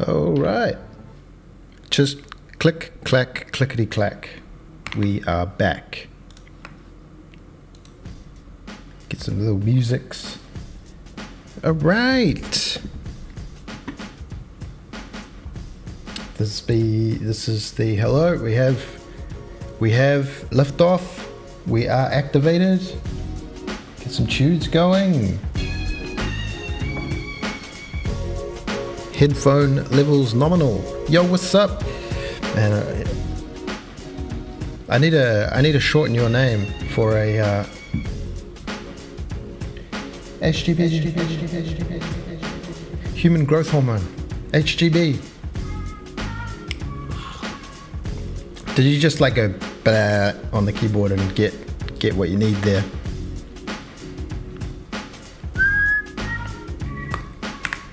All right. Just click, clack, clickety clack. We are back. Get some little musics. All right. This is the hello. We have liftoff. We are activated. Get some tunes going. Headphone levels nominal. Yo, what's up? Man, I need to shorten your name for a HGB. Human growth hormone. HGB. Did you just like go blah on the keyboard and get what you need there?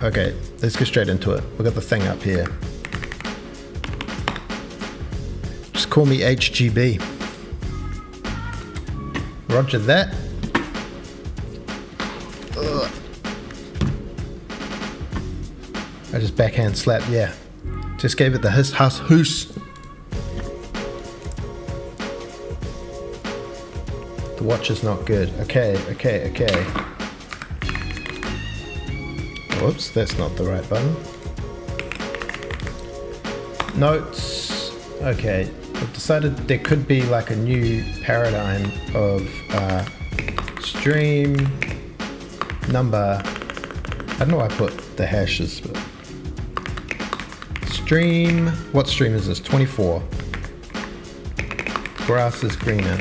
Okay, let's go straight into it. We got the thing up here. Just call me HGB. Roger that. Ugh. I just backhand slap, yeah. Just gave it the hiss, huss, hoos. The watch is not good. Okay. Whoops, that's not the right button. Notes. Okay, I've decided there could be like a new paradigm of stream number. I don't know why I put the hashes, but stream. What stream is this? 24. Grass is greener.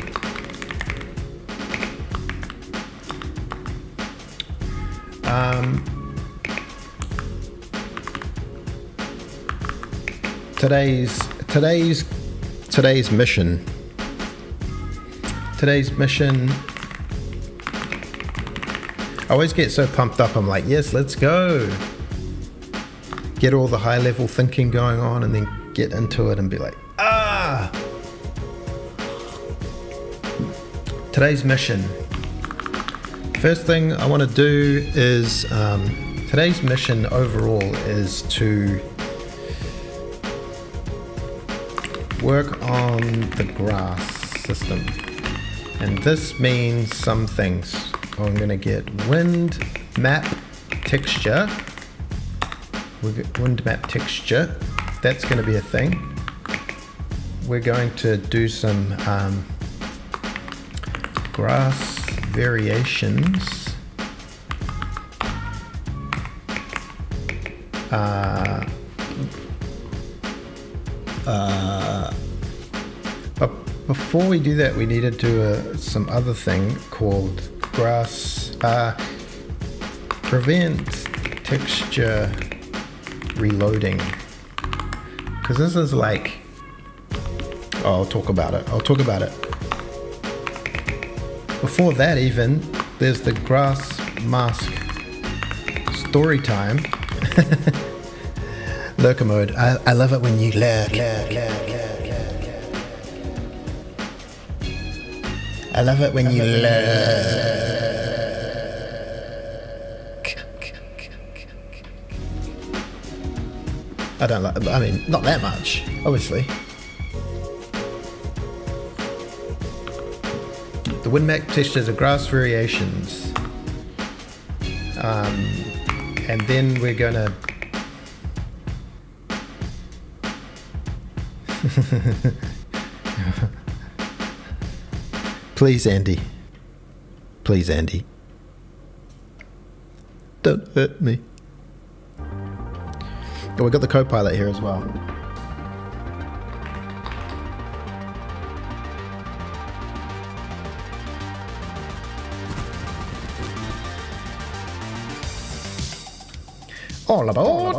Today's mission. I always get so pumped up. I'm like, yes, let's go. Get all the high level thinking going on, and then get into it and be like, ah. Today's mission. First thing I want to do is today's mission overall is to work on the grass system, and this means some things. I'm going to get wind map texture. Wind map texture. That's going to be a thing. We're going to do some grass variations. But before we do that, we need to do some other thing called grass prevent texture reloading, because this is like, I'll talk about it. Before that, even there's the grass mask story time. Lurker mode. I love it when you lurk. I love it when you lurk. I mean, not that much, obviously. The wind map textures are grass variations. And then we're gonna Please, Andy. Don't hurt me. Oh, we got the co-pilot here as well. All aboard.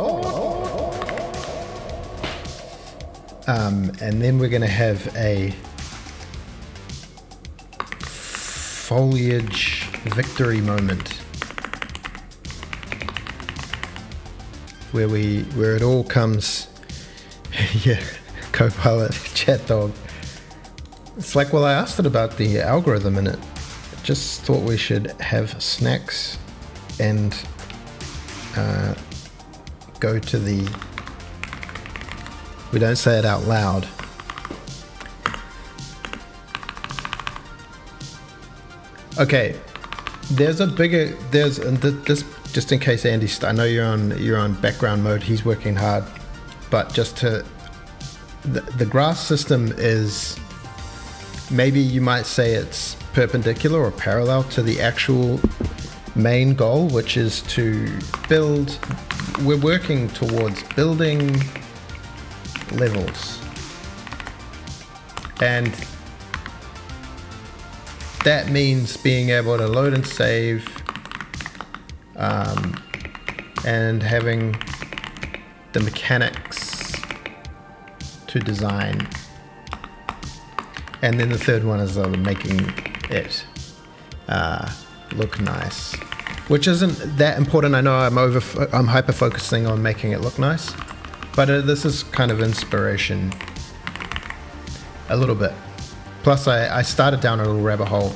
And then we're going to have a foliage victory moment where it all comes. Yeah, co-pilot, chat dog. It's like, well, I asked it about the algorithm and it just thought we should have snacks and go to the We don't say it out loud. Okay, there's this, just in case Andy, I know you're on background mode. He's working hard, but just to the grass system is, maybe you might say it's perpendicular or parallel to the actual main goal, which is to build. We're working towards building levels, and that means being able to load and save, and having the mechanics to design. And then the third one is making it look nice, which isn't that important. I know I'm hyper focusing on making it look nice, but this is kind of inspiration a little bit. Plus, I started down a little rabbit hole,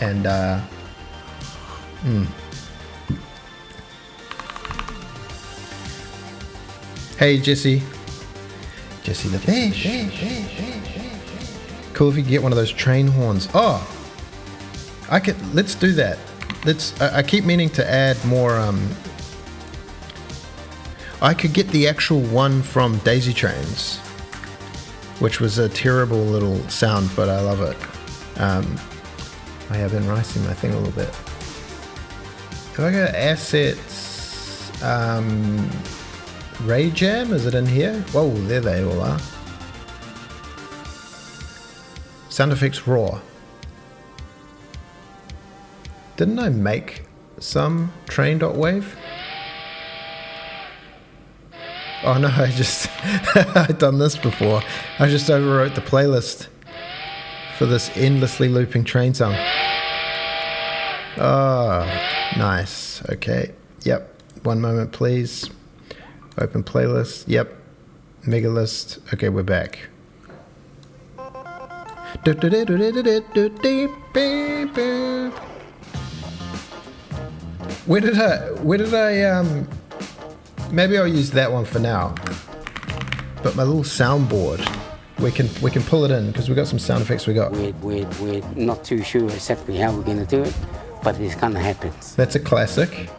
and Hey, Jesse the fish. Cool if you get one of those train horns. Oh, let's do that. I keep meaning to add more. I could get the actual one from Daisy Trains, which was a terrible little sound, but I love it. I have been ricing my thing a little bit. If I go to assets, Ray Jam, is it in here? Whoa, there they all are. Sound effects raw. Didn't I make some train.wave? Oh no, I've done this before. I just overwrote the playlist for this endlessly looping train song. Oh, nice. Okay. Yep. One moment, please. Open playlist. Yep. Mega list. Okay, we're back. Where did I maybe I'll use that one for now. But my little soundboard, we can pull it in because we got some sound effects we got. We're not too sure exactly how we're gonna do it, but it kind of happens. That's a classic.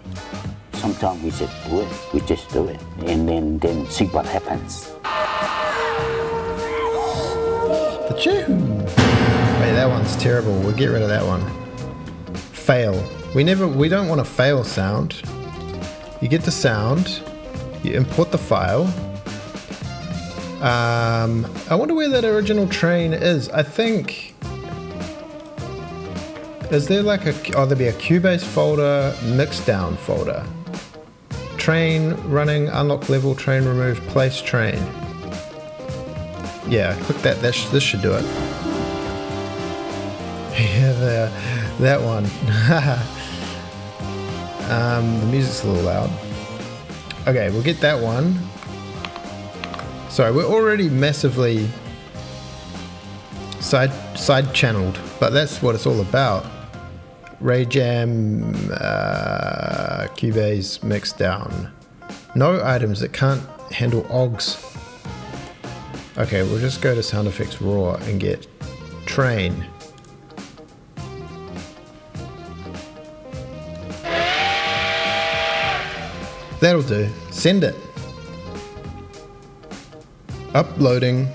Sometimes we just do it. We just do it, and then see what happens. Achoo! Wait, that one's terrible. We'll get rid of that one. Fail. We don't want a fail sound. You get the sound, you import the file. I wonder where that original train is. I think, is there like there'll be a Cubase folder, mixdown folder. Train running, unlock level, train remove, place train. Yeah, click that. This should do it. Yeah, that one. The music's a little loud. Okay, we'll get that one. Sorry, we're already massively side channeled, but that's what it's all about. Ray Jam, Cubase mixdown. No items that can't handle OGs. Okay, we'll just go to Sound Effects Raw and get Train. That'll do. Send it. Uploading.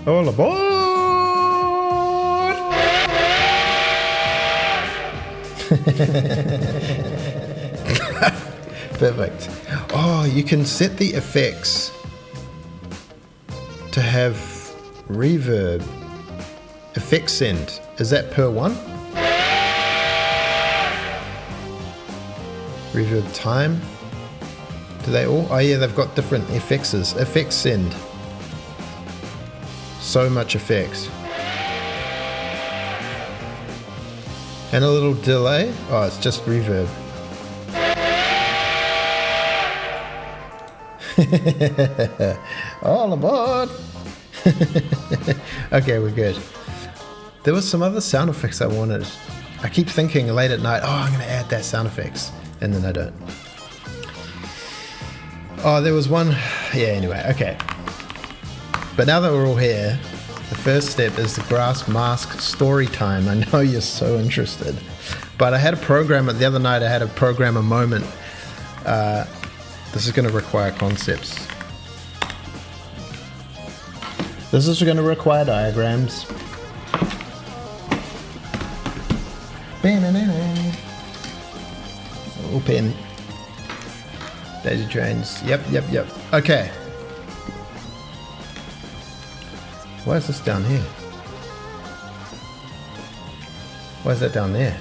All aboard! Perfect. Oh, you can set the effects to have reverb. Effect send. Is that per one? Reverb time. Do they all? Oh yeah, they've got different effects. Effects send. So much effects. And a little delay. Oh, it's just reverb. All aboard. Okay, we're good. There was some other sound effects I wanted. I keep thinking late at night, oh, I'm going to add that sound effects. And then I don't. Oh, there was one. Yeah, anyway, okay. But now that we're all here, the first step is the grass mask story time. I know you're so interested. But I had a programmer, the other night I had a programmer moment. This is going to require concepts. This is going to require diagrams. Open. Daisy trains. Yep. Okay. Why is this down here? Why is that down there?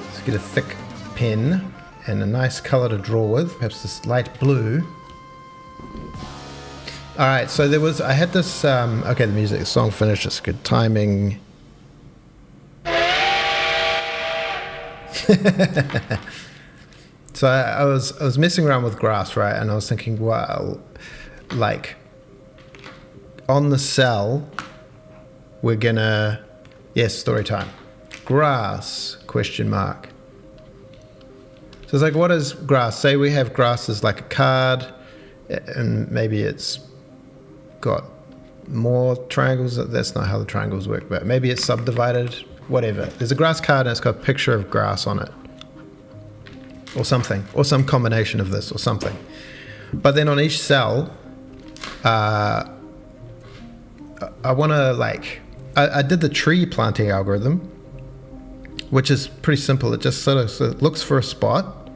Let's get a thick pen and a nice color to draw with. Perhaps this light blue. Alright, so I had this, okay, the song finished, it's good timing. So I was messing around with grass, right? And I was thinking, well, like, on the cell, we're gonna, yes, story time. Grass, question mark. So it's like, what is grass? Say we have grass as like a card, and maybe it's got more triangles. That's not how the triangles work, but maybe it's subdivided, whatever. There's a grass card and it's got a picture of grass on it. Or something, or some combination of this or something. But then on each cell, I want to I did the tree planting algorithm, which is pretty simple. It just sort of looks for a spot,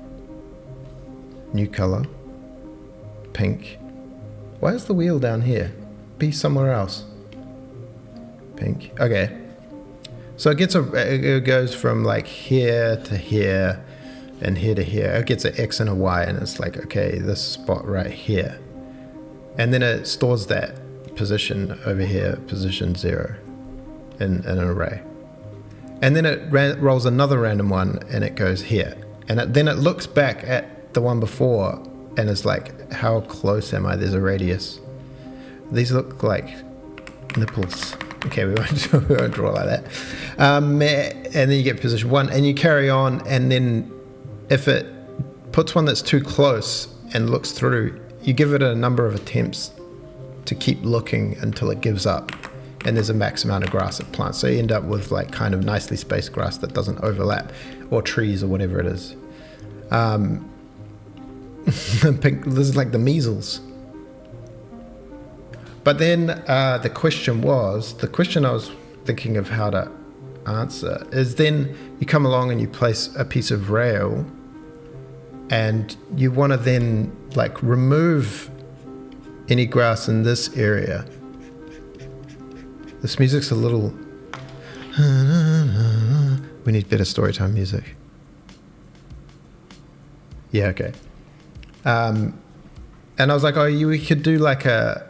new color, pink. Why is the wheel down here? Be somewhere else. Pink. Okay. So it goes from like here to here and here to here. It gets an X and a Y, and it's like, okay, this spot right here. And then it stores that position over here, position 0 in an array. And then it rolls another random one and it goes here. And then it looks back at the one before and it's like, how close am I? There's a radius. These look like nipples. Okay, we won't draw like that. And then you get position 1 and you carry on, and then if it puts one that's too close and looks through, you give it a number of attempts to keep looking until it gives up. And there's a max amount of grass it plants. So you end up with like kind of nicely spaced grass that doesn't overlap, or trees or whatever it is. Pink, this is like the measles. But then the question I was thinking of how to answer is, then you come along and you place a piece of rail and you want to then like remove any grass in this area. This music's a little... We need better storytime music. Yeah, okay. And I was like, we could do like an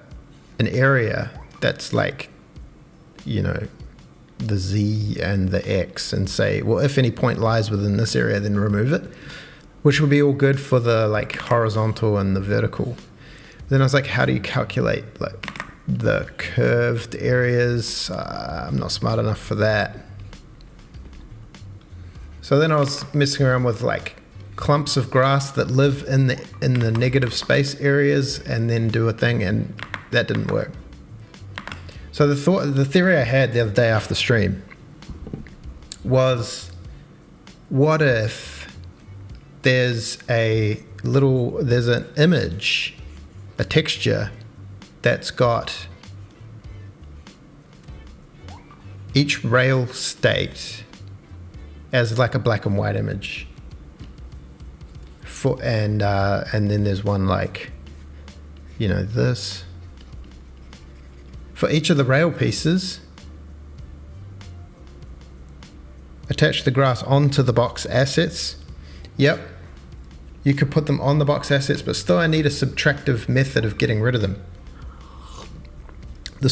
area that's like, you know, the Z and the X, and say, well, if any point lies within this area, then remove it, which would be all good for the like horizontal and the vertical. Then I was like, how do you calculate like the curved areas? I'm not smart enough for that. So then I was messing around with like clumps of grass that live in the negative space areas, and then do a thing, and that didn't work. So the theory I had the other day after stream was, what if there's an image, a texture that's got each rail state as like a black and white image, and then there's one like, you know, this. For each of the rail pieces, attach the grass onto the box assets. Yep, you could put them on the box assets, but still I need a subtractive method of getting rid of them. The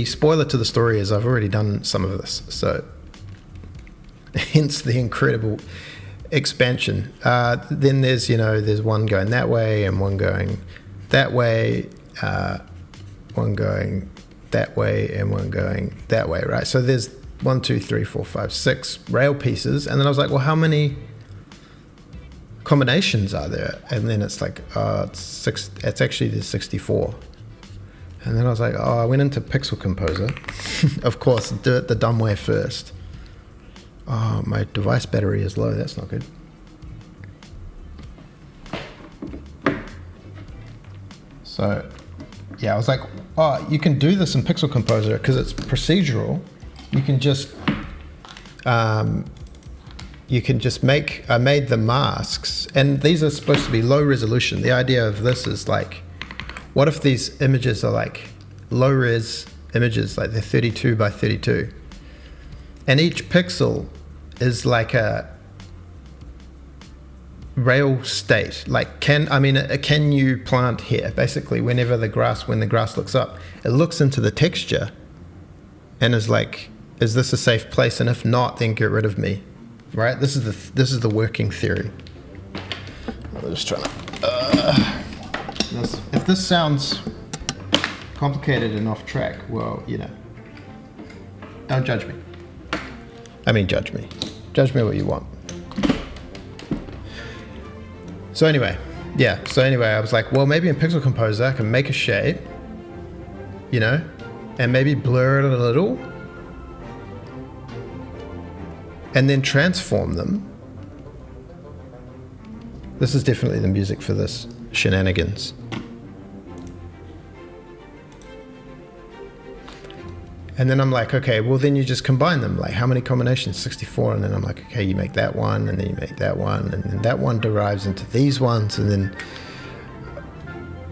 spoiler to the story is I've already done some of this, so hence the incredible expansion. Then there's one going that way and one going that way, one going that way and one going that way, right? So there's 1, 2, 3, 4, 5, 6 rail pieces, and then I was like, well, how many combinations are there? And then it's like, it's actually the 64. And then I was like, I went into Pixel Composer. Of course, do it the dumb way first. Oh, my device battery is low. That's not good. So, yeah, I was like, you can do this in Pixel Composer because it's procedural. You can just, make, I made the masks, and these are supposed to be low resolution. The idea of this is like, what if these images are like low res images, like they're 32 by 32, and each pixel is like a rail state. Like, can you plant here? Basically, when the grass looks up, it looks into the texture and is like, is this a safe place? And if not, then get rid of me. Right? This is the working theory. I'm just trying to. If this sounds complicated and off track, well, don't judge me. I mean, judge me. Judge me what you want. So anyway, I was like, well, maybe in Pixel Composer I can make a shape, and maybe blur it a little, and then transform them. This is definitely the music for this shenanigans. And then I'm like, okay, well then you just combine them. Like, how many combinations? 64. And then I'm like, okay, you make that one, and then you make that one, and then that one derives into these ones, and then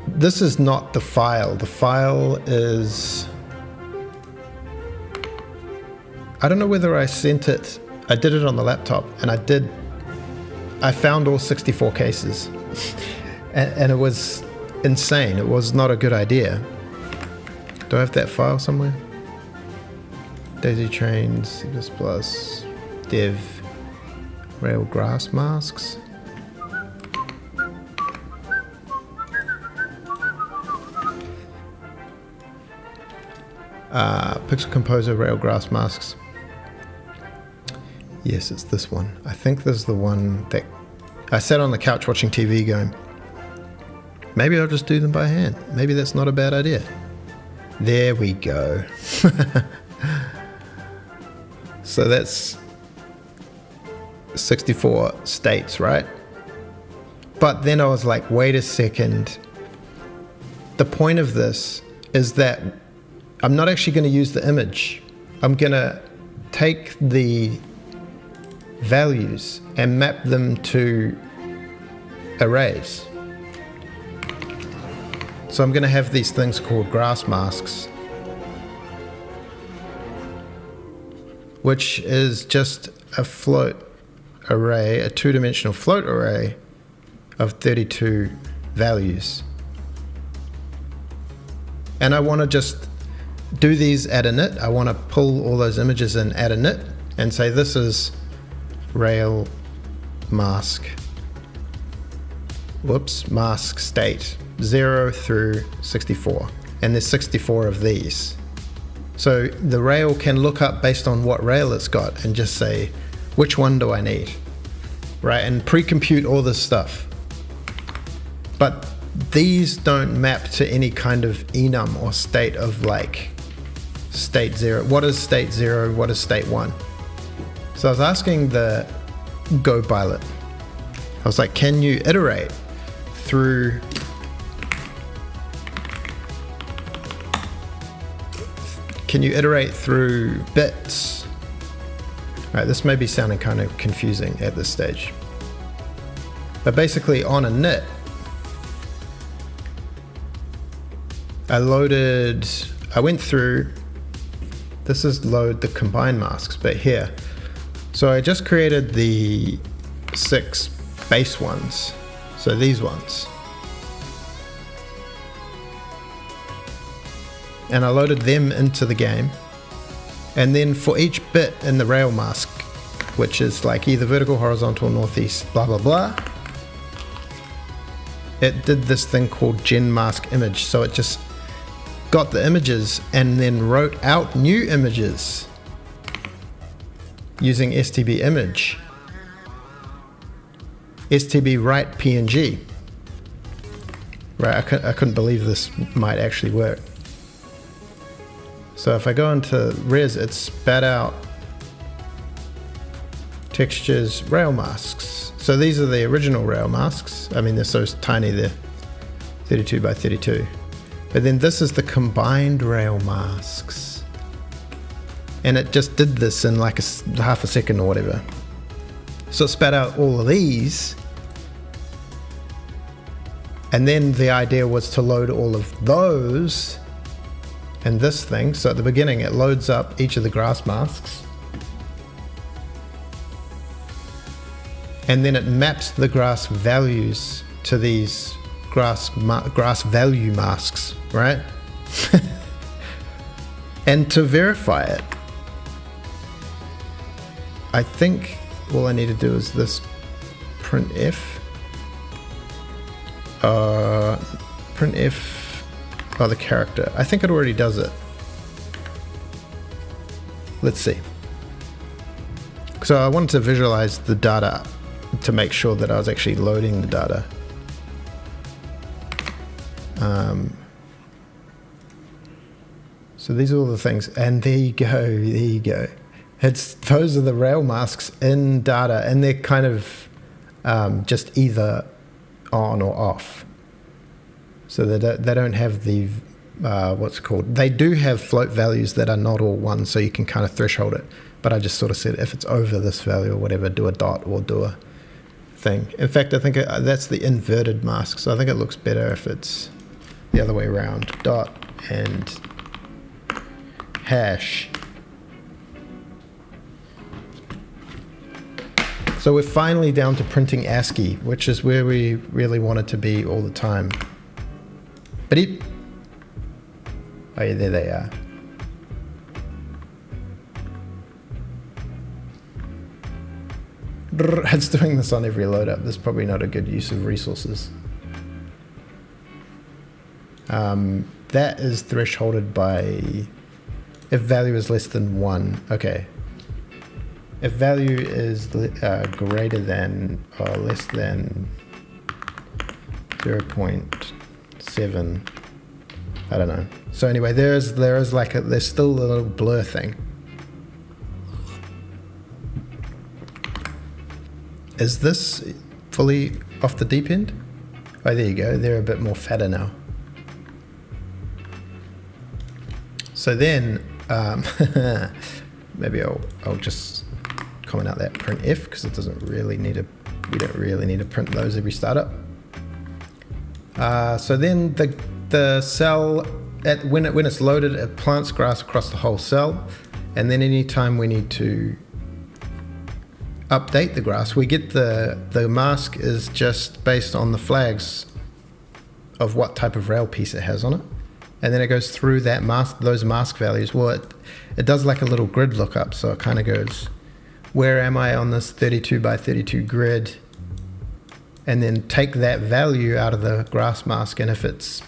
this is not the file. The file is, I don't know whether I sent it. I did it on the laptop, and I found all 64 cases, and it was insane. It was not a good idea. Do I have that file somewhere? Daisy trains, C++, dev, rail grass masks. Pixel Composer, rail grass masks. Yes, it's this one. I think this is the one that I sat on the couch watching TV going, maybe I'll just do them by hand. Maybe that's not a bad idea. There we go. So that's 64 states, right? But then I was like, wait a second. The point of this is that I'm not actually going to use the image. I'm going to take the values and map them to arrays. So I'm going to have these things called grass masks, which is just a float array, a two-dimensional float array of 32 values. And I want to just do these at init. I want to pull all those images in at init and say this is rail mask, mask state 0 through 64. And there's 64 of these. So the rail can look up based on what rail it's got and just say, which one do I need? Right? And pre-compute all this stuff. But these don't map to any kind of enum or state of like state 0. What is state 0? What is state 1? So I was asking the Go pilot. I was like, can you iterate through bits? All right, this may be sounding kind of confusing at this stage. But basically on a init, I went through, this is load the combined masks, but here. So I just created the 6 base ones. So these ones. And I loaded them into the game. And then for each bit in the rail mask, which is like either vertical, horizontal, northeast, blah, blah, blah, it did this thing called gen mask image. So it just got the images and then wrote out new images using STB image. STB write PNG. Right, I couldn't believe this might actually work. So if I go into res, it spat out textures rail masks. So these are the original rail masks. I mean, they're so tiny, they're 32 by 32. But then this is the combined rail masks. And it just did this in like half a second or whatever. So it spat out all of these. And then the idea was to load all of those and this thing. So at the beginning, it loads up each of the grass masks. And then it maps the grass values to these grass value masks, right? And to verify it, I think all I need to do is this printf. Printf, oh, the character. I think it already does it. Let's see. So I wanted to visualize the data to make sure that I was actually loading the data. So these are all the things, and there you go. Those are the rail masks in data, and they're kind of just either on or off. So they don't have the what's it called? They do have float values that are not all one, so you can kind of threshold it. But I just sort of said if it's over this value or whatever, do a dot or do a thing. In fact, I think that's the inverted mask, so I think it looks better if it's the other way around. Dot and hash. So we're finally down to printing ASCII, which is where we really wanted to be all the time. But oh yeah, there they are. It's doing this on every load up. That's probably not a good use of resources. That is thresholded by if value is less than 1. Okay. If value is greater than or less than 0.7, I don't know. So anyway, there's still a little blur thing. Is this fully off the deep end? Oh, there you go. They're a bit more fatter now. So then, maybe I'll just comment out that printf because it doesn't really need to. We don't really need to print those every startup. So then the cell when it's loaded, it plants grass across the whole cell, and then anytime we need to update the grass, we get the mask is just based on the flags of what type of rail piece it has on it, and then it goes through that those mask values. Well, it does like a little grid lookup, so it kind of goes, where am I on this 32 by 32 grid, and then take that value out of the grass mask, and if it's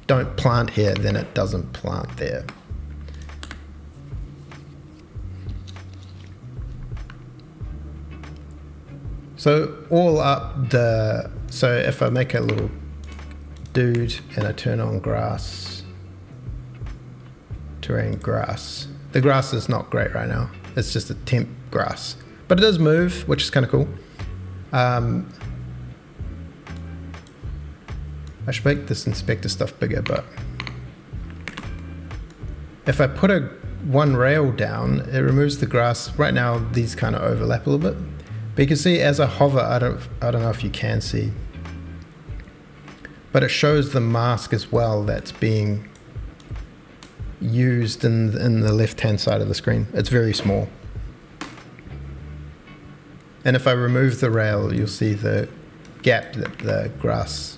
don't plant here, then it doesn't plant there. So all up so if I make a little dude and I turn on grass, terrain grass, the grass is not great right now. It's just a temp grass, but it does move, which is kind of cool. I should make this inspector stuff bigger, but if I put one rail down, it removes the grass. Right now, these kind of overlap a little bit. But you can see as I hover, I don't know if you can see, but it shows the mask as well that's being used in the left-hand side of the screen. It's very small. And if I remove the rail, you'll see the gap that the grass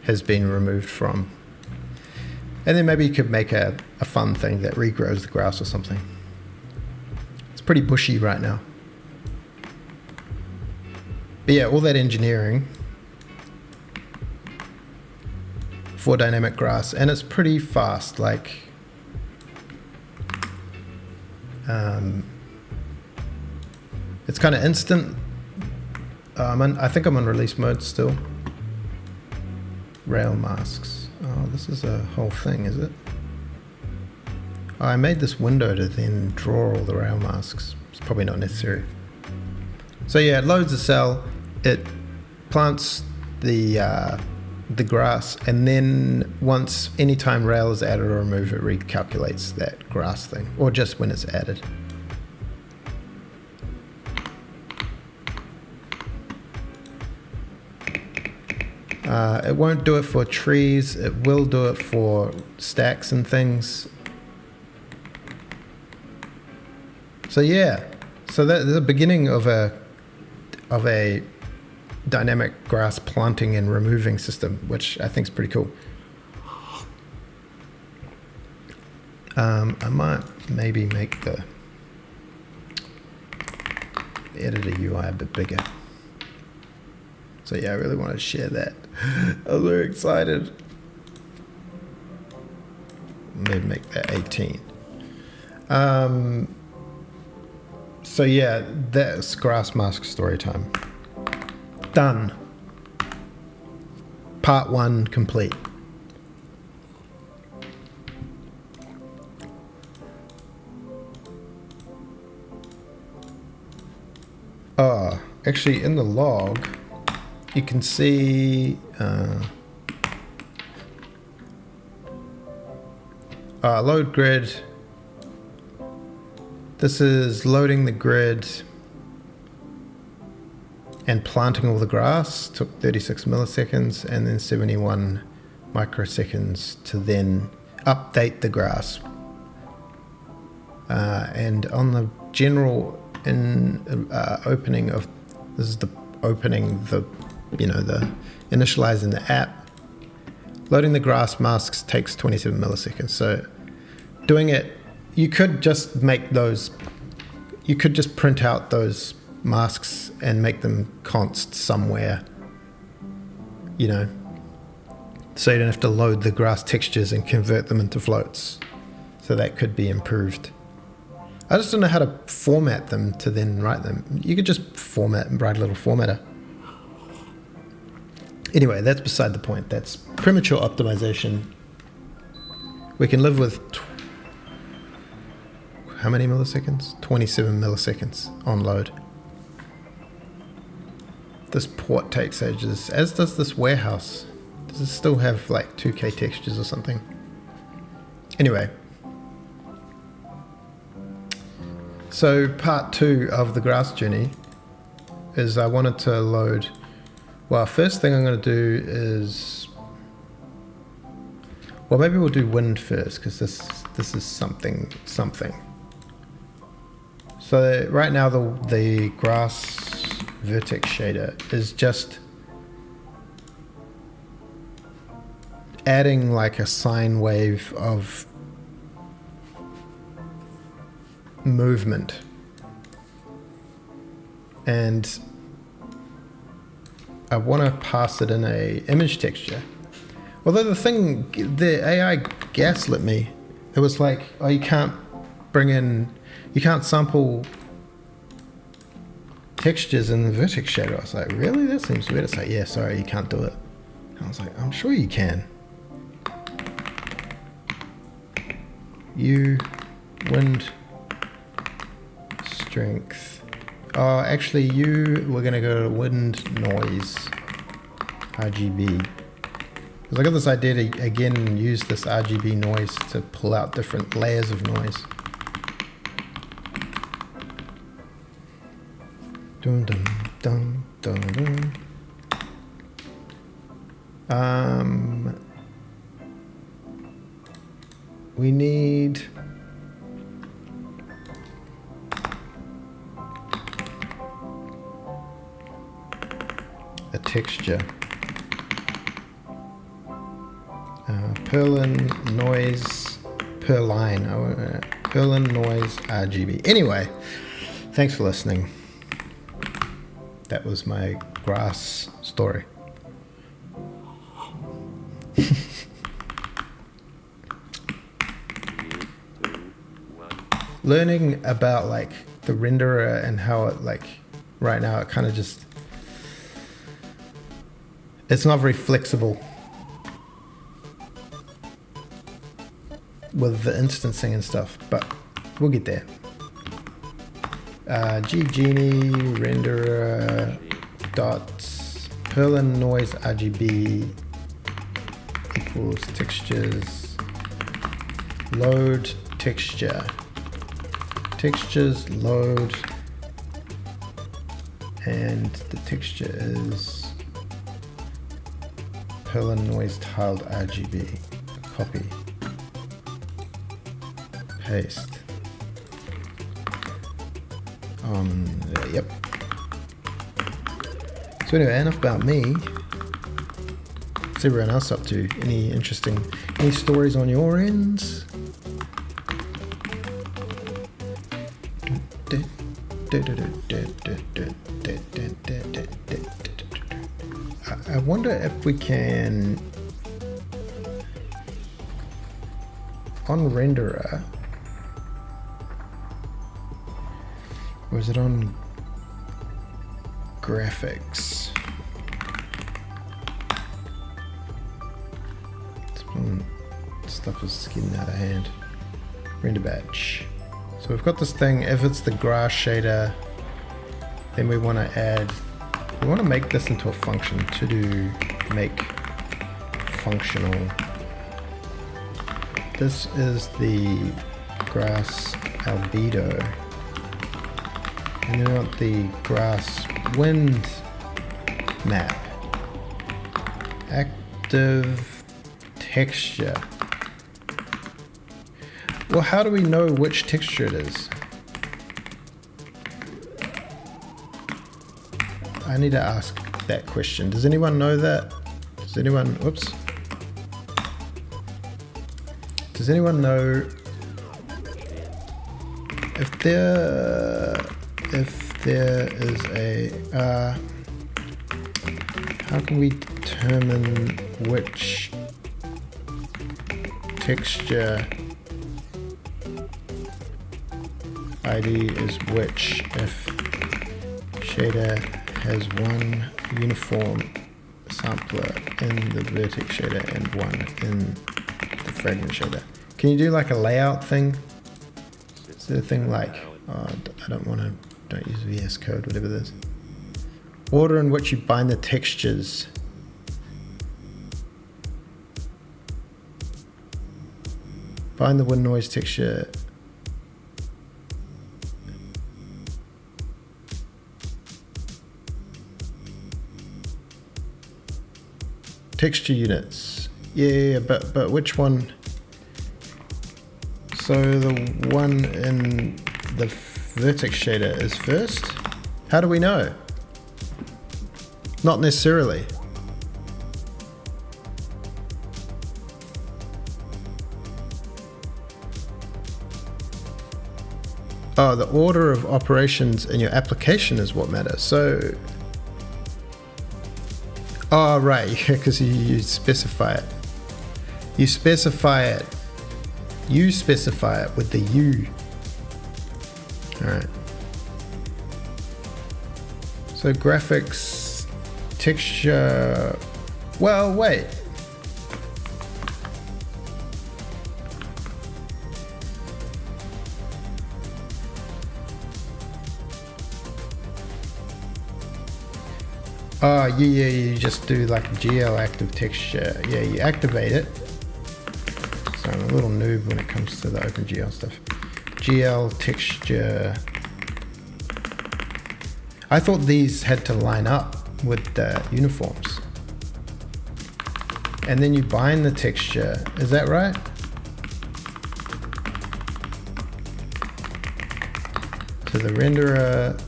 has been removed from. And then maybe you could make a fun thing that regrows the grass or something. It's pretty bushy right now. But yeah, all that engineering for dynamic grass, and it's pretty fast. Like, it's kind of instant. I think I'm on release mode still. Rail masks. Oh, this is a whole thing, is it? Oh, I made this window to then draw all the rail masks. It's probably not necessary. So yeah, it loads the cell. It plants the grass, and then anytime rail is added or removed, it recalculates that grass thing, or just when it's added. It won't do it for trees. It will do it for stacks and things. So yeah, so that's the beginning of a dynamic grass planting and removing system, which I think is pretty cool. I might maybe make the editor UI a bit bigger. So yeah, I really want to share that. I'm very excited. Maybe make that 18. So yeah, that's grass mask story time. Done. Part 1 complete. Actually in the log, you can see load grid. This is loading the grid and planting all the grass. Took 36 milliseconds and then 71 microseconds to then update the grass. And on the general opening of, this is the opening, the initializing the app. Loading the grass masks takes 27 milliseconds. So doing it, you could just print out those masks and make them const somewhere, so you don't have to load the grass textures and convert them into floats. So that could be improved. I just don't know how to format them to then write them. You could just format and write a little formatter. Anyway, that's beside the point. That's premature optimization. We can live with how many milliseconds? 27 milliseconds on load. This port takes ages, as does this warehouse. Does it still have like 2K textures or something? Anyway. So part 2 of the grass journey is I wanted to load, first thing I'm going to do is, maybe we'll do wind first, because this is something. So right now the grass vertex shader is just adding like a sine wave of movement, and I want to pass it in a image texture. Although the AI gaslit me. It was like, oh, you can't sample textures in the vertex shader. I was like, really? That seems weird. It's like, yeah, sorry, you can't do it. And I was like, I'm sure you can. Wind strength. Oh, actually, we're going to go to wind noise, RGB. Because I got this idea to, again, use this RGB noise to pull out different layers of noise. Dun, dun, dun, dun, dun. We need a texture. Perlin noise per line. Perlin noise RGB. Anyway, thanks for listening. That was my grass story. Learning about like the renderer and how it, like, right now it kind of just It's not very flexible with the instancing and stuff, but we'll get there. Genie renderer dot Perlin noise RGB equals textures load texture. Textures load, and the texture is Perlin noise tiled RGB. Copy. Paste. Yep. So anyway, enough about me. What's everyone else up to? Any stories on your ends? I wonder if we can, on renderer, or is it on graphics? Stuff is getting out of hand. Render batch. So we've got this thing. If it's the grass shader, then we want to make this into a function. To do make functional. This is the grass albedo, and then we want the grass wind map. Active texture. Well, how do we know which texture it is? I need to ask that question. Does anyone know that? Does anyone, whoops. Does anyone know if there is a, how can we determine which texture ID is which if shader has one uniform sampler in the vertex shader and one in the fragment shader? Can you do like a layout thing? Is there a thing like, oh, don't use VS Code, whatever this. Order in which you bind the textures. Bind the wind noise texture. Texture units. Yeah, but which one? So the one in the vertex shader is first? How do we know? Not necessarily. Oh, the order of operations in your application is what matters. So, oh, right, because you specify it. You specify it with the U. All right. So graphics, texture, well, wait. Oh, yeah, you just do like GL active texture. Yeah, you activate it. So I'm a little noob when it comes to the OpenGL stuff. GL texture. I thought these had to line up with the uniforms. And then you bind the texture. Is that right? So the renderer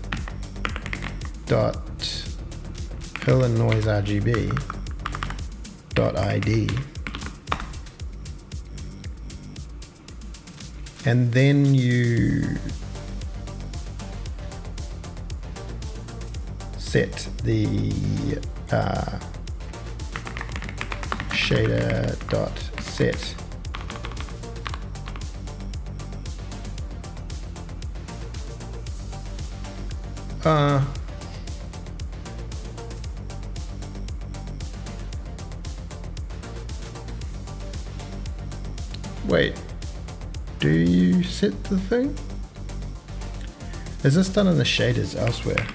dot Perlin noise RGB dot ID, and then you set the shader dot set Wait, do you set the thing? Is this done in the shaders elsewhere?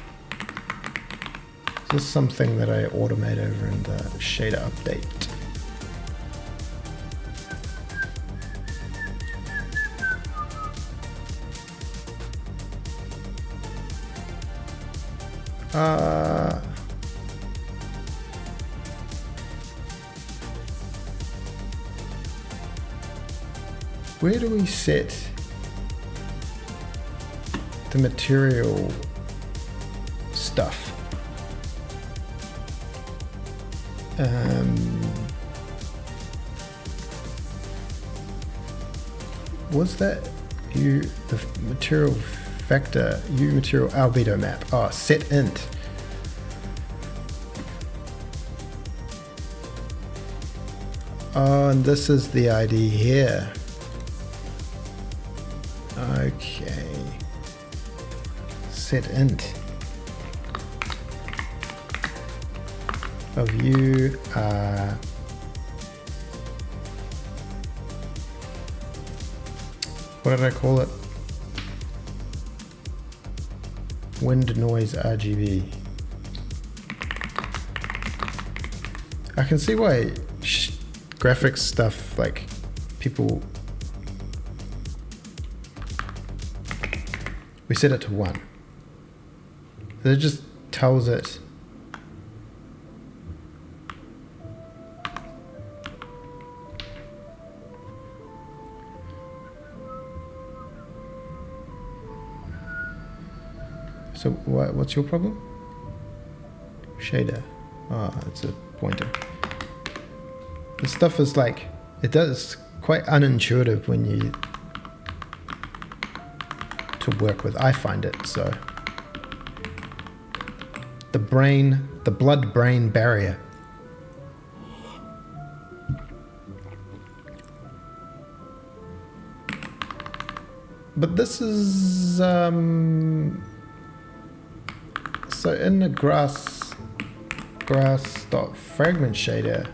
Is this something that I automate over in the shader update? Where do we set the material stuff? Was that the material vector, material albedo map? Oh, set int. Oh, and this is the ID here. Okay. Set int of u what did I call it? Wind noise RGB. I can see why graphics stuff, like people, we set it to 1. It just tells it so what's your problem? Shader. Ah, it's a pointer. This stuff is like, it's quite unintuitive when you to work with. I find it so. The blood-brain barrier. But this is so in the grass.fragment shader,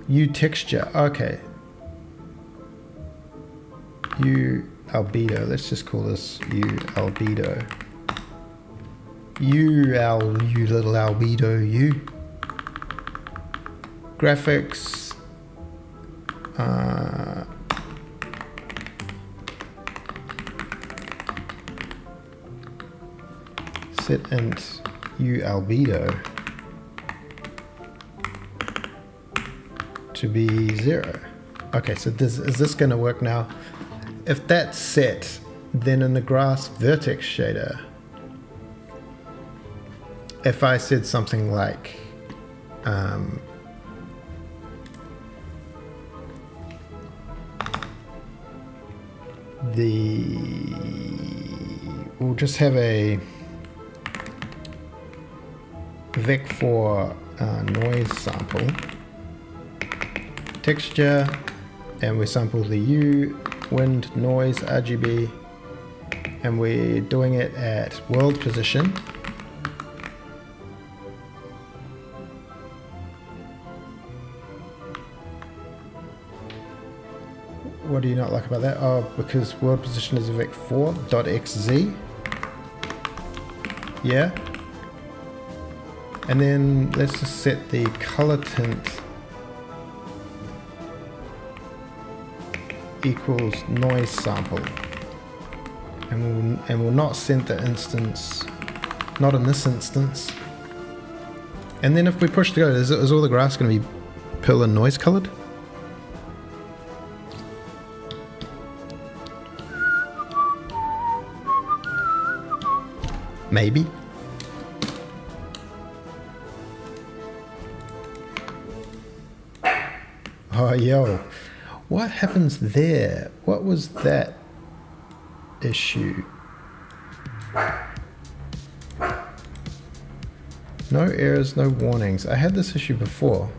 U texture, okay. U albedo, let's just call this U albedo. You little albedo, you. Graphics. Set int U albedo to be 0. Okay, so is this going to work now? If that's set, then in the grass vertex shader, if I said something like we'll just have a vec4 noise sample texture, and we sample the U wind noise RGB, and we're doing it at world position. What do you not like about that? Oh, because world position is a vec4.xz. Yeah. And then let's just set the color tint equals noise sample, and we'll not send the instance, not in this instance. And then if we push to go, is all the grass going to be pill and noise colored? Maybe. Oh, yo. What happens there? What was that issue? No errors, no warnings. I had this issue before.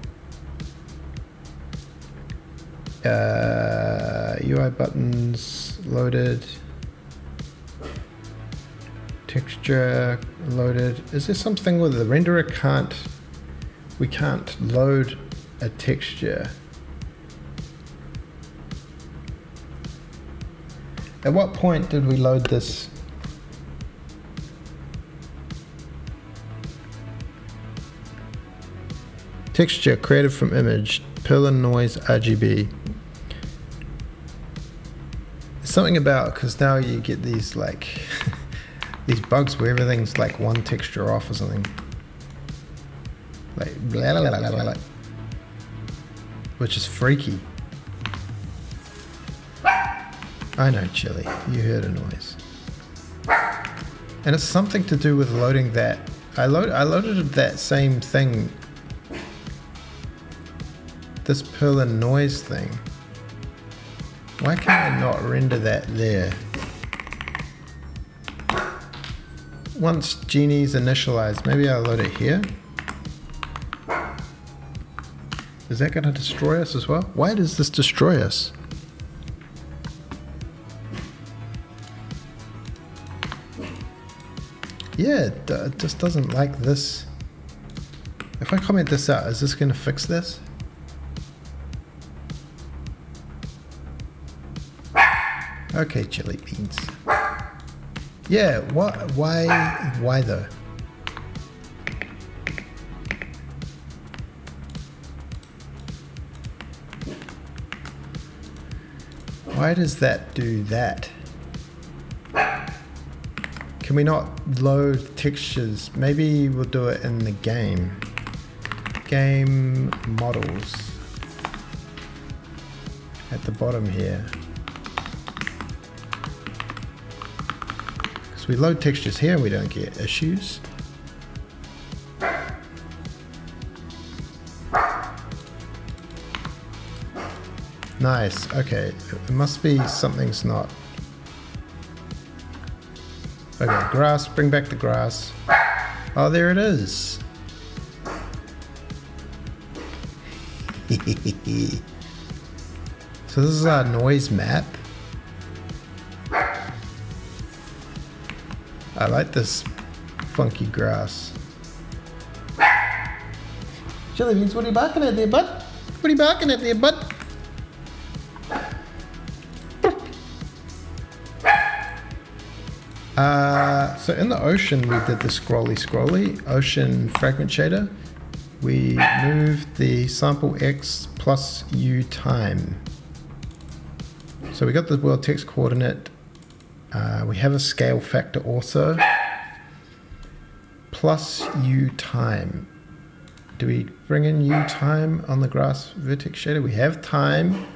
UI buttons loaded. Texture loaded. Is there something with the renderer we can't load a texture? At what point did we load this? Texture created from image, pill and noise RGB. There's something about, because now you get these like these bugs where everything's like one texture off or something. Like blah, blah, blah, blah, blah, which is freaky. I know, Chili, you heard a noise. And it's something to do with loading that. I loaded that same thing. This pill and noise thing. Why can I not render that there? Once Genie's initialized, maybe I'll load it here. Is that going to destroy us as well? Why does this destroy us? Yeah, it just doesn't like this. If I comment this out, is this going to fix this? Okay, chili beans. Yeah, why though? Why does that do that? Can we not load textures? Maybe we'll do it in the game. Game models. At the bottom here. Because we load textures here and we don't get issues. Nice, okay. It must be something's not. Okay, grass, bring back the grass. Oh, there it is. So this is our noise map. I like this funky grass. Chili beans, what are you barking at there, bud? What are you barking at there, bud? So in the ocean we did the scrolly ocean fragment shader. We moved the sample X plus U time. So we got the world text coordinate. We have a scale factor also. Plus U time. Do we bring in U time on the grass vertex shader? We have time.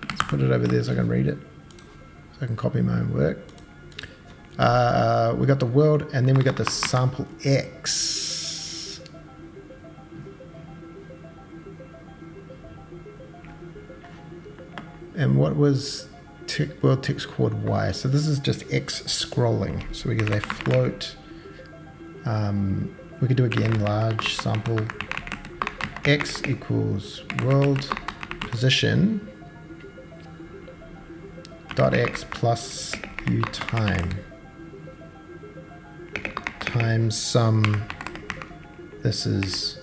Let's put it over there so I can read it. So I can copy my own work. We got the world and then we got the sample X. And what was world text coord Y? So this is just X scrolling. So we get a float. We could do again large sample X equals world position dot X plus U time times some. This is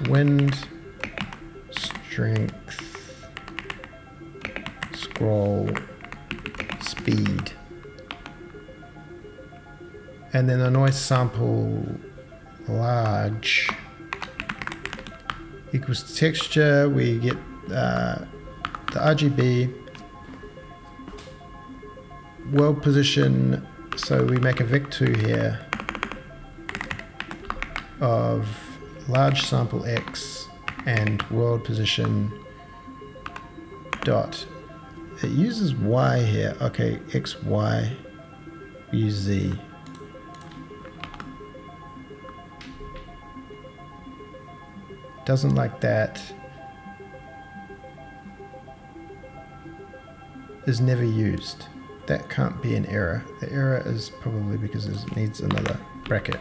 wind strength scroll speed, and then the noise sample large equals texture. We get the RGB world position, so we make a vec2 here of large sample X and world position dot. It uses Y here. Okay, X, Y. We use Z. Doesn't like that. Is never used. That can't be an error. The error is probably because it needs another bracket.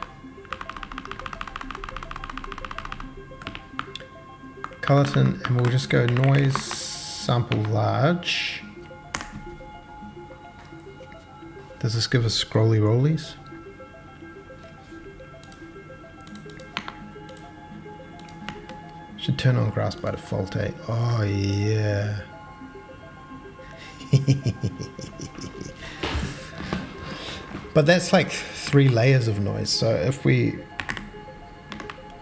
Colorton, and we'll just go noise sample large. Does this give us scrolly rollies? Should turn on grass by default, eh? Oh yeah. But that's like 3 layers of noise. So if we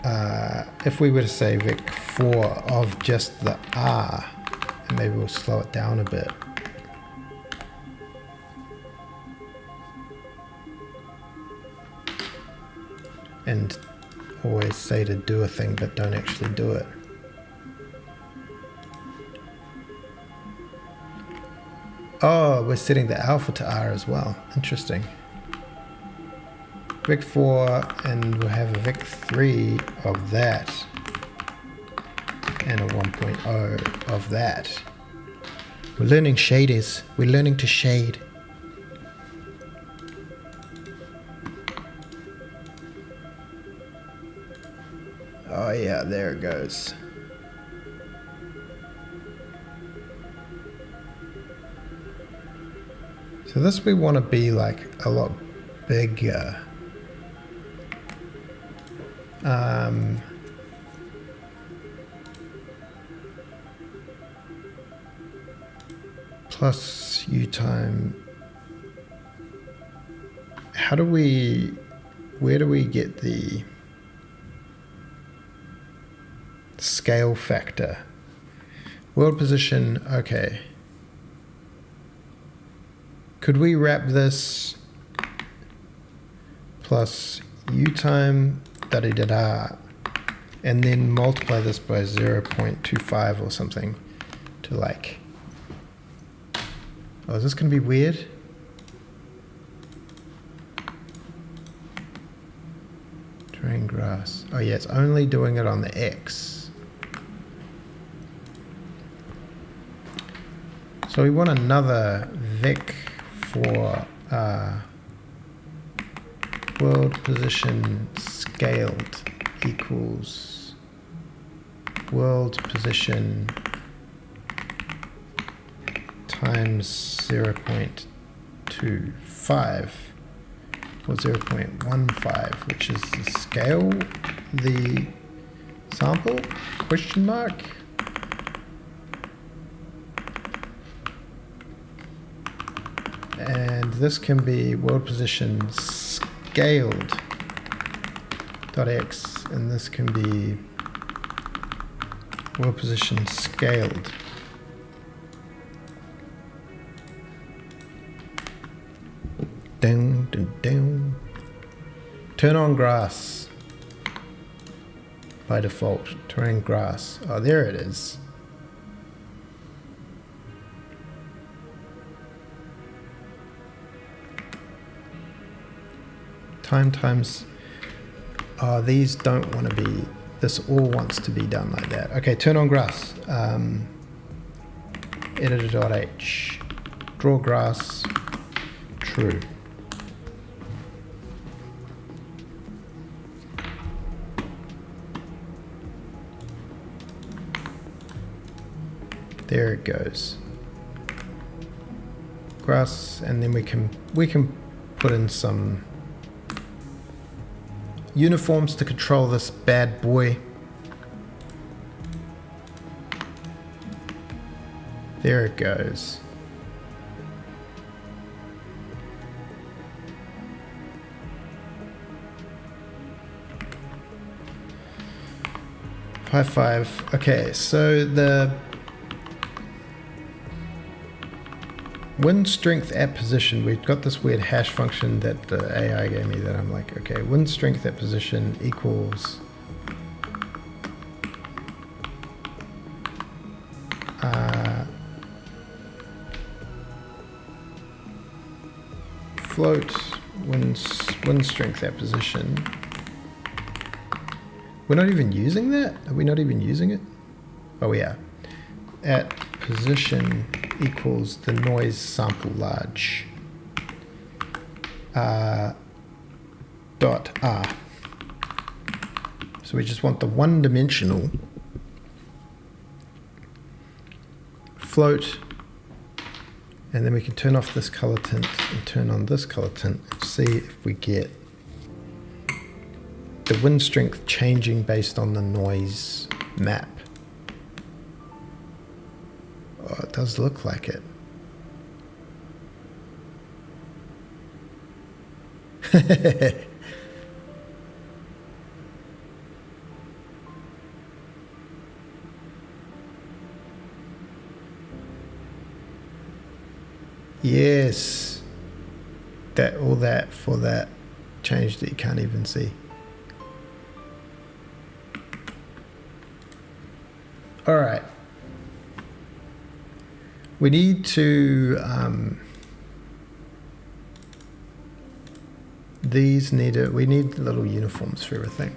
were to say Vic 4 of just the R, and maybe we'll slow it down a bit. And always say to do a thing but don't actually do it. Oh, we're setting the alpha to R as well. Interesting. Vic 4, and we'll have a Vic 3 of that, and a 1.0 of that. We're learning shaders. We're learning to shade. Oh yeah, there it goes. So this we want to be like a lot bigger. Plus U time. Where do we get the scale factor? World position, okay. Could we wrap this plus U time, da-da-da-da, and then multiply this by 0.25 or something to like, oh, is this going to be weird? Terrain grass. Oh yeah, it's only doing it on the X. So we want another Vic for world position scaled equals world position times 0.25 or 0.15, which is the scale, the sample, question mark. And this can be world position scaled .x, and this can be world position scaled. Down, down, down. Turn on grass by default. Terrain grass. Oh, there it is. Time times. Oh, these don't want to be. This all wants to be done like that. Okay, turn on grass. Editor.h. Draw grass. True. There it goes. Grass, and then we can put in some uniforms to control this bad boy. There it goes. Five. Okay, so the wind strength at position, we've got this weird hash function that the AI gave me that I'm like, okay, wind strength at position equals float wind strength at position. We're not even using that? Are we not even using it? Oh yeah. At position equals the noise sample large dot R. So we just want the one-dimensional float, and then we can turn off this color tint and turn on this color tint and see if we get the wind strength changing based on the noise map. Oh, it does look like it. Yes. That all that for that change that you can't even see. All right. We need to we need little uniforms for everything.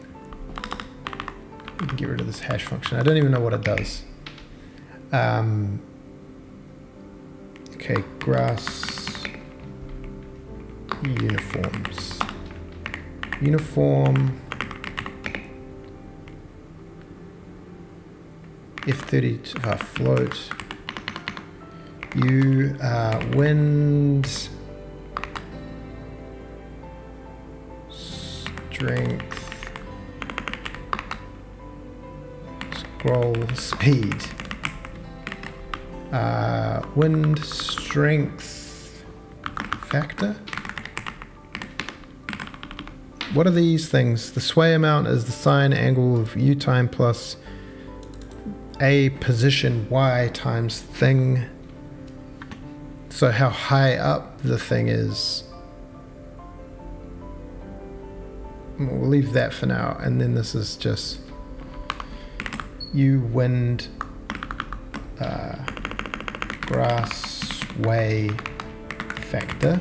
We can get rid of this hash function. I don't even know what it does. Okay, grass uniforms. Uniform F32 float. Wind strength scroll speed. Wind strength factor. What are these things? The sway amount is the sine angle of u time plus a position y times thing. So how high up the thing is. We'll leave that for now. And then this is just u wind grass way factor.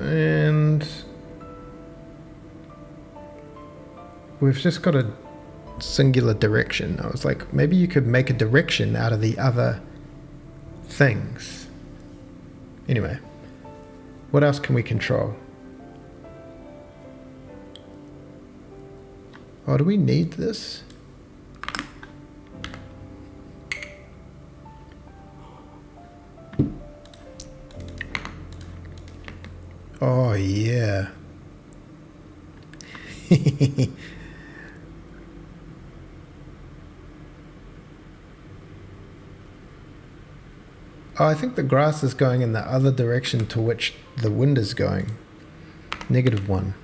And we've just got a singular direction. I was like, maybe you could make a direction out of the other things. Anyway, what else can we control? Oh, do we need this? Oh, yeah. Oh, I think the grass is going in the other direction to which the wind is going. -1.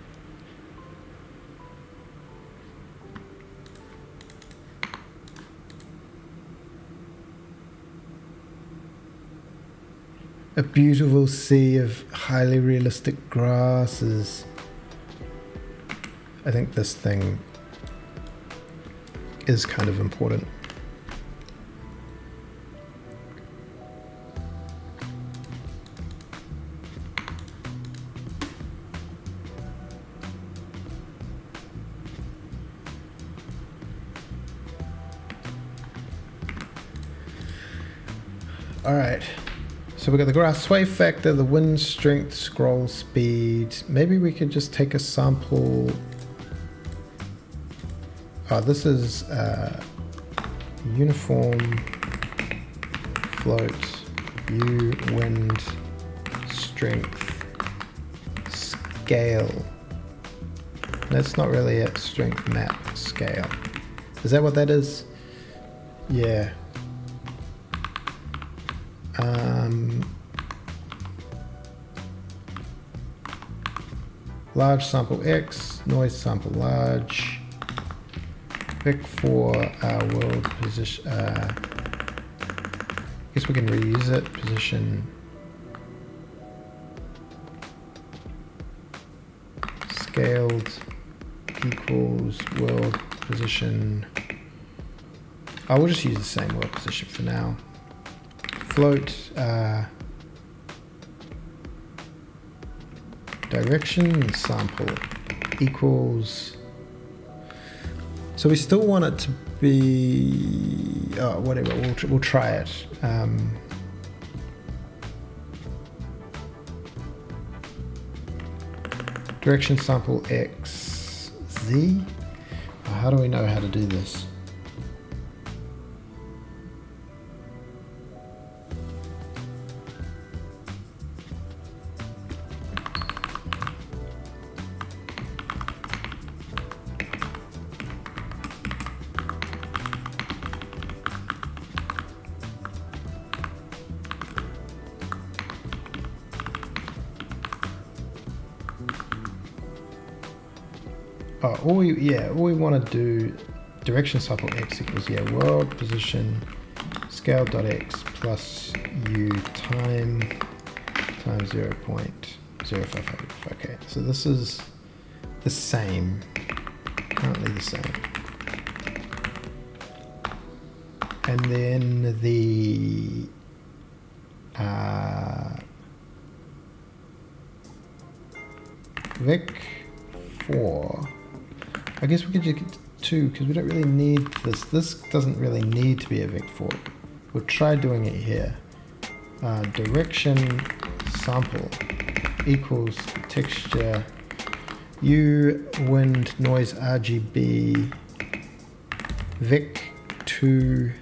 A beautiful sea of highly realistic grasses. I think this thing is kind of important. All right. So we got the grass sway factor, the wind strength, scroll speed. Maybe we could just take a sample. Oh, this is uniform float u wind strength scale. That's not really a strength map scale. Is that what that is? Yeah. Large sample X, noise sample large. Pick for world position. I guess we can reuse it. Position. Scaled equals world position. I will just use the same world position for now. Float direction sample equals. So we still want it to be. Oh, whatever. We'll try it. Direction sample X Z. How do we know how to do this? all we want to do, direction sample x equals, world position scale dot x plus u times 0.0555. Okay, so this is the same, currently the same. And then the Vic4, I guess we could just get 2 because we don't really need this. This doesn't really need to be a Vic4. We'll try doing it here. Direction sample equals texture U wind noise RGB Vic2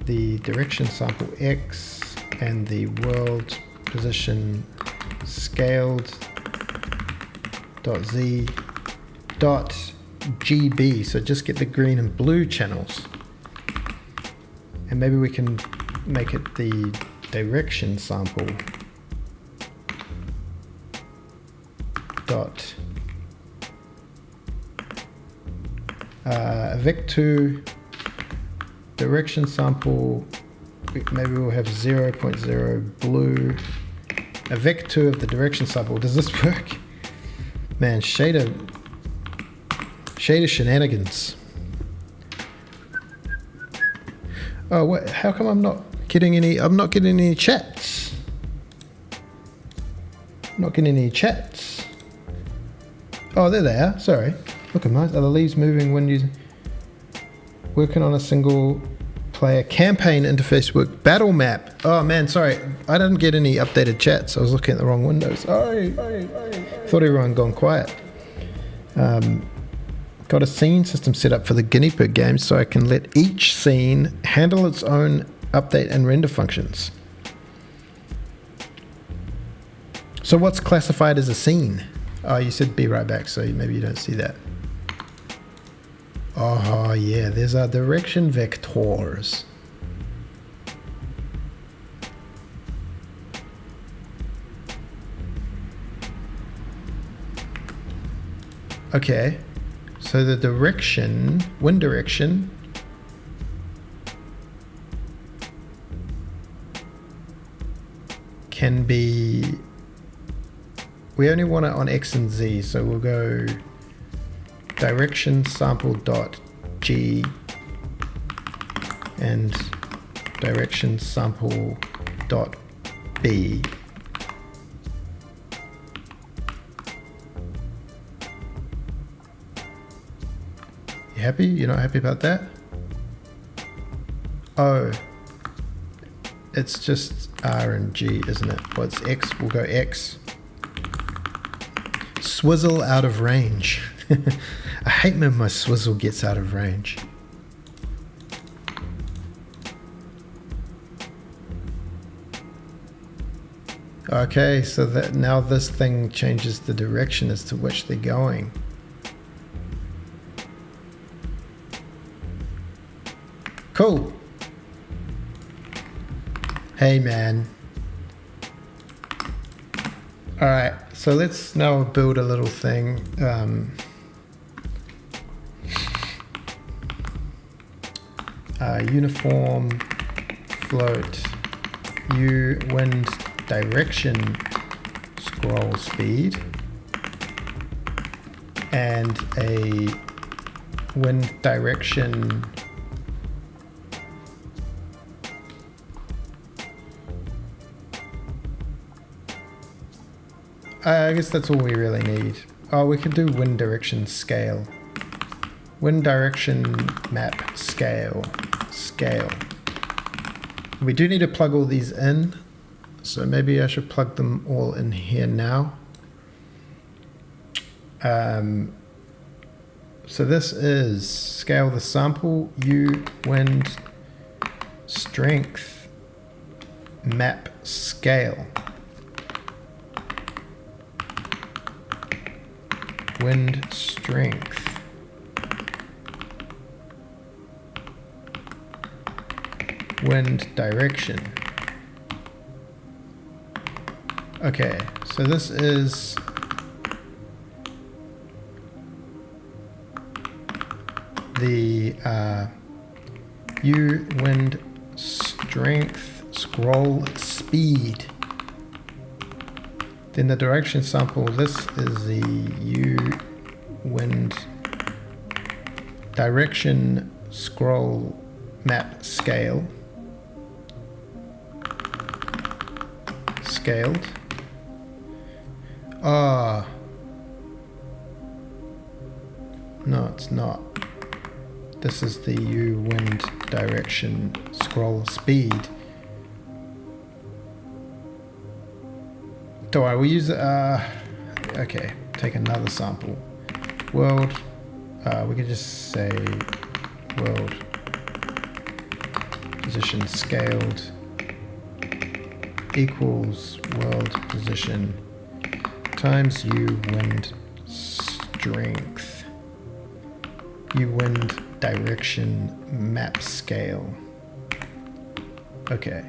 the direction sample X and the world position scaled dot Z dot GB. So just get the green and blue channels, and maybe we can make it the direction sample dot Vic2 direction sample, maybe we'll have 0.0 blue, a Vic2 of the direction sample. Does this work? Man, shader shenanigans. Oh, what? How come I'm not getting any chats? I'm not getting any chats. Oh, there they are. Sorry. Looking nice. Are the leaves moving when you working on a single player campaign interface work battle map? Oh man, sorry. I didn't get any updated chats. I was looking at the wrong windows. Thought everyone gone quiet. Got a scene system set up for the guinea pig game so I can let each scene handle its own update and render functions. So what's classified as a scene? Oh, you said be right back, so maybe you don't see that. Oh yeah, there's our direction vectors. Okay, so the direction, wind direction, can be, we only want it on X and Z, so we'll go direction sample dot G and direction sample dot B. You happy? You're not happy about that? Oh, it's just R and G, isn't it? Well, it's X, we'll go X. Swizzle out of range. I hate when my swizzle gets out of range. Okay, so that now this thing changes the direction as to which they're going. Cool. Hey man. Alright, so let's now build a little thing. Uniform float U wind direction scroll speed and a wind direction I guess that's all we really need. Oh, we could do wind direction scale. Wind direction map scale. We do need to plug all these in, so maybe I should plug them all in here now. So this is scale the sample, U wind strength map scale. Wind strength. Wind direction. Okay, so this is the U wind strength scroll speed. Then the direction sample, this is the U wind direction scroll map scale. Scaled. Ah. No, it's not. This is the U wind direction scroll speed. Do I? We use okay, take another sample. World, we could just say world position scaled equals world position times U wind strength, U wind direction map scale. Okay.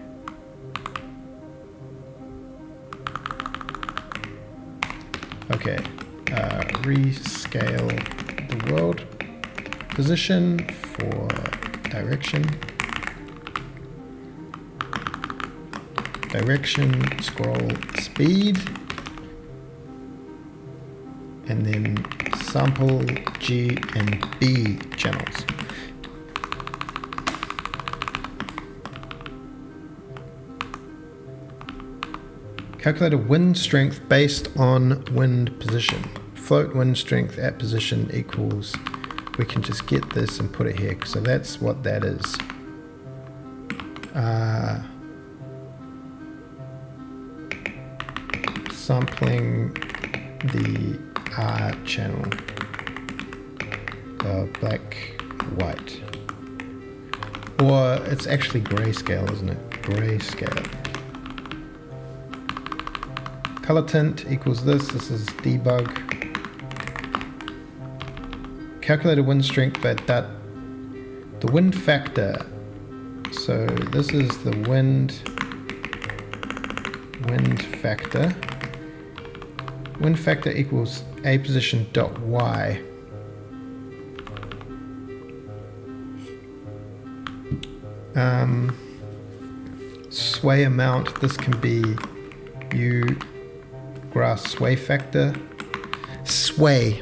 Okay, rescale the world position for direction. Direction scroll speed. And then sample G and B channels. Calculate a wind strength based on wind position. Float wind strength at position equals, we can just get this and put it here. So that's what that is. Sampling the R channel, black, white. Or it's actually grayscale, isn't it? Grayscale. Color tint equals this. This is debug. Calculate a wind strength, but that the wind factor. So this is the wind factor. Wind factor equals a position dot y. Sway amount. This can be U grass sway factor. Sway.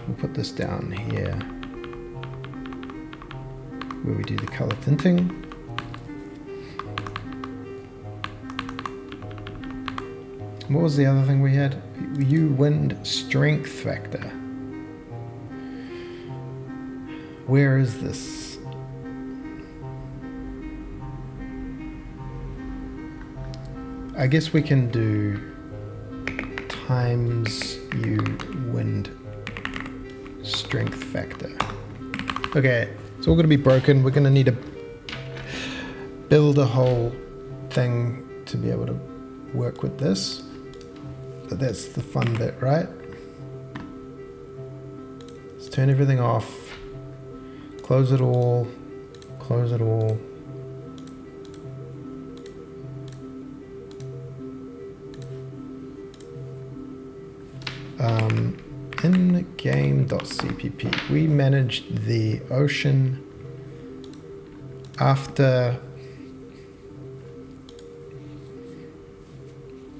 We'll put this down here where we do the color tinting. What was the other thing we had? U wind strength factor. Where is this? I guess we can do times U wind strength factor. Okay, it's all going to be broken. We're going to need to build a whole thing to be able to work with this. But that's the fun bit, right? Let's turn everything off. Close it all. Close it all. In game.cpp, we managed the ocean after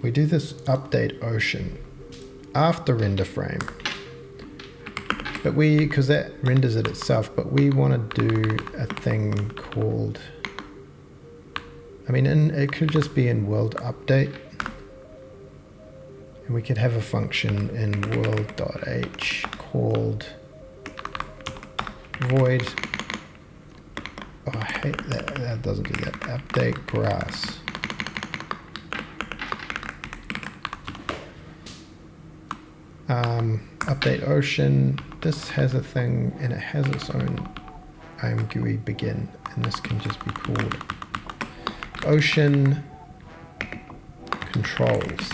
we do this update ocean after render frame. But because that renders it itself, but we want to do a thing called, it could just be in world update. And we could have a function in world.h called void. Oh, I hate that. That doesn't do that. Update grass. Update ocean. This has a thing and it has its own GUI begin, and this can just be called ocean controls.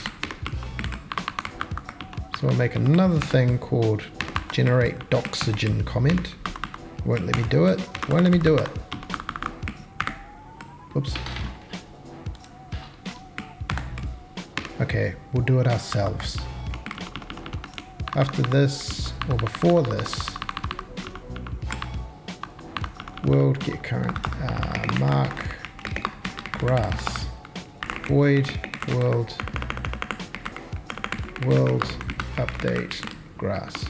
So I'll make another thing called generate doxygen comment. Won't let me do it. Won't let me do it. Oops. Okay, we'll do it ourselves. After this, or before this, world get current, mark grass, void world update grass.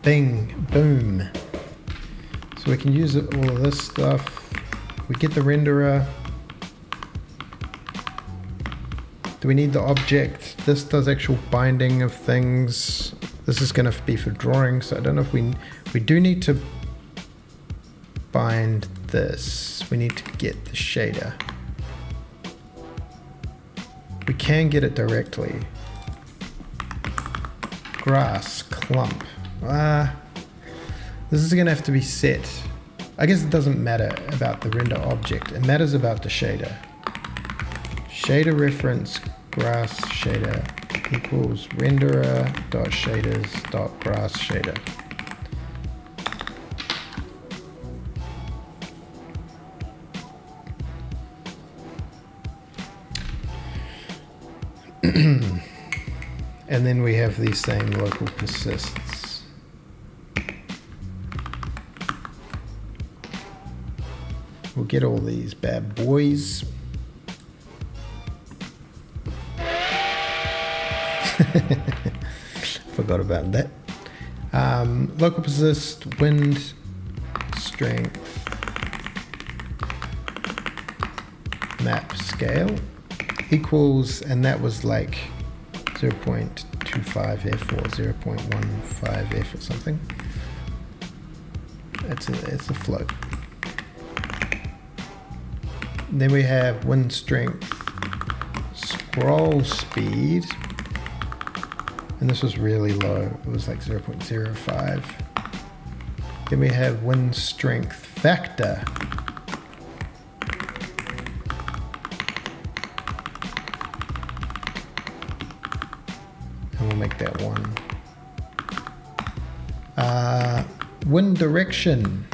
Bing, boom. So we can use all of this stuff. We get the renderer. Do we need the object? This does actual binding of things. This is going to be for drawing, so I don't know if we do need to bind this. We need to get the shader. We can get it directly. Grass, clump. This is going to have to be set. I guess it doesn't matter about the render object. It matters about the shader. Shader reference grass shader equals renderer dot shaders dot grass shader. And then we have these same local persists. We'll get all these bad boys. Forgot about that. Local persist, wind, strength, map scale equals, and that was like 0.25f or 0.15f or something. It's a float. Then we have wind strength, scroll speed, and this was really low. It was like 0.05. Then we have wind strength factor. And we'll make that 1. Wind direction.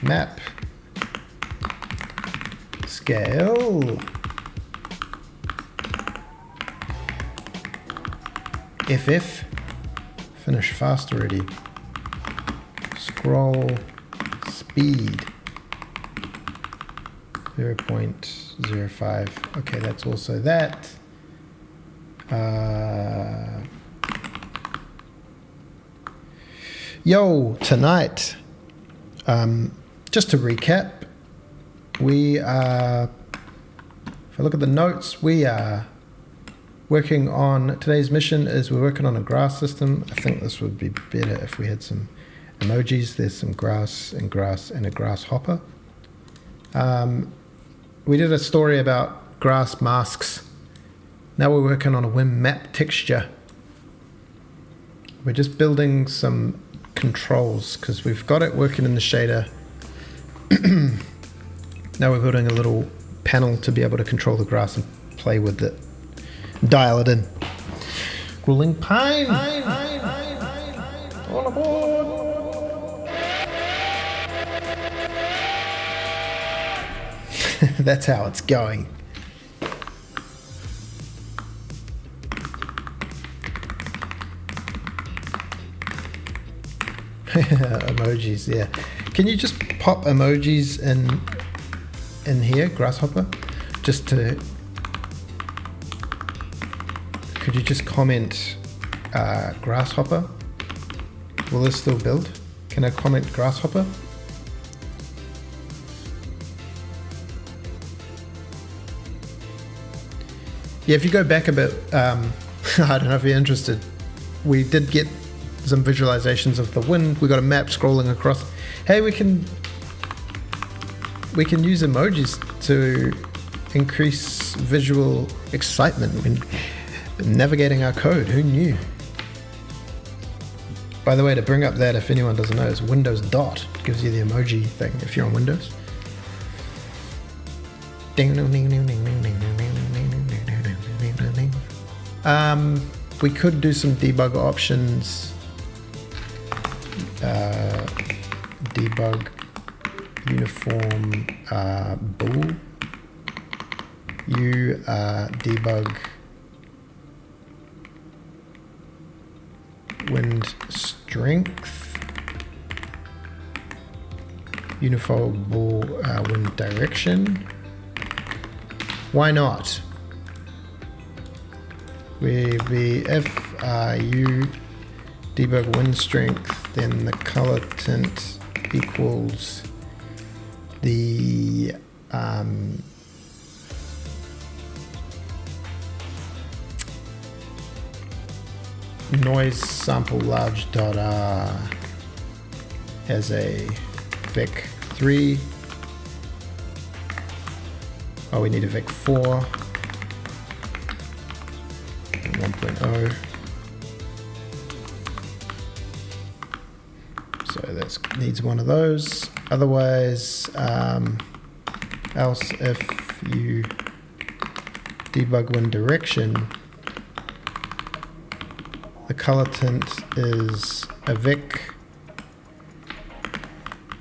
Map. Scale. FF. Finish fast already. Scroll speed. 0.05. Okay, that's also that. Yo, tonight, just to recap, we are, if I look at the notes, we are working on, today's mission is we're working on a grass system. I think this would be better if we had some emojis. There's some grass and a grasshopper. We did a story about grass masks. Now we're working on a wind map texture. We're just building some controls because we've got it working in the shader. Now we're building a little panel to be able to control the grass and play with it. Dial it in. Grueling Pine! All aboard! That's how it's going. Emojis, yeah. Can you just pop emojis in here, grasshopper? Just to... Could you just comment grasshopper? Will this still build? Can I comment grasshopper? Yeah, if you go back a bit, I don't know if you're interested. We did get some visualizations of the wind. We got a map scrolling across. Hey, we can use emojis to increase visual excitement when navigating our code. Who knew? By the way, to bring up that, if anyone doesn't know, is Windows dot. It gives you the emoji thing if you're on Windows. We could do some debug options. Debug uniform bool. U debug wind strength. Uniform bool wind direction. Why not? If U debug wind strength, then the color tint equals the noise sample large dot R as a vec 3. Oh, we need a vec 4 and 1.0. So that needs one of those. Otherwise, else if you debug wind direction, the color tint is a vec.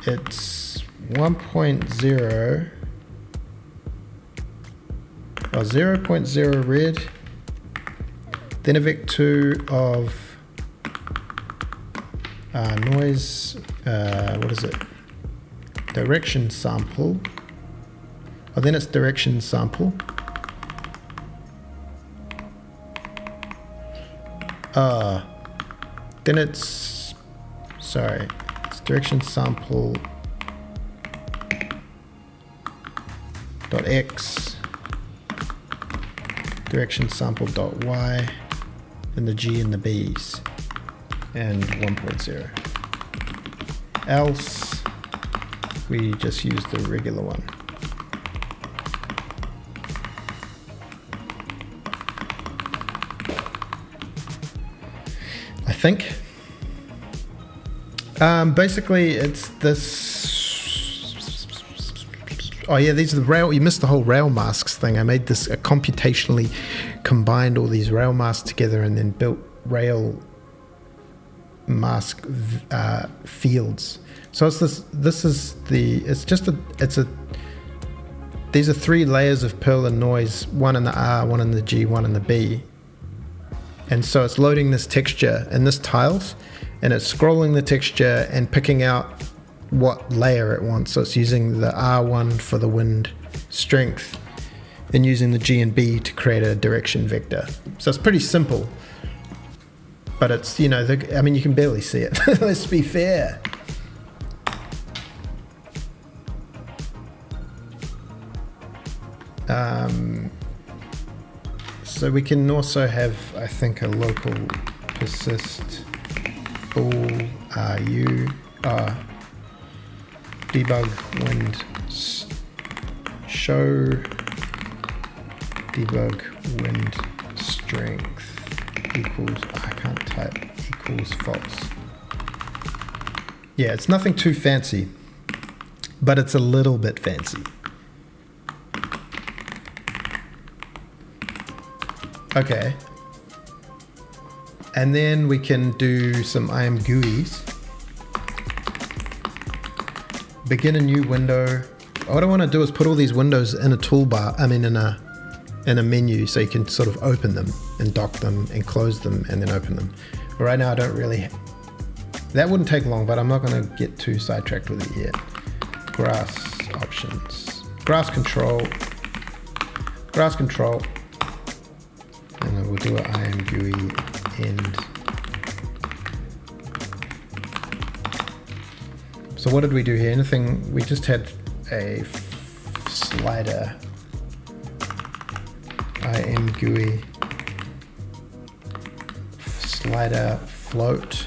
It's 1.0 or 0.0 red, then a vec 2 of noise, what is it? Direction sample. Oh, then it's direction sample. Then it's, sorry, it's direction sample dot X, direction sample dot Y, and the G and the B's, and 1.0. Else, we just use the regular one. I think. Basically, it's this. Oh yeah, these are the rail. You missed the whole rail masks thing. I made this computationally combined all these rail masks together and then built rail mask fields. So it's this. This is the. It's just a. It's a. These are 3 layers of Perl and noise. One in the R, one in the G, one in the B. And so it's loading this texture and this tiles, and it's scrolling the texture and picking out what layer it wants. So it's using the R1 for the wind strength and using the G and B to create a direction vector. So it's pretty simple, but it's, you know, I mean, you can barely see it. Let's be fair. So we can also have, I think, a local persist bool u debug wind show debug wind strength equals, I can't type, equals false. Yeah, it's nothing too fancy, but it's a little bit fancy. Okay, and then we can do some IM GUIs. Begin a new window. What I want to do is put all these windows in a toolbar. I mean, in a menu, so you can sort of open them and dock them and close them and then open them. But right now, I don't really. That wouldn't take long, but I'm not going to get too sidetracked with it yet. Grass options, grass control. And then we'll do an IM GUI end. So what did we do here? Anything? We just had a slider. IM GUI slider float.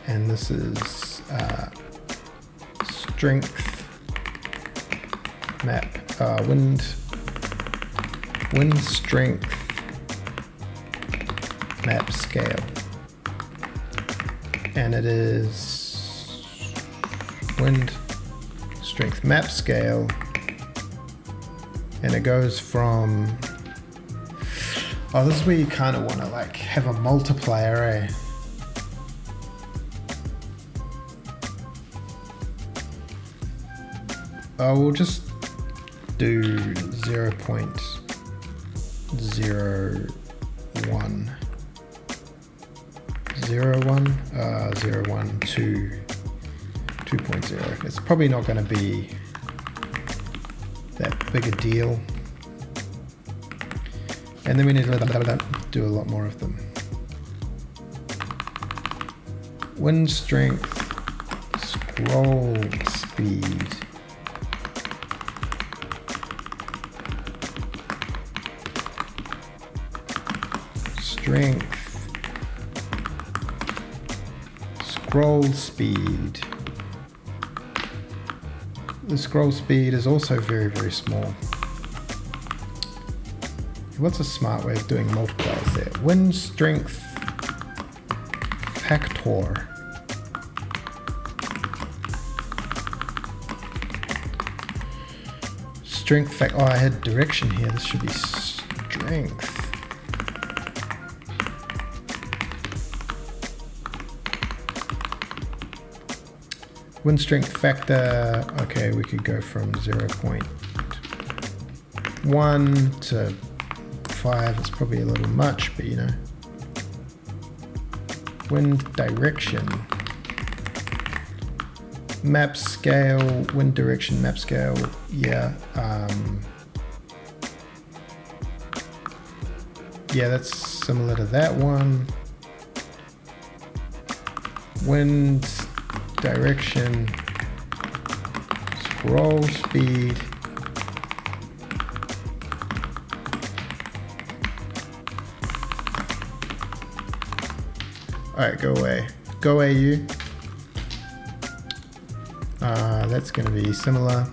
And this is strength map wind strength map scale, and it is wind strength map scale, and it goes from, oh, this is where you kind of want to like have a multiplier, We'll just do 0.01. 01 to 2.0. It's probably not going to be that big a deal. And then we need to do a lot more of them. Wind strength, scroll speed. Strength, scroll speed. The scroll speed is also very, very small. What's a smart way of doing multipliers there? Wind strength factor. Strength factor. Oh, I had direction here. This should be strength. Wind strength factor. Okay, we could go from 0.1 to 5. It's probably a little much, but you know. Wind direction. Map scale, wind direction, map scale. Yeah. Yeah, that's similar to that one. Wind direction, scroll speed. Alright, go away. Go away, you. That's going to be similar.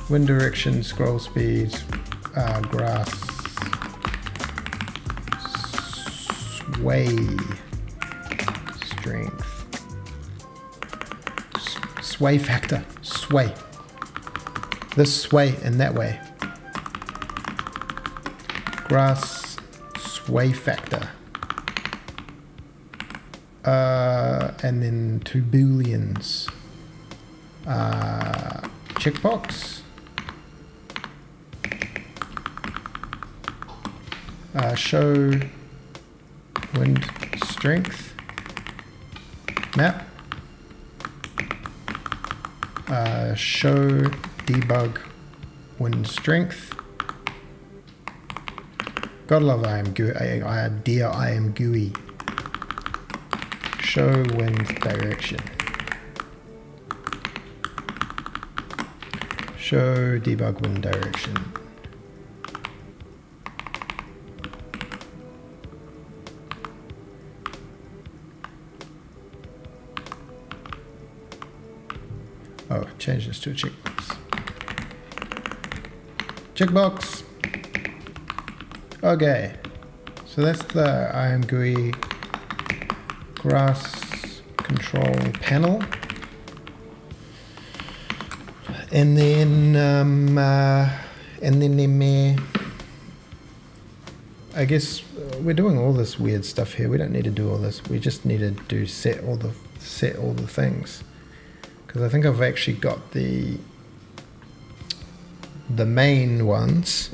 Wind direction, scroll speed, grass, sway, strength, sway factor, sway. This sway and that way. Grass, sway factor. And then 2 booleans. Checkbox. Show wind strength. Map. Show debug wind strength. Gotta love I am GUI. Dear I am GUI. Show wind direction. Show debug wind direction. Oh, change this to a checkbox. Checkbox. Okay. So that's the IMGUI grass control panel. And then I guess we're doing all this weird stuff here. We don't need to do all this. We just need to do set all the things. Because I think I've actually got the main ones,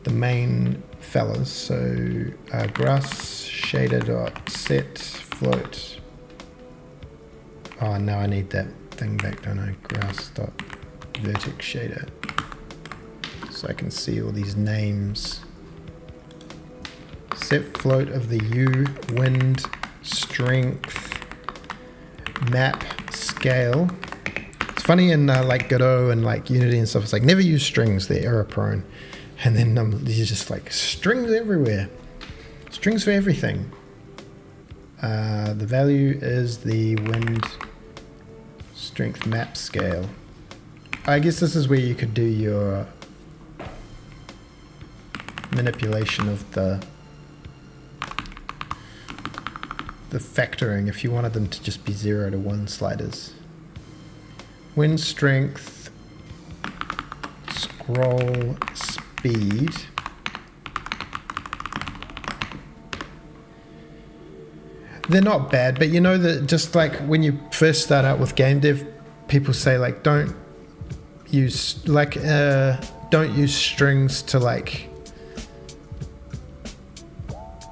the main fellas. So grass shader dot set float. Oh, now I need that thing back, don't I? Grass dot vertex shader, so I can see all these names. Set float of the U, wind strength, map scale. It's funny in like Godot and like Unity and stuff. It's like never use strings; they're error prone. And then these just like strings everywhere. Strings for everything. The value is the wind strength map scale. I guess this is where you could do your manipulation of the factoring if you wanted them to just be 0 to 1 sliders. Wind strength, scroll speed. They're not bad, but you know that just like when you first start out with game dev, people say like don't use strings to like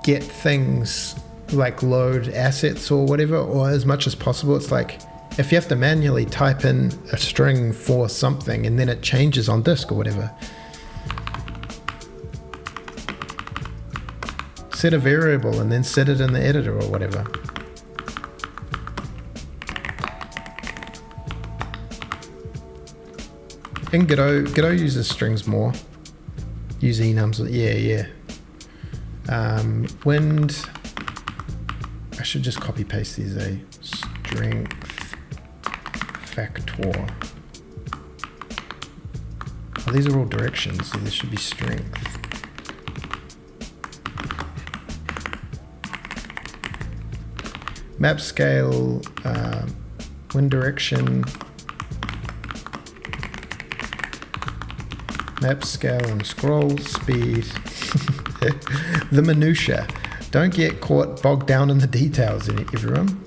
get things like load assets or whatever, or as much as possible. It's like if you have to manually type in a string for something and then it changes on disk or whatever, set a variable and then set it in the editor or whatever. In Godot uses strings more. Use enums. Yeah. Wind. I should just copy paste these. Strength factor. Oh, these are all directions, so this should be strength. Map scale, wind direction, map scale and scroll speed. The minutia. Don't get caught bogged down in the details, everyone.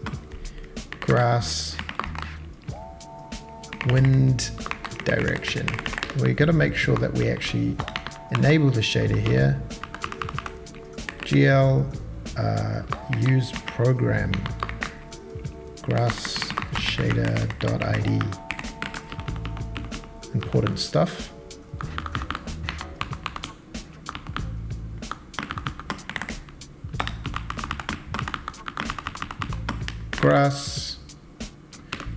Grass, wind direction. We got to make sure that we actually enable the shader here. GL, use program, grass shader.id. Important stuff. Grass.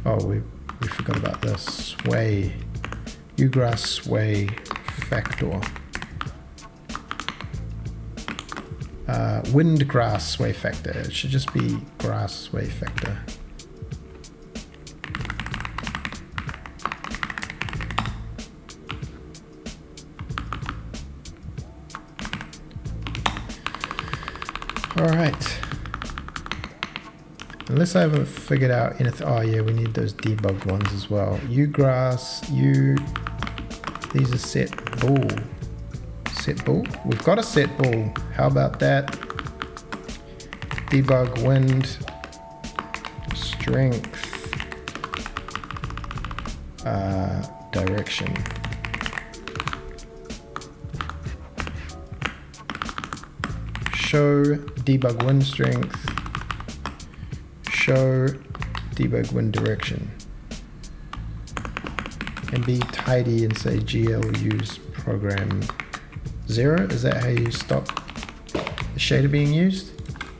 Oh, we forgot about this. Sway. Ugrass sway factor. Wind grass sway factor. It should just be grass sway factor. All right. Unless I haven't figured out anything. Oh yeah, we need those debugged ones as well. Ugrass, these are set bool. Set bool? We've got a set bool. How about that? Debug wind, strength, direction. Show debug wind strength. Show debug wind direction, and be tidy and say GL use program 0. Is that how you stop the shader being used?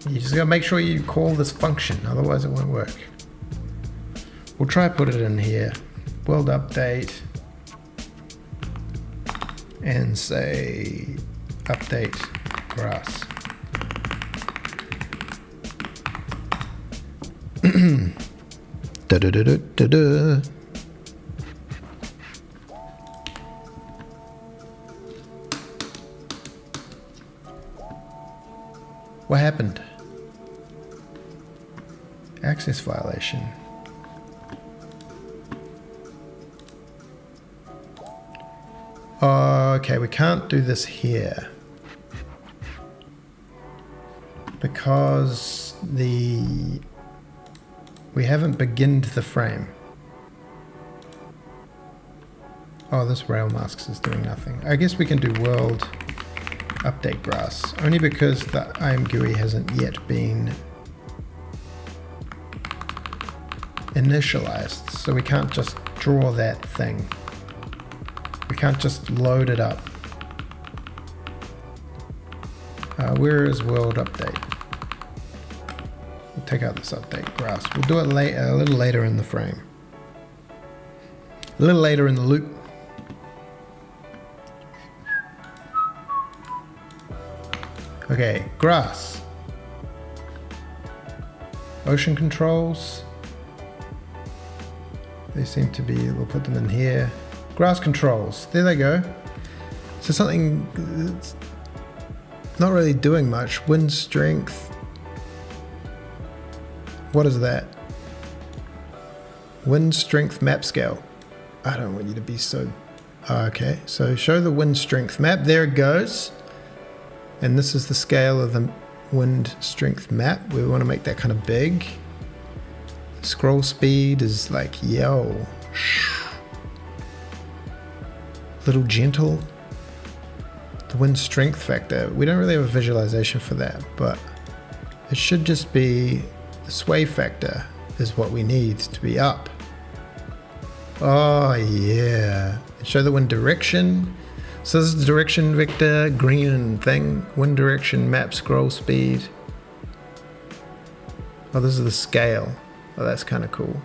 You just gotta make sure you call this function, otherwise it won't work. We'll try put it in here. World update and say update grass. Da da da da da da. What happened? Access violation. Okay, we can't do this here because we haven't beginned the frame. Oh, this rail masks is doing nothing. I guess we can do world update grass, only because the IM GUI hasn't yet been initialized, so we can't just draw that thing. We can't just load it up. Where is world update? We'll take out this update grass. We'll do it a little later in the frame. A little later in the loop. Okay, grass. Ocean controls. They seem to be, we'll put them in here. Grass controls, there they go. So something that's not really doing much. Wind strength. What is that? Wind strength map scale. I don't want you to be so... Okay, so show the wind strength map. There it goes. And this is the scale of the wind strength map. We want to make that kind of big. Scroll speed is like, yo, Little gentle. The wind strength factor. We don't really have a visualization for that, but it should just be the sway factor is what we need to be up. Oh yeah. Show the wind direction. So this is the direction vector, green thing, wind direction, map scroll speed. Oh, this is the scale. Oh, that's kind of cool.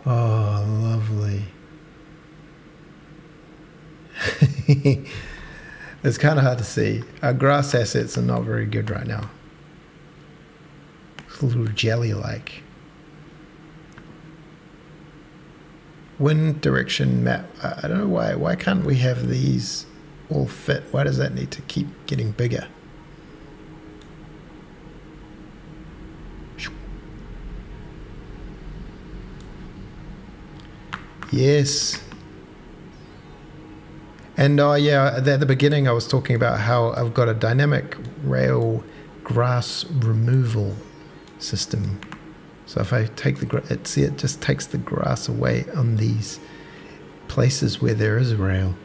Oh, lovely. It's kind of hard to see. Our grass assets are not very good right now. It's a little jelly-like. Wind direction map. I don't know why. Why can't we have these all fit? Why does that need to keep getting bigger? Yes. And oh yeah, at the beginning I was talking about how I've got a dynamic rail grass removal system. So if I take the it just takes the grass away on these places where there is a rail.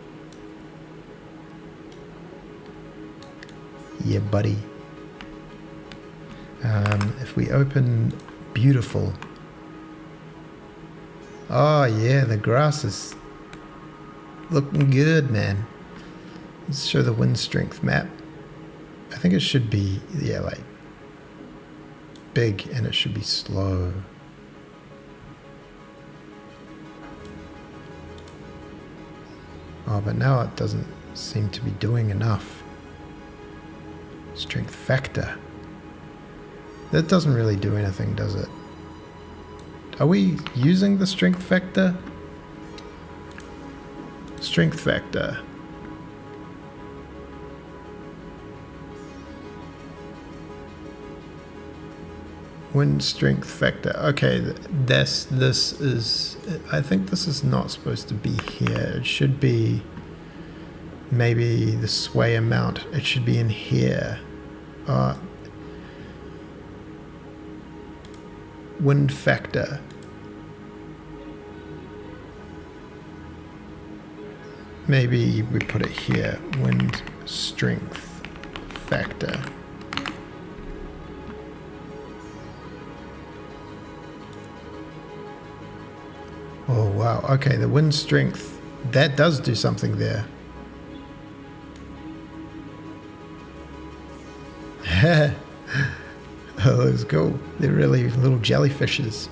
Yeah, buddy. If we open beautiful. Oh yeah, the grass is looking good, man. Let's show the wind strength map. I think it should be, yeah, like big, and it should be slow. Oh, but now it doesn't seem to be doing enough. Strength factor. That doesn't really do anything, does it? Are we using the strength factor? Strength factor. Wind strength factor. Okay, this is, I think this is not supposed to be here. It should be maybe the sway amount. It should be in here. Wind factor. Maybe we put it here. Wind strength factor. Oh wow, okay, the wind strength, that does do something there. Oh, looks cool. They're really little jellyfishes.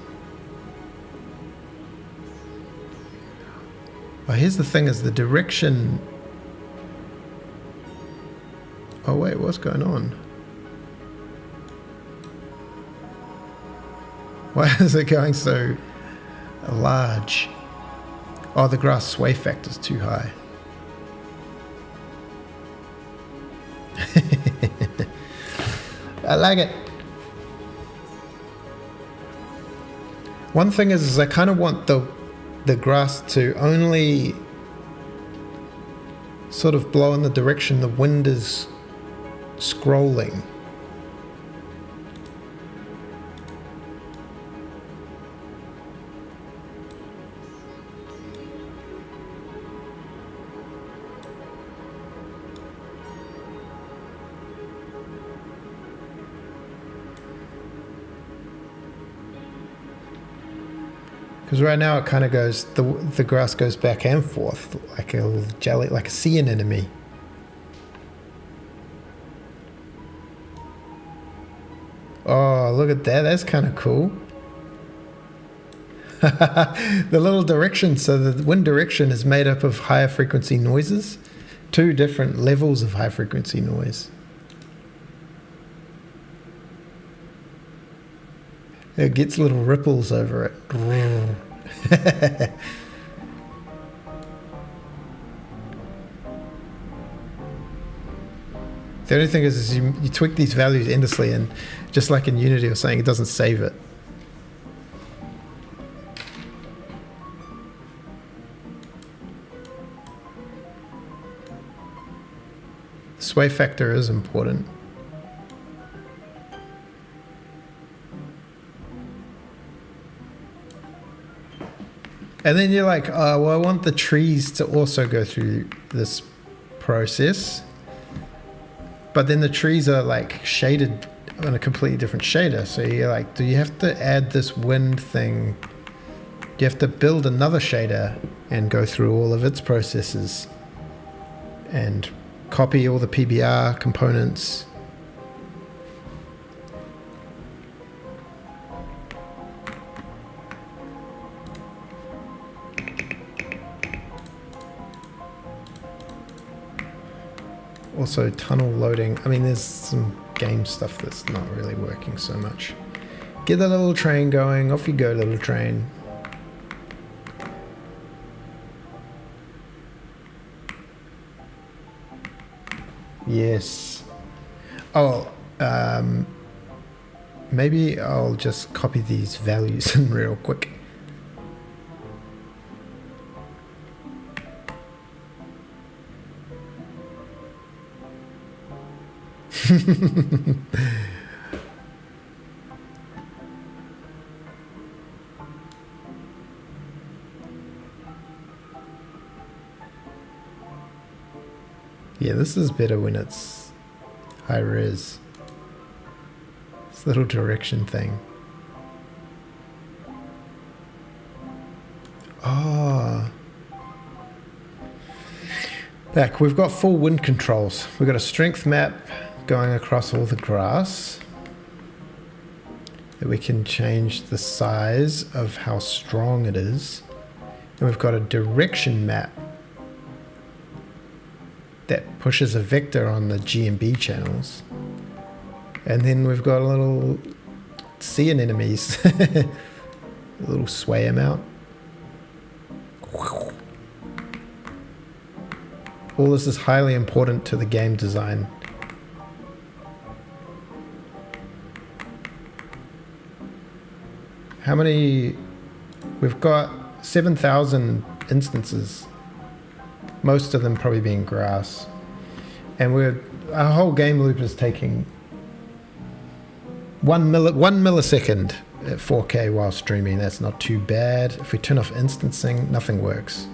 Well, here's the thing, is the direction... Oh wait, what's going on? Why is it going so large? Oh, the grass sway factor is too high. I like it. One thing is I kind of want the grass to only sort of blow in the direction the wind is scrolling. Because right now it kind of goes, the grass goes back and forth like a jelly, like a sea anemone. Oh, look at that. That's kind of cool. The little direction. So the wind direction is made up of higher frequency noises. 2 different levels of high frequency noise. It gets little ripples over it. The only thing is you tweak these values endlessly, and just like in Unity or saying, it doesn't save it. Sway factor is important. And then you're like, oh, well, I want the trees to also go through this process. But then the trees are like shaded on a completely different shader. So you're like, do you have to add this wind thing? You have to build another shader and go through all of its processes and copy all the PBR components. Also tunnel loading. I mean, there's some game stuff that's not really working so much. Get the little train going. Off you go, little train. Yes. Oh, maybe I'll just copy these values in real quick. Yeah, this is better when it's high res. This little direction thing. Oh. Back, we've got full wind controls. We've got a strength map going across all the grass. That we can change the size of how strong it is. And we've got a direction map that pushes a vector on the GMB channels. And then we've got a little sea anemones. A little sway amount. All this is highly important to the game design. How many? We've got 7,000 instances. Most of them probably being grass. And our whole game loop is taking 1 millisecond at 4K while streaming. That's not too bad. If we turn off instancing, nothing works.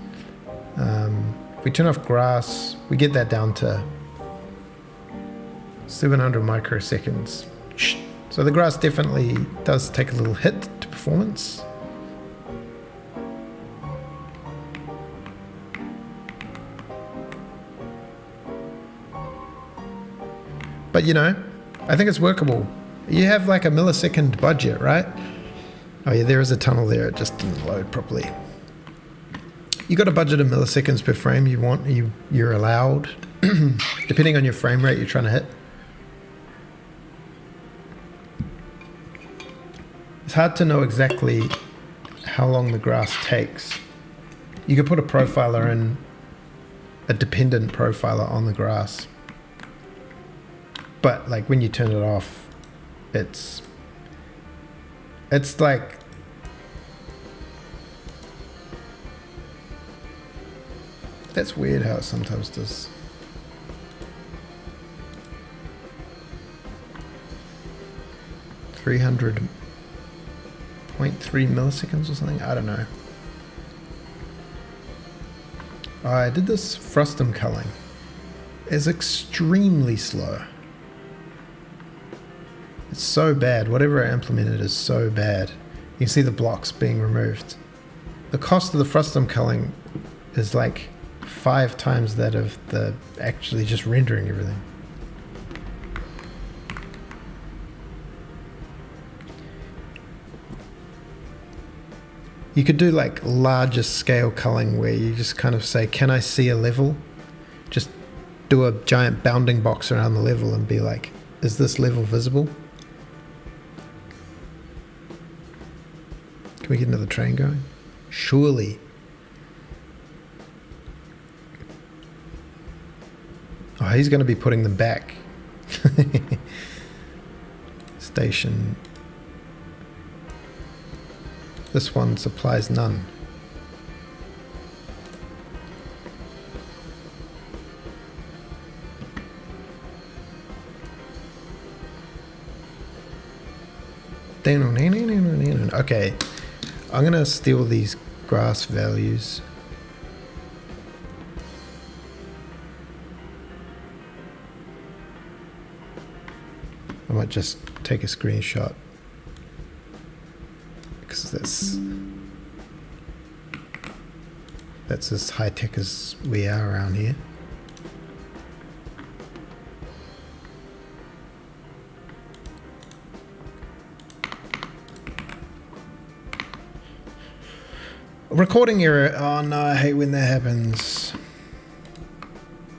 If we turn off grass, we get that down to 700 microseconds. So the grass definitely does take a little hit to performance. But you know, I think it's workable. You have like a millisecond budget, right? Oh yeah, there is a tunnel there. It just didn't load properly. You got a budget of milliseconds per frame you're allowed, depending on your frame rate you're trying to hit. It's hard to know exactly how long the grass takes. You could put a profiler in, a dependent profiler on the grass. But like when you turn it off, it's like that's weird how it sometimes does. .3 milliseconds or something. I don't know. I did this frustum culling. It's extremely slow. It's so bad. Whatever I implemented is so bad. You can see the blocks being removed. The cost of the frustum culling is like 5 times that of the actually just rendering everything. You could do like larger scale culling where you just kind of say, can I see a level? Just do a giant bounding box around the level and be like, is this level visible? Can we get another train going? Surely. Oh, he's going to be putting them back. Station. This one supplies none. Okay, I'm gonna steal these grass values. I might just take a screenshot because that's as high tech as we are around here. Recording error. Oh no, I hate when that happens.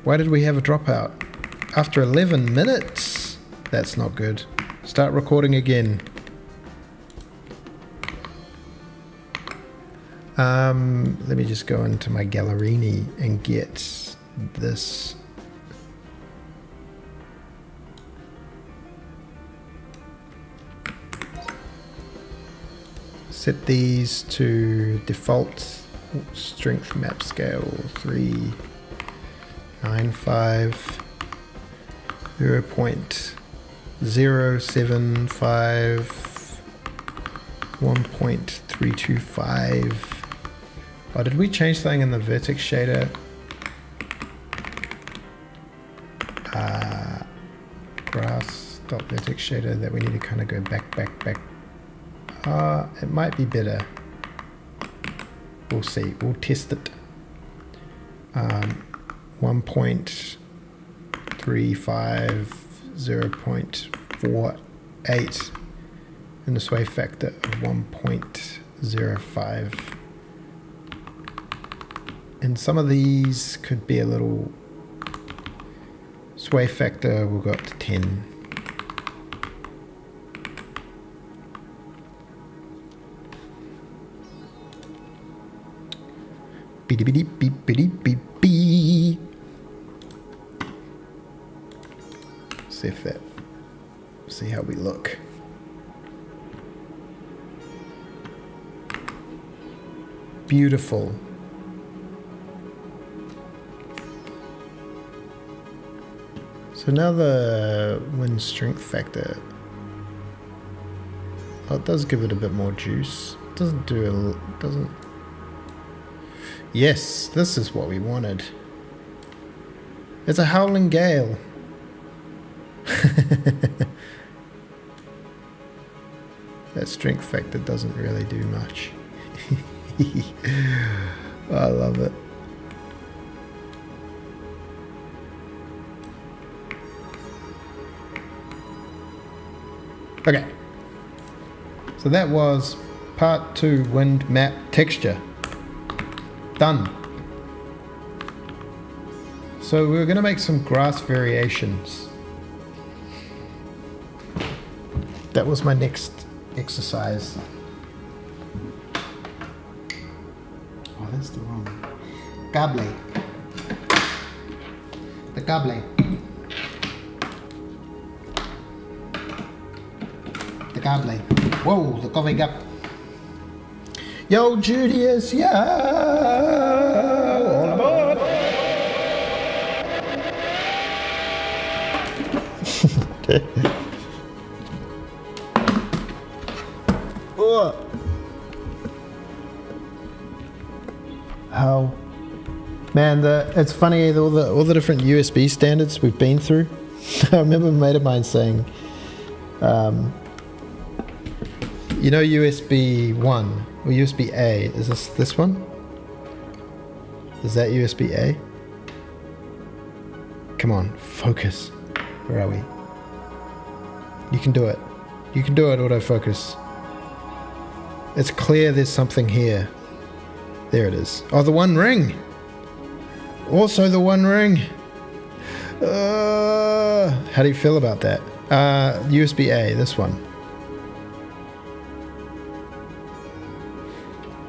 Why did we have a dropout? After 11 minutes? That's not good. Start recording again. Let me just go into my Gallerini and get this. Set these to default strength map scale 395 0.075 1.325. Oh, did we change something in the vertex shader? Grass.vertex shader that we need to kind of go back. It might be better. We'll see. We'll test it. 1.35, 0.48, and the sway factor of 1.05. And some of these could be a little sway factor. We'll go up to 10. Beep beep beep beep beep beep. See how we look. Beautiful. So now the wind strength factor. Oh, it does give it a bit more juice. It doesn't. Yes, this is what we wanted. It's a howling gale. That strength factor doesn't really do much. Oh, I love it. Okay. So that was part 2 wind map texture. Done. So we're going to make some grass variations. That was my next exercise. Oh, that's the wrong. Gable. The gable. The gable. Whoa, the coffee cup. Yo, Julius, yeah! All aboard! How, man, it's funny, all the different USB standards we've been through. I remember a mate of mine saying, you know, USB 1 or USB A, is this one? Is that USB A? Come on, focus. Where are we? You can do it. You can do it, autofocus. It's clear there's something here. There it is. Oh, the One Ring. Also the One Ring. How do you feel about that? USB A, this one.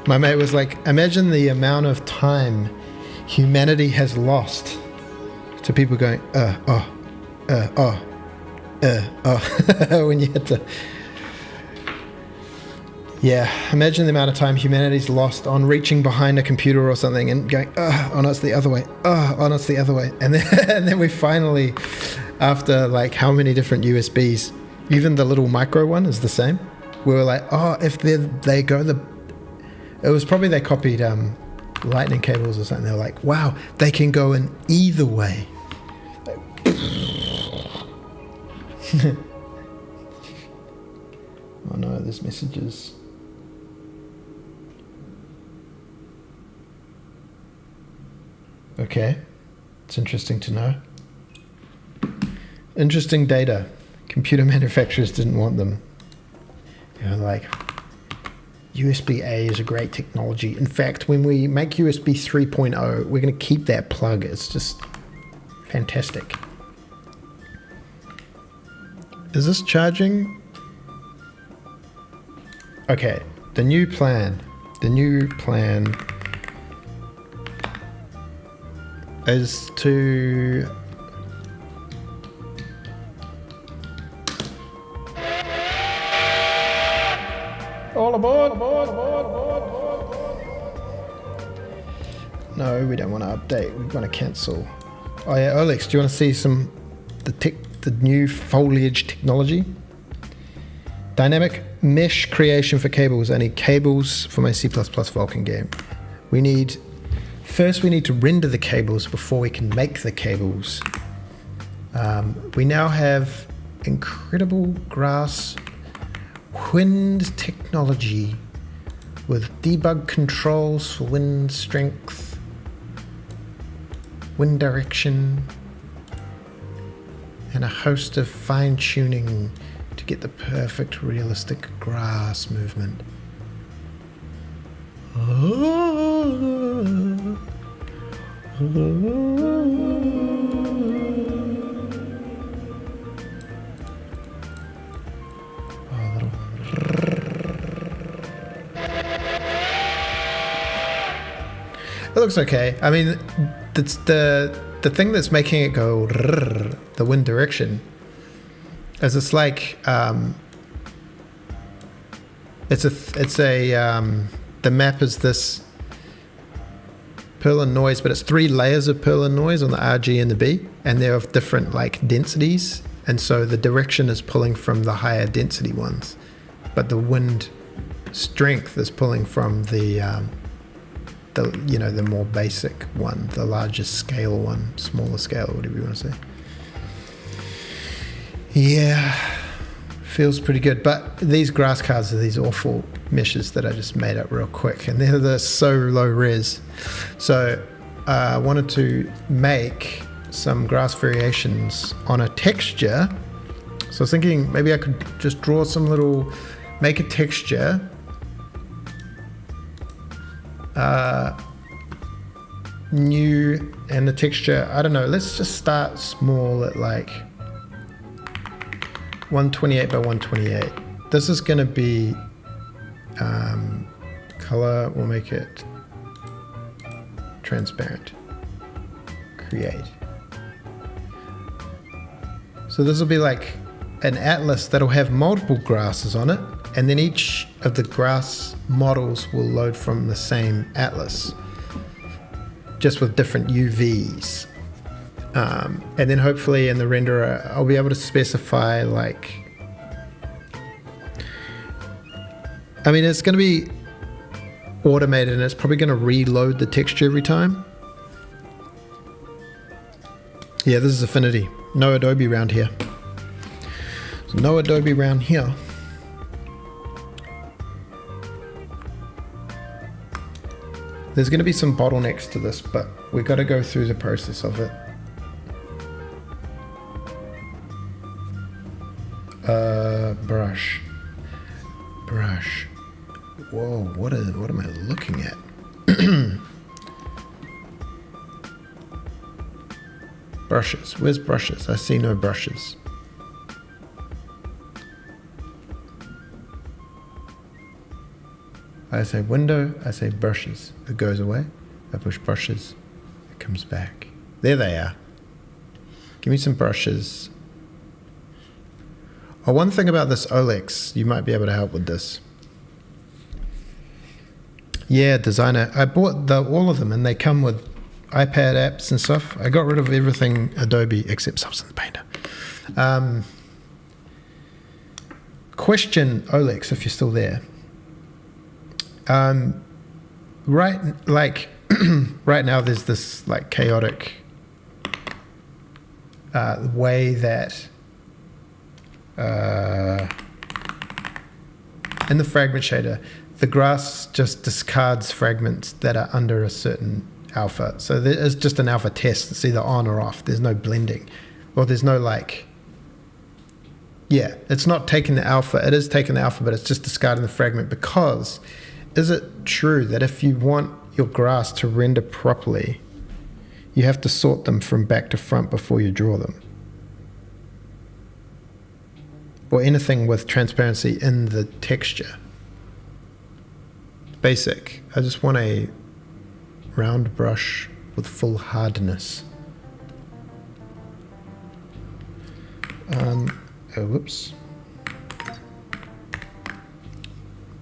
My mate was like, imagine the amount of time humanity has lost to people going, when you had to. Yeah, imagine the amount of time humanity's lost on reaching behind a computer or something and going, oh no, it's the other way. Oh no, it's the other way. And then we finally, after like how many different USBs, even the little micro one is the same. We were like, oh, if they go It was probably they copied lightning cables or something. They were like, wow, they can go in either way. Oh no, there's messages. Okay, it's interesting to know. Interesting data. Computer manufacturers didn't want them. You know, like, USB-A is a great technology. In fact, when we make USB 3.0, we're going to keep that plug. It's just fantastic. Is this charging? Okay, the new plan is to all aboard. No, we don't want to update. We want to cancel. Oh yeah, Alex, do you want to see the new foliage technology? Dynamic mesh creation for cables. I need cables for my C++ Vulkan game. First we need to render the cables before we can make the cables. We now have incredible grass wind technology with debug controls for wind strength, wind direction, and a host of fine-tuning to get the perfect realistic grass movement. It looks okay. I mean, it's the thing that's making it go the wind direction is it's like the map is this Perlin noise, but it's 3 layers of Perlin noise on the R, G, and the B, and they're of different like densities, and so the direction is pulling from the higher density ones, but the wind strength is pulling from the more basic one, the largest scale one, smaller scale, whatever you want to say. Yeah, feels pretty good. But these grass cards are these awful meshes that I just made up real quick, and they're so low res. So I wanted to make some grass variations on a texture. So I was thinking maybe I could just make a texture. New, and the texture, I don't know, let's just start small at like 128 by 128. This is going to be color, we'll make it transparent. Create. So this will be like an atlas that'll have multiple grasses on it, and then each of the grass models will load from the same atlas, just with different UVs. And then hopefully in the renderer, I'll be able to specify like, I mean, it's going to be automated and it's probably going to reload the texture every time. Yeah, this is Affinity. No Adobe around here. No Adobe around here. There's going to be some bottlenecks to this, but we've got to go through the process of it. Brush. Whoa, what am I looking at? Brushes. Where's brushes? I see no brushes. I say window, I say brushes. It goes away. I push brushes, it comes back. There they are. Give me some brushes. Oh, one thing about this Olex, you might be able to help with this. Yeah, Designer. I bought all of them, and they come with iPad apps and stuff. I got rid of everything Adobe except Substance Painter. Question, Olex, if you're still there. right, like right now there's this like chaotic way that in the fragment shader, the grass just discards fragments that are under a certain alpha. So there is just an alpha test. It's either on or off. There's no blending, or there's no like. Yeah, it's not taking the alpha. It is taking the alpha, but it's just discarding the fragment. Because is it true that if you want your grass to render properly, you have to sort them from back to front before you draw them? Or anything with transparency in the texture? Basic. I just want a round brush with full hardness. Oh, whoops.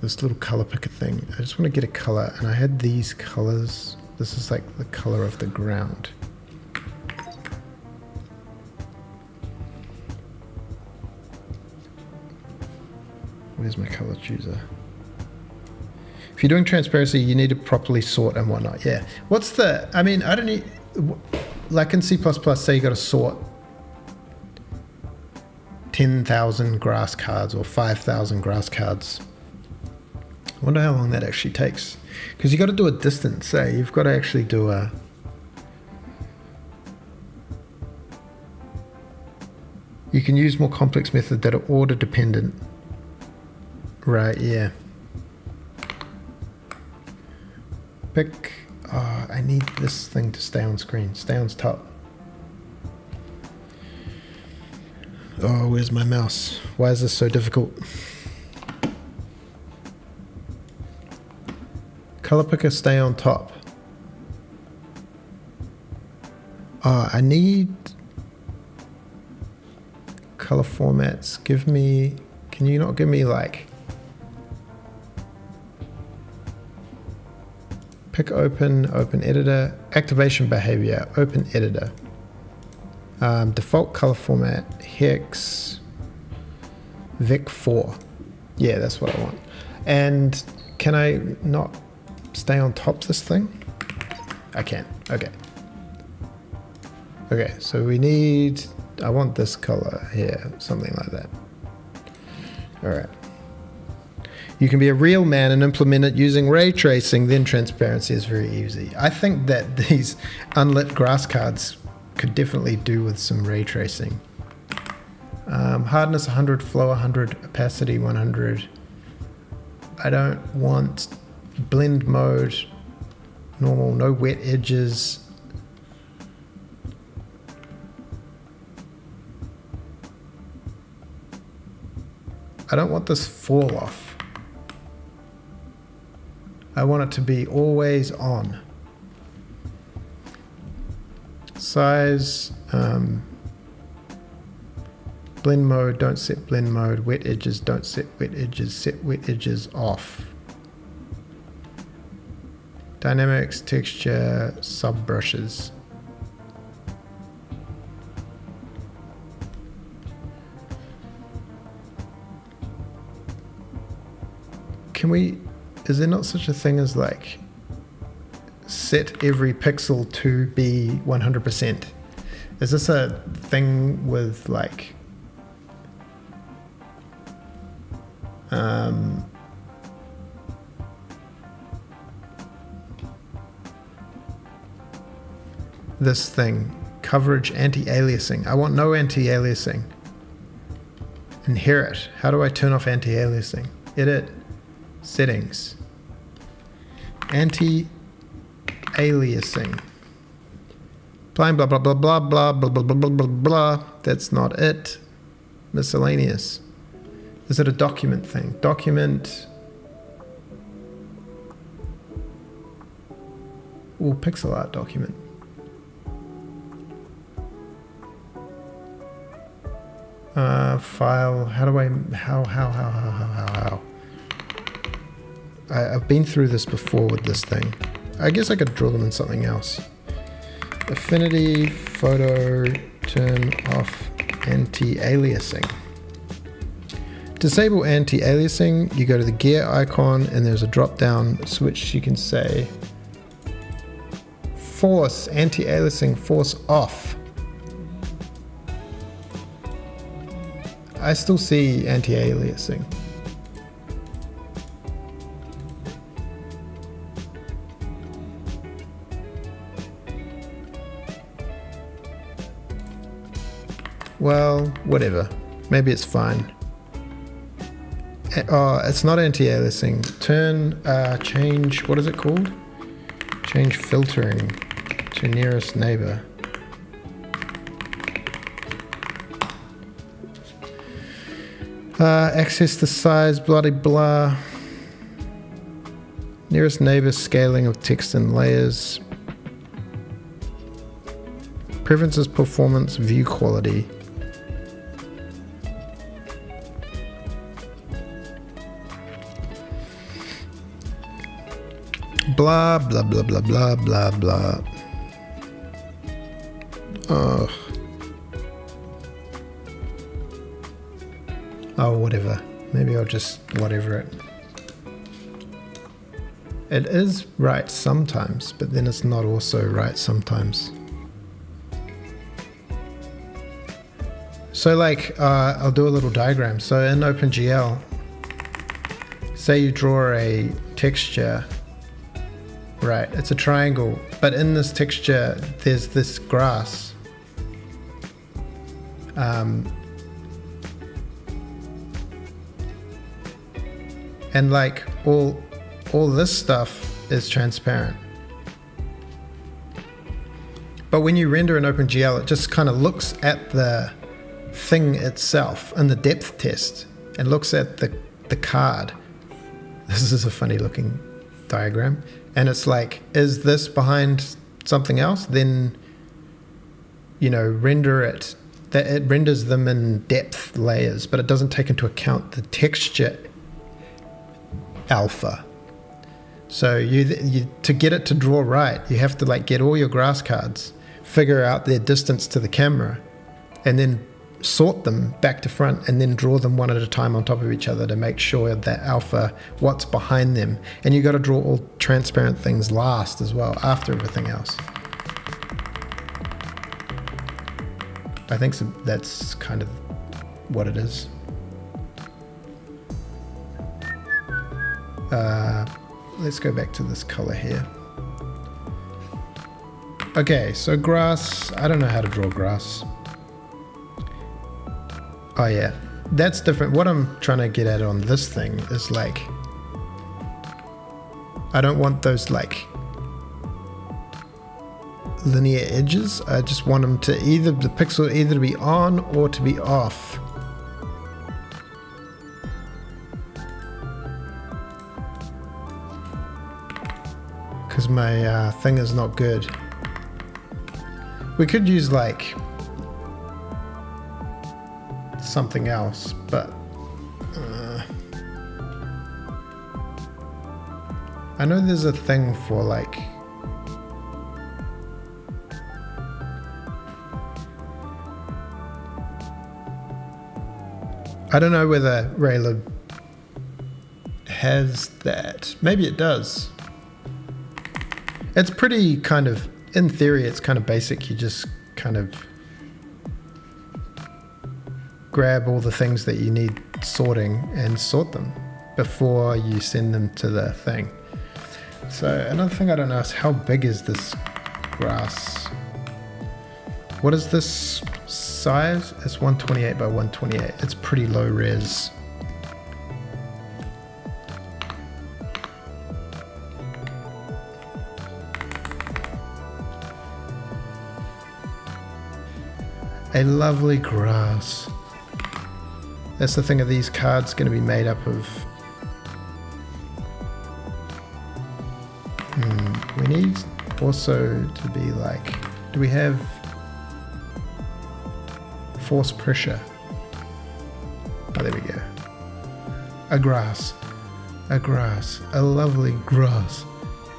This little color picker thing. I just want to get a color, and I had these colors. This is like the color of the ground. Where's my color chooser? If you're doing transparency, you need to properly sort and whatnot. Yeah. What's the, I mean, I don't need, like in C++, say you got to sort 10,000 grass cards or 5,000 grass cards. I wonder how long that actually takes. Because you got to do a distance, say. You've got to actually do a... You can use more complex methods that are order dependent. Right, yeah. Pick... Oh, I need this thing to stay on screen. Stay on top. Oh, where's my mouse? Why is this so difficult? Color picker, stay on top. Oh, I need color formats. Give me, can you not give me like, pick open, open editor, activation behavior, open editor. Default color format, hex, Vic4. Yeah, that's what I want. And can I not stay on top of this thing? I can. Okay. Okay, so we need, I want this color here, something like that. All right. You can be a real man and implement it using ray tracing, then transparency is very easy. I think that these unlit grass cards could definitely do with some ray tracing. Hardness 100, flow 100, opacity 100. I don't want blend mode, normal, no wet edges. I don't want this fall off. I want it to be always on. Size, blend mode, don't set blend mode. Wet edges, don't set wet edges. Set wet edges off. Dynamics, texture, sub brushes. Can we, is there not such a thing as like set every pixel to be 100%? Is this a thing with like this thing, coverage anti-aliasing? I want no anti-aliasing. Inherit. How do I turn off anti-aliasing? Edit. Settings. Anti-aliasing. Applying blah blah blah blah blah blah blah blah blah blah blah. That's not it. Miscellaneous. Is it a document thing? Document. Ooh, pixel art document. File. How do I? How? I've been through this before with this thing. I guess I could draw them in something else. Affinity, photo, turn off anti-aliasing. disable anti-aliasing, you go to the gear icon and there's a drop down switch. You can say force, anti-aliasing, force off. I still see anti-aliasing. Well, whatever. Maybe it's fine. Oh, it's not anti-aliasing. Turn, change, what is it called? Change filtering to nearest neighbor. Access the size, blah de blah. Nearest neighbor, scaling of text and layers. Preferences, performance, view quality. Blah, blah, blah, blah, blah, blah, blah. Oh. Oh, whatever. Maybe I'll just whatever it. It is right sometimes, but then it's not also right sometimes. So like, I'll do a little diagram. So in OpenGL, say you draw a texture. Right, it's a triangle, but in this texture, there's this grass. And like all this stuff is transparent. But when you render in OpenGL, it just kind of looks at the thing itself in the depth test and looks at the card. This is a funny looking diagram. And it's like, is this behind something else? Then, you know, render it. That it renders them in depth layers, but it doesn't take into account the texture alpha. So you to get it to draw right, you have to like get all your grass cards, figure out their distance to the camera, and then sort them back to front and then draw them one at a time on top of each other to make sure that alpha, what's behind them. And you got to draw all transparent things last as well, after everything else. I think so, that's kind of what it is. Let's go back to this color here. Okay, so grass, I don't know how to draw grass. Oh yeah, that's different. What I'm trying to get at on this thing is like, I don't want those like linear edges. I just want them to either, the pixel either to be on or to be off. Because my thing is not good. We could use like something else, but I know there's a thing for like I don't know whether Raylib has that. Maybe it does. It's pretty kind of, in theory, it's kind of basic. You just kind of grab all the things that you need sorting and sort them before you send them to the thing. So another thing I don't know is how big is this grass? What is this size? It's 128 by 128. It's pretty low res. A lovely grass. That's the thing, of these cards going to be made up of. We need also to be like, do we have force pressure? Oh, there we go. A grass. A grass. A lovely grass.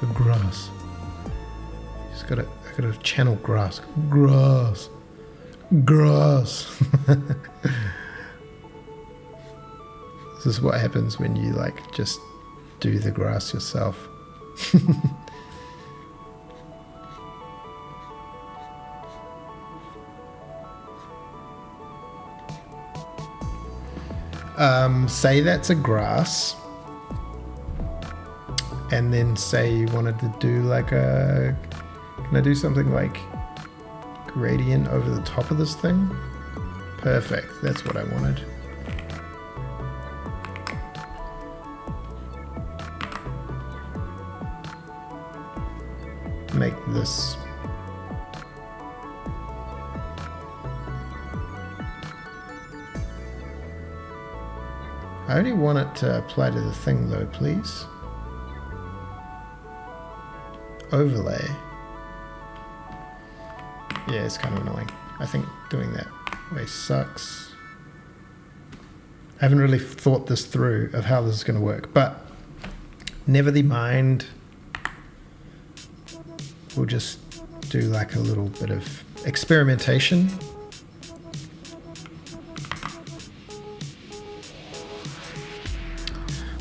A grass. Just gotta, I gotta channel grass. Grass. Grass. This is what happens when you like just do the grass yourself. Say that's a grass, and then say you wanted to do like a, can I do something like gradient over the top of this thing? Perfect, that's what I wanted. Make this I only want it to apply to the thing though, please. Overlay. Yeah, it's kind of annoying. I think doing that way sucks. I haven't really thought this through of how this is going to work, but never the mind. We'll just do like a little bit of experimentation.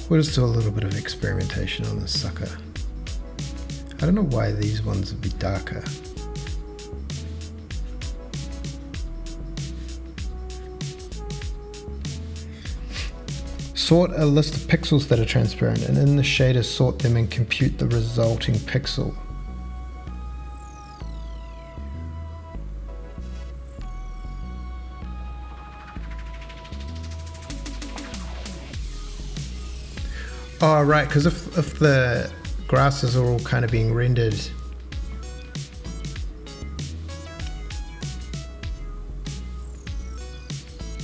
We'll just do a little bit of experimentation on this sucker. I don't know why these ones would be darker. Sort a list of pixels that are transparent, and in the shader sort them and compute the resulting pixel. Oh, right, because if the grasses are all kind of being rendered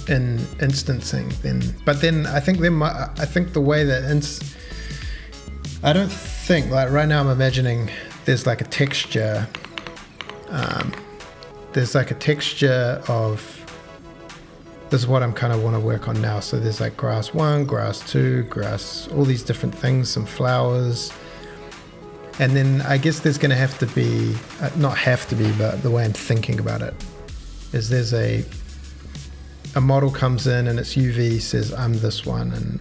in instancing, then I think the way that I don't think, like right now I'm imagining there's like a texture, of, this is what I'm kind of want to work on now. So there's like grass 1, grass 2, grass, all these different things, some flowers. And then I guess there's going to have to be, not have to be, but the way I'm thinking about it is there's a model comes in and its UV says I'm this one. And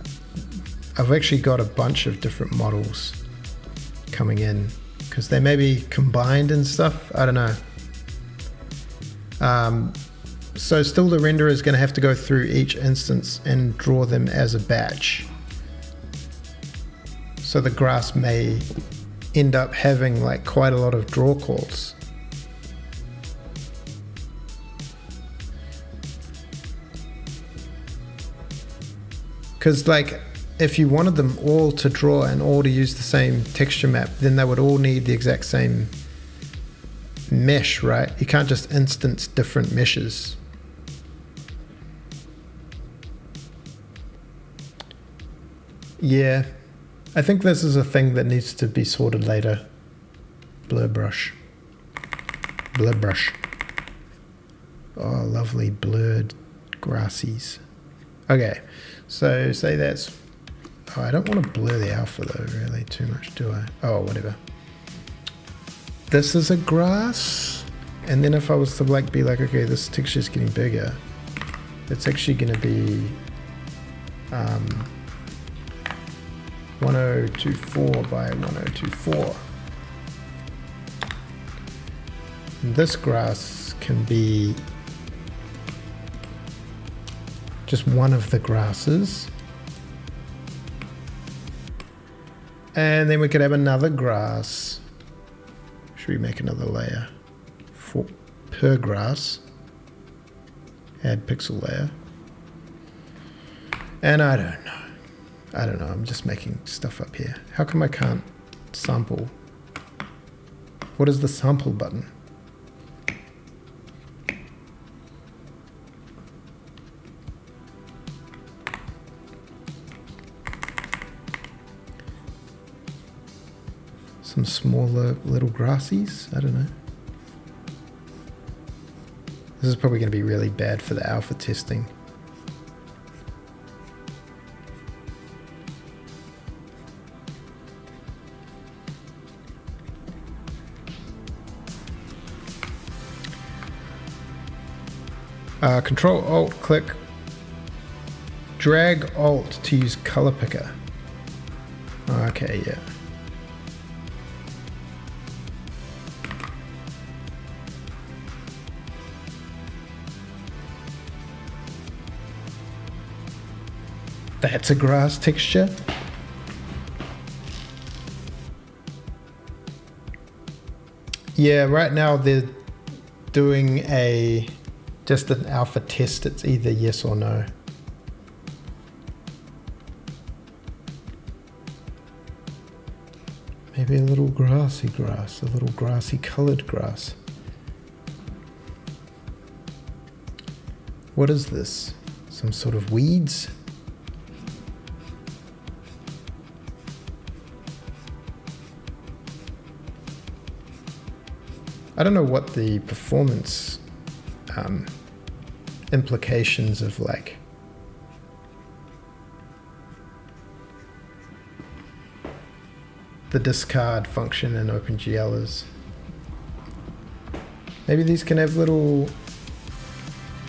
I've actually got a bunch of different models coming in because they may be combined and stuff. I don't know. So still the renderer is going to have to go through each instance and draw them as a batch. So the grass may end up having like quite a lot of draw calls. Because like if you wanted them all to draw and all to use the same texture map, then they would all need the exact same mesh, right? You can't just instance different meshes. Yeah, I think this is a thing that needs to be sorted later. Blur brush. Oh, lovely blurred grassies. Okay, so say that's, oh, I don't want to blur the alpha though really too much, do I? Oh, whatever. This is a grass, and then if I was to like be like, okay, this texture is getting bigger, it's actually going to be 1024 by 1024. And this grass can be just one of the grasses, and then we could have another grass. Should we make another layer for per grass? Add pixel layer. And I don't know, I'm just making stuff up here. How come I can't sample? What is the sample button? Some smaller little grassies, I don't know. This is probably going to be really bad for the alpha testing. Control Alt click, drag Alt to use color picker. Okay, yeah. That's a grass texture. Yeah, right now they're doing just an alpha test. It's either yes or no. Maybe a little grassy grass, a little grassy colored grass. What is this? Some sort of weeds? I don't know what the performance implications of like the discard function in OpenGL is. Maybe these can have little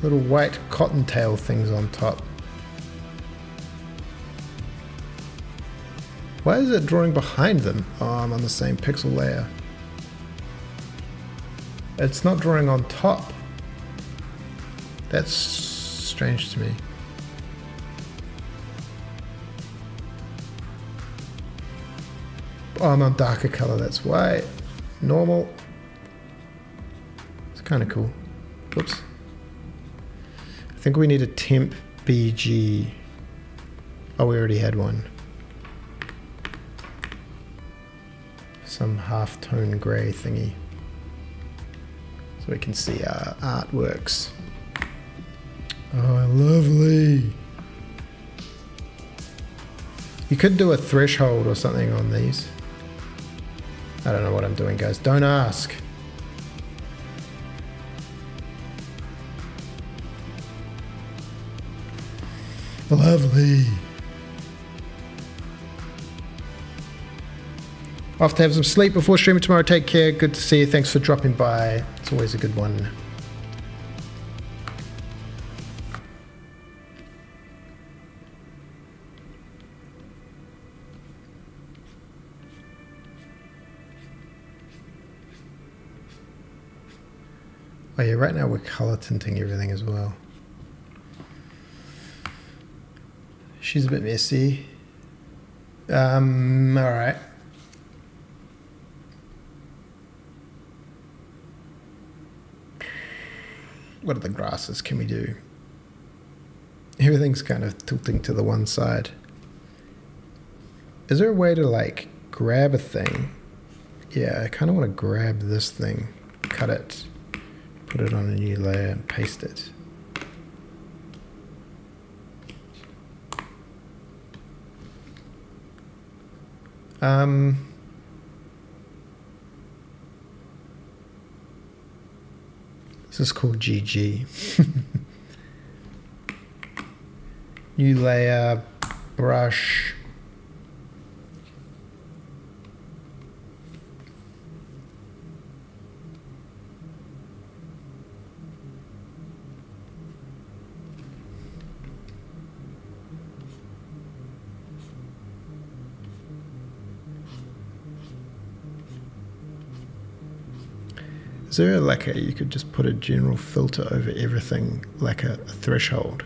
white cottontail things on top. Why is it drawing behind them? Oh, I'm on the same pixel layer. It's not drawing on top. That's strange to me. Oh, I'm on darker color, that's why. Normal. It's kind of cool. Whoops. I think we need a temp BG. Oh, we already had one. Some half-tone gray thingy. So we can see our artworks. Oh, lovely. You could do a threshold or something on these. I don't know what I'm doing, guys. Don't ask. Lovely. Off to have some sleep before streaming tomorrow. Take care. Good to see you. Thanks for dropping by. It's always a good one. Oh yeah, right now we're color tinting everything as well. She's a bit messy. Alright. What other grasses can we do? Everything's kind of tilting to the one side. Is there a way to like grab a thing? Yeah, I kind of want to grab this thing, cut it, put it on a new layer and paste it. This is called GG. New layer, brush. Is there like you could just put a general filter over everything, like a threshold?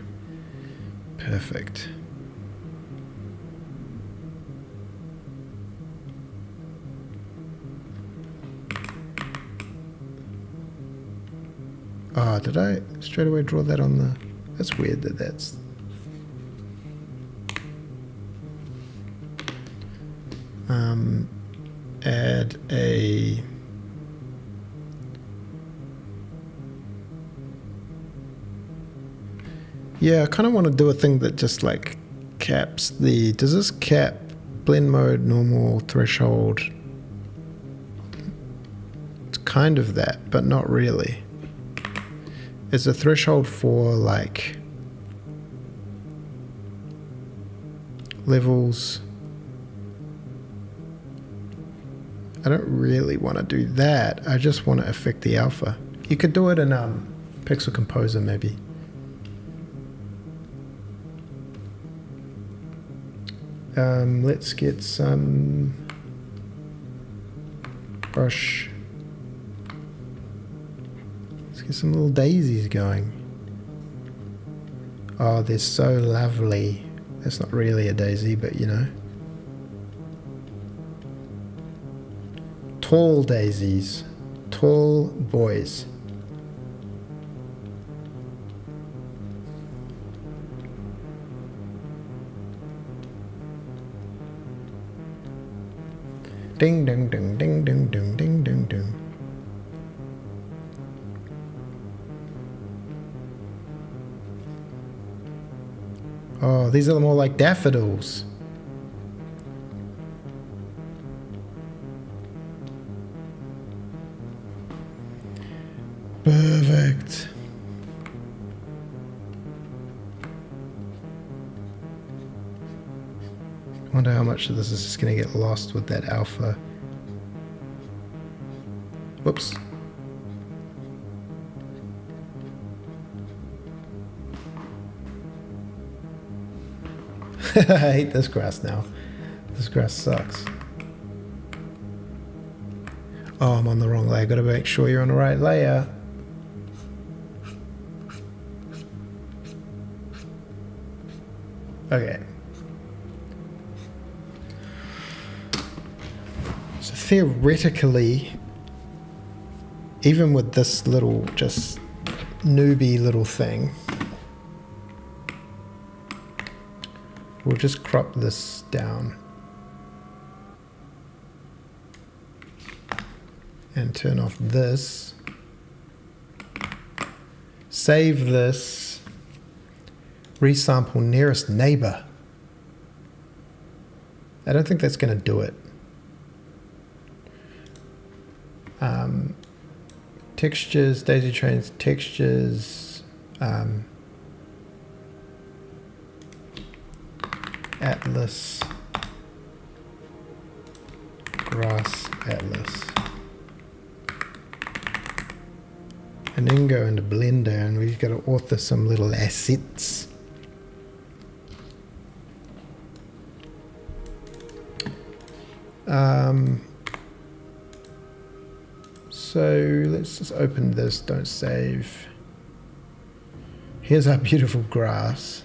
Perfect. Oh, did I straight away draw that on the... That's weird that that's... Add a... Yeah, I kind of want to do a thing that just like caps the... Does this cap blend mode, normal, threshold? It's kind of that, but not really. It's a threshold for like levels. I don't really want to do that. I just want to affect the alpha. You could do it in Pixel Composer maybe. Let's get some brush. Let's get some little daisies going. Oh, they're so lovely. That's not really a daisy, but you know. Tall daisies. Tall boys. Ding ding ding ding ding ding ding ding ding. Oh, these are more like daffodils. Perfect. I wonder how much of this is just going to get lost with that alpha. Whoops. I hate this grass now. This grass sucks. Oh, I'm on the wrong layer. Gotta make sure you're on the right layer. Okay. So theoretically, even with this little just newbie little thing, we'll just crop this down and turn off this. Save this. Resample nearest neighbor. I don't think that's going to do it. Textures, daisy trains, textures, atlas, grass atlas. And then go into Blender and we've got to author some little assets. So let's just open this, don't save. Here's our beautiful grass.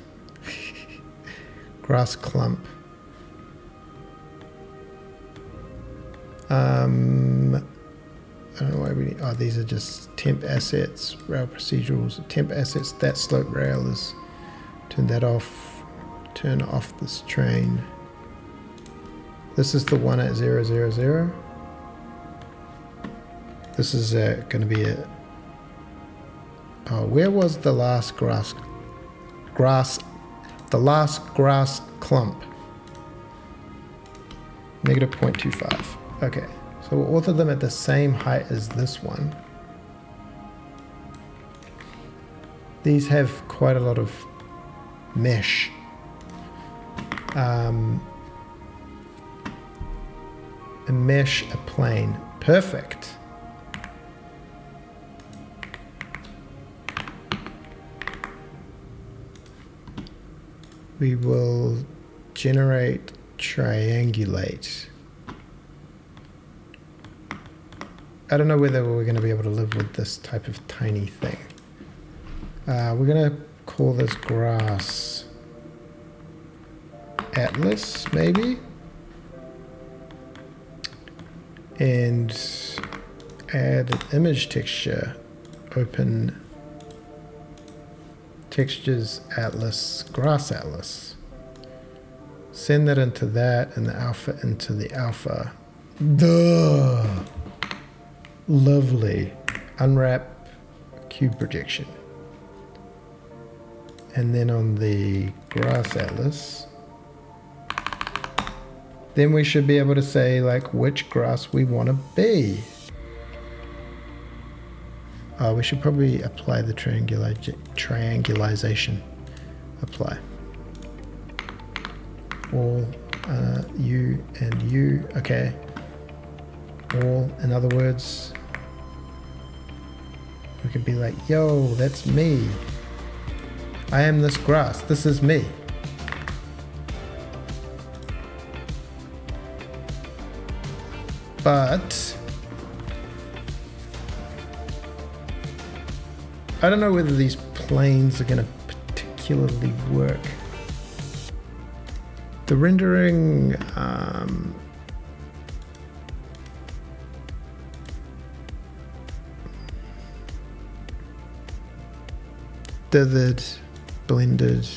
Grass clump. I don't know why we need, oh, these are just temp assets, rail procedurals, temp assets, that slope rail is, turn that off, turn off this train. This is the one at 000. This is going to be a, oh, where was the last grass clump? Negative 0.25. Okay, so we'll author them at the same height as this one. These have quite a lot of mesh. A mesh, a plane. Perfect. We will generate triangulate. I don't know whether we're going to be able to live with this type of tiny thing. We're going to call this grass atlas, maybe? And add an image texture. Open textures atlas, grass atlas. Send that into that and the alpha into the alpha. Duh! Lovely. Unwrap cube projection. And then on the grass atlas, then we should be able to say like which grass we want to be. We should probably apply the triangulation. Apply. All you and you. Okay. All, in other words, we could be like, yo, that's me. I am this grass. This is me. but I don't know whether these planes are going to particularly work. The rendering, dithered, blended.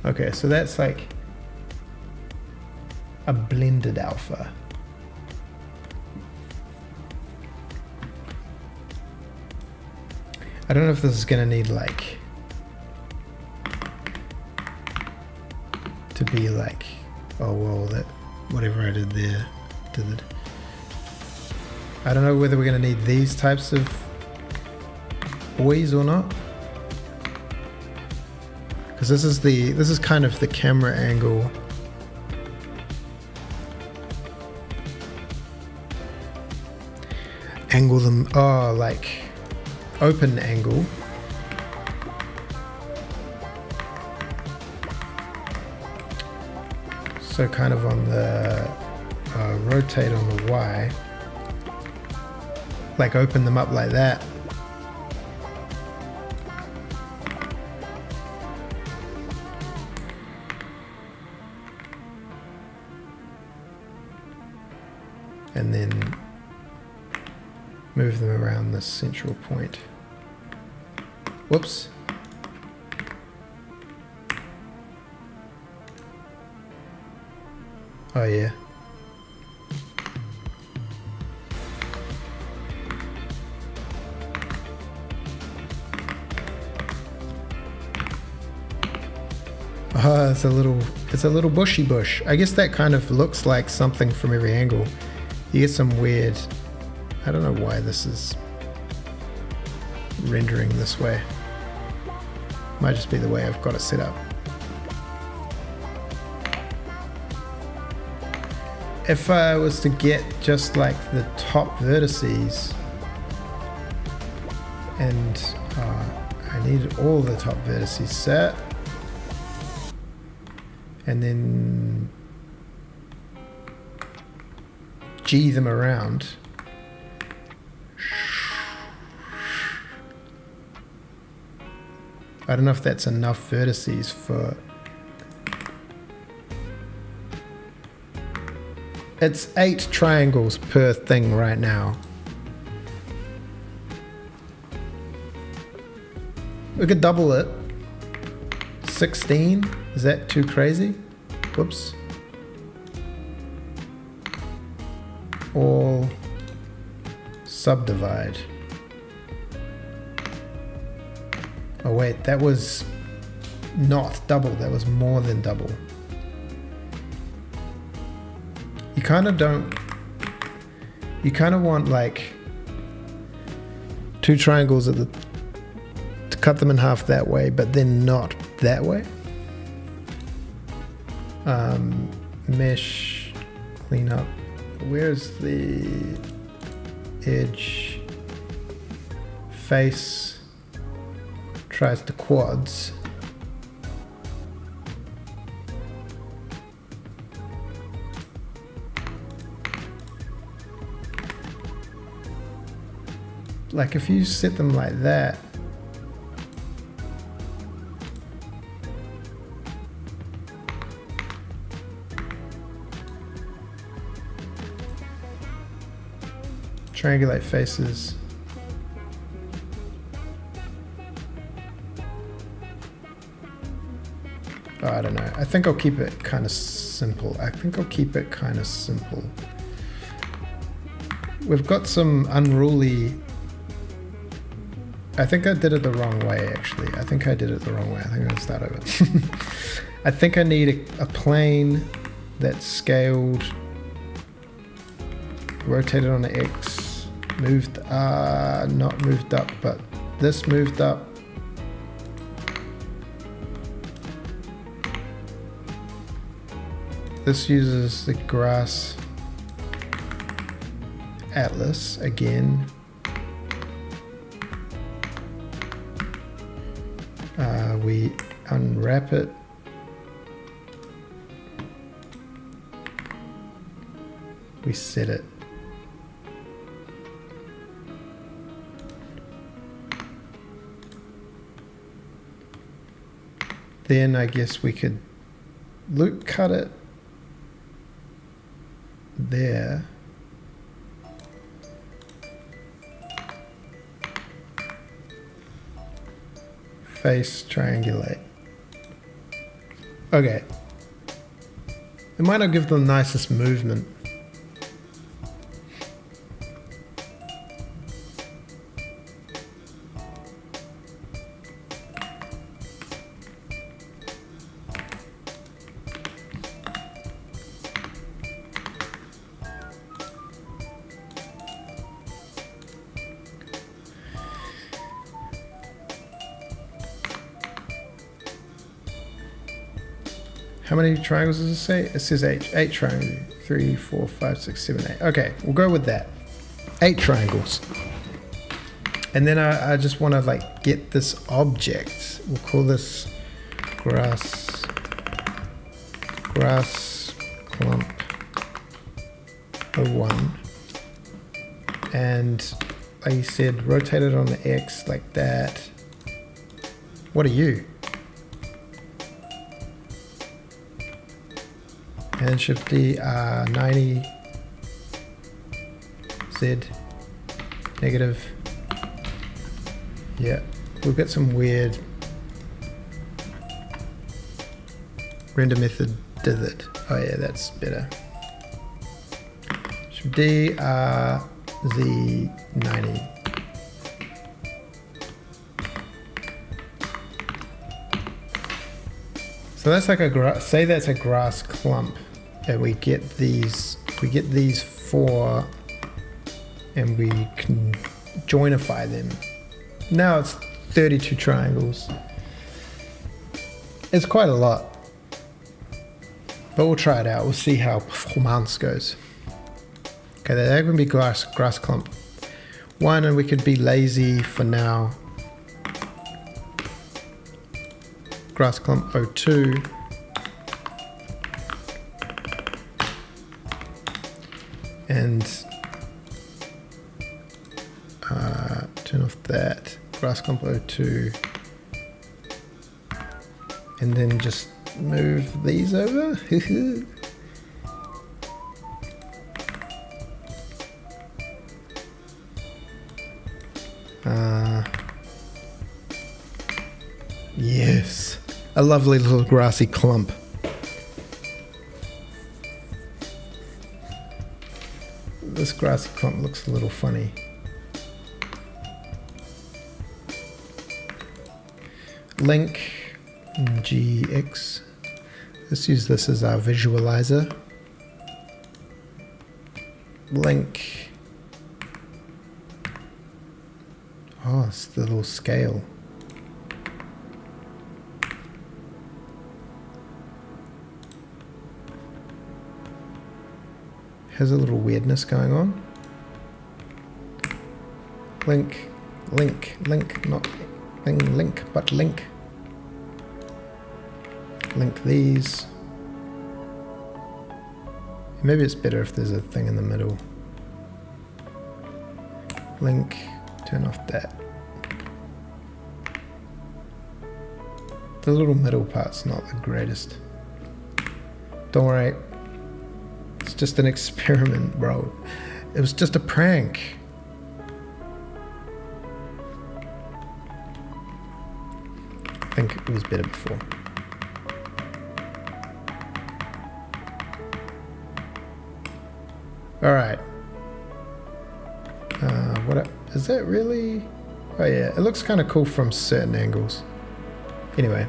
Okay, so that's like a blended alpha. I don't know if this is gonna need like to be like, oh well, that whatever I did there did it. I don't know whether we're gonna need these types of boys or not, because this is kind of the camera angle. Angle them, oh, like open angle. So kind of on the rotate on the Y, like open them up like that. And then move them around the central point. Whoops. Oh yeah. Oh, it's a little bushy bush. I guess that kind of looks like something from every angle. You get some weird, I don't know why this is rendering this way. Might just be the way I've got it set up. If I was to get just like the top vertices, and I need all the top vertices set, and then G them around. I don't know if that's enough vertices for... It's 8 triangles per thing right now. We could double it. 16? Is that too crazy? Whoops. All subdivide. Oh wait, that was not double, that was more than double. You kind of don't, you kind of want like 2 triangles at the, to cut them in half that way, but then not that way. Mesh, clean up. Where's the edge? Face tries to quads. Like if you set them like that, triangulate faces. Oh, I don't know. I think I'll keep it kind of simple. We've got some unruly... I think I did it the wrong way, actually. I think I'm going to start over. I think I need a plane that's scaled, rotated on the X, moved, not moved up, but this moved up. This uses the grass atlas again. We unwrap it. we set it. Then I guess we could loop cut it there. Face triangulate. Okay. It might not give the nicest movement. How many triangles does it say? It says 8 triangles. 3, 4, 5, 6, 7, 8. Okay, we'll go with that. 8 triangles. And then I just want to like get this object. We'll call this grass clump 01. And like you said, rotate it on the X like that. What are you? And Shift D, 90, Z, negative. Yeah, we'll get some weird render method did it. Oh yeah, that's better. Shift D, Z, 90. So that's like a say that's a grass clump. And we get these 4 and we can joinify them. Now it's 32 triangles. It's quite a lot. But we'll try it out. We'll see how performance goes. Okay, that can be grass clump 1, and we could be lazy for now. Grass clump 02. And turn off that grass clump 02, and then just move these over. Yes, a lovely little grassy clump. This grassy clump looks a little funny. Link GX. Let's use this as our visualizer. Link. Oh, it's the little scale. Has a little weirdness going on. Link, not link, but link. Link these. Maybe it's better if there's a thing in the middle. Link, turn off that. The little middle part's not the greatest. Don't worry. It's just an experiment, bro. It was just a prank. I think it was better before. All right. Is that really? Oh yeah, it looks kind of cool from certain angles. Anyway,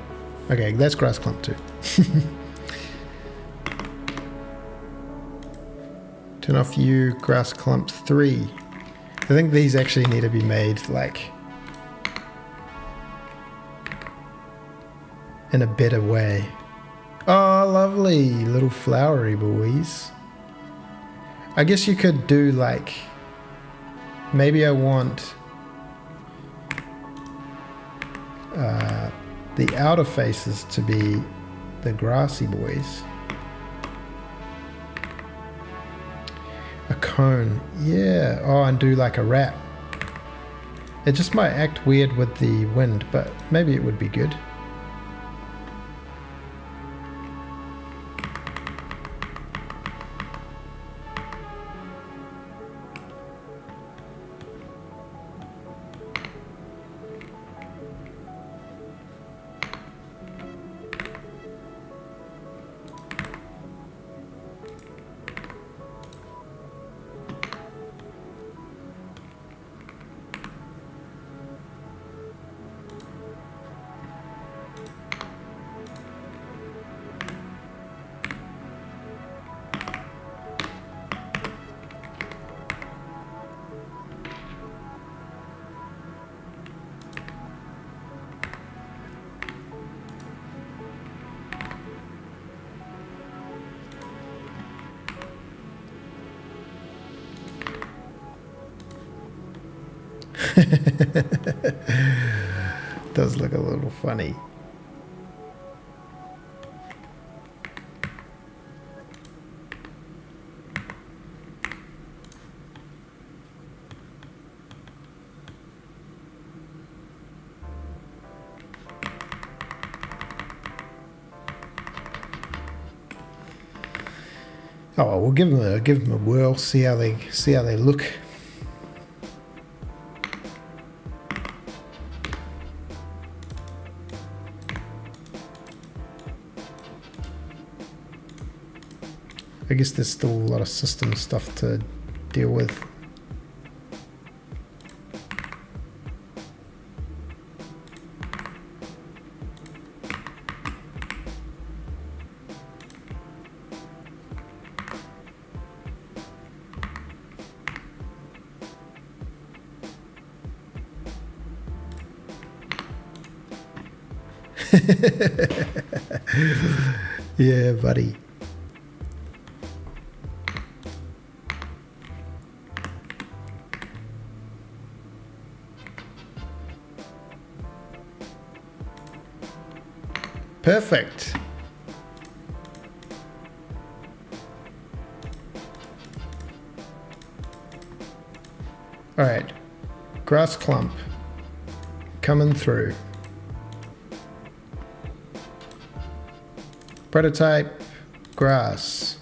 okay, that's grass clump 2. Turn off you, grass clump 3. I think these actually need to be made like in a better way. Oh, lovely little flowery boys. I guess you could do like, maybe I want the outer faces to be the grassy boys. cone. Yeah. Oh, and do like a wrap. It just might act weird with the wind, but maybe it would be good. Does look a little funny. Oh, we'll give them a whirl, see how they look. I guess there's still a lot of system stuff to deal with. Yeah, buddy. Perfect. All right, grass clump coming through. Prototype grass.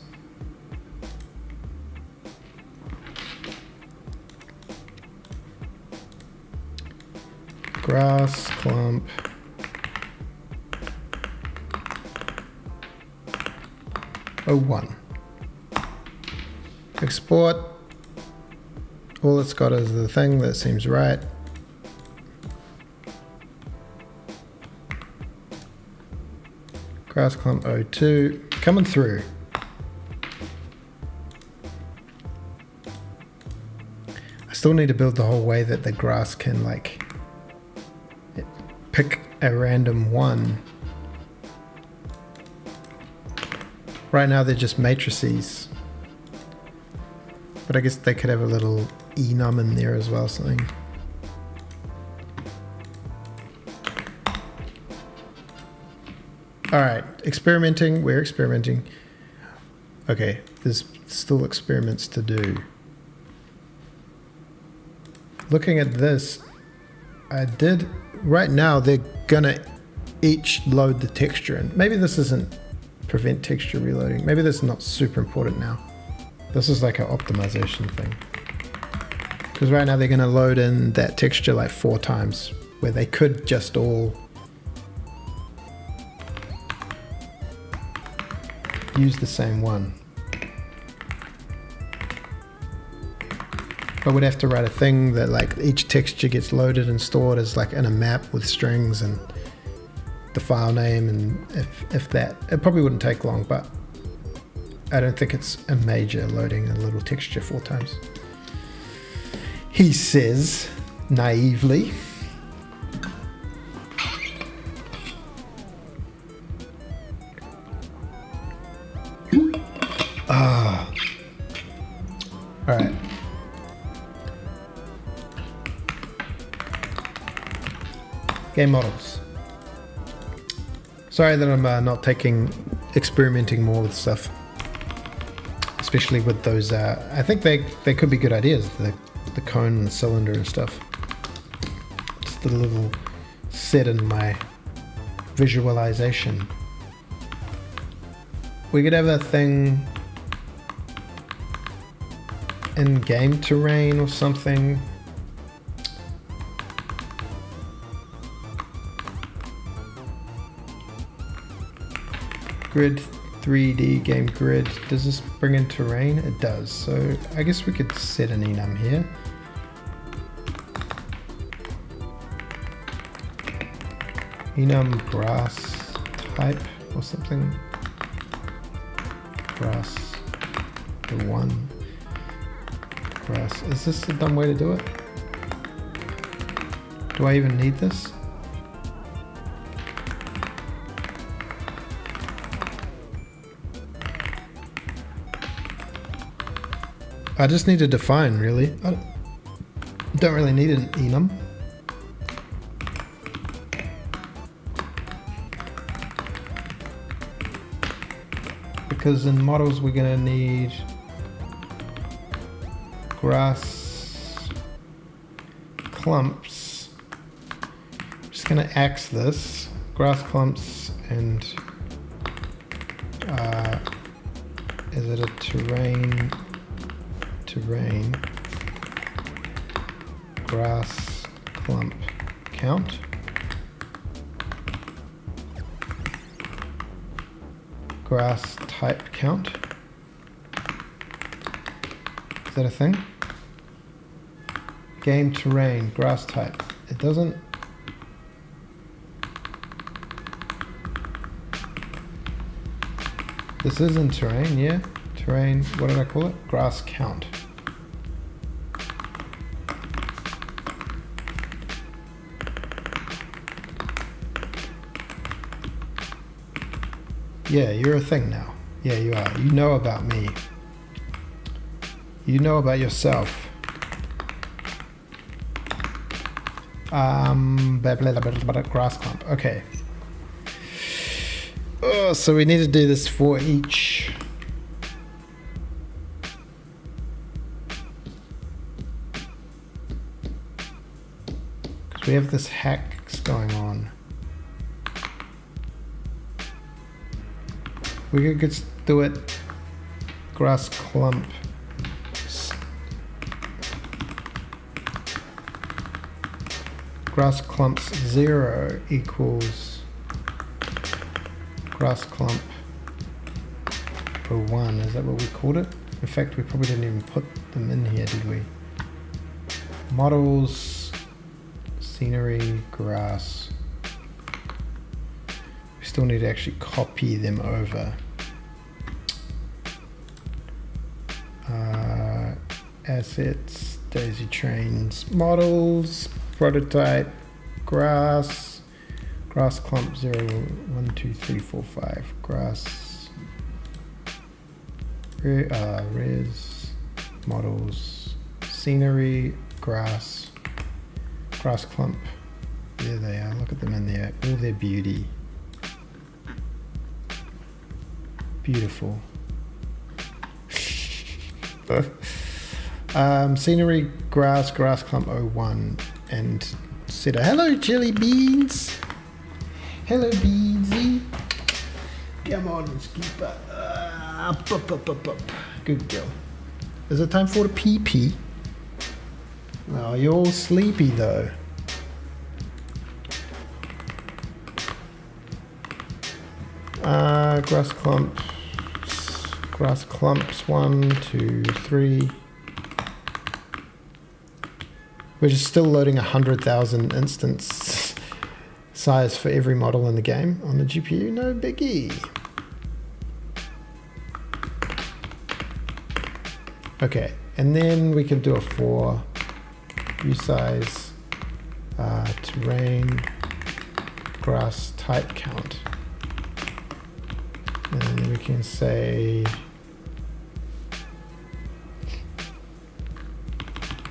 Grass clump. Oh, 01. Export. All it's got is the thing that seems right. Grass clump 02 coming through. I still need to build the whole way that the grass can like pick a random one. Right now they're just matrices, but I guess they could have a little enum in there as well, something. All right, experimenting, we're experimenting. Okay, there's still experiments to do. Looking at this, right now they're gonna each load the texture in. Maybe this isn't prevent texture reloading. Maybe this is not super important now. This is like an optimization thing. Because right now they're gonna load in that texture like 4 times, where they could just all use the same one. But we'd have to write a thing that like each texture gets loaded and stored as like in a map with strings and the file name, and if that, it probably wouldn't take long, but I don't think it's a major loading a little texture 4 times. He says naively. All right. Game models. Sorry that I'm not experimenting more with stuff. especially with those. I think they could be good ideas. The cone and the cylinder and stuff. Just a little set in my visualization. We could have a thing in game terrain or something. Grid 3D game grid. Does this bring in terrain? It does. So I guess we could set an enum here. Enum grass type or something. Grass the one. Grass. Is this a dumb way to do it? Do I even need this? I just need to define, really. I don't really need an enum. Because in models we're going to need grass clumps. I'm just going to axe this. Grass clumps and is it a terrain grass clump count? Grass type count? Is that a thing? Game terrain, grass type. It doesn't. This isn't terrain, yeah? Terrain, what did I call it? Grass count. Yeah, you're a thing now. Yeah, you are. You know about me. You know about yourself. Grass clump. Okay. Oh, so we need to do this for each. Because we have this hacks going on. We could just do it grass clump. Grass clumps 0 equals grass clump 1. Is that what we called it? In fact, we probably didn't even put them in here, did we? Models, scenery, grass. We still need to actually copy them over. Assets, daisy trains, models, prototype, grass clump 0, 1, 2, 3, 4, 5, grass, res, models, scenery, grass clump. There they are, look at them in there, all their beauty. Beautiful. Scenery, grass clump 01 and set a hello jelly beans. Hello beansy. Come on, skipper. Up. Good girl. Is it time for the pee? Oh, you're all sleepy though. Grass clumps 1, 2, 3. We're just still loading 100,000 instance size for every model in the game on the GPU. No biggie. Okay, and then we can do a for view size, terrain, grass type count. And then we can say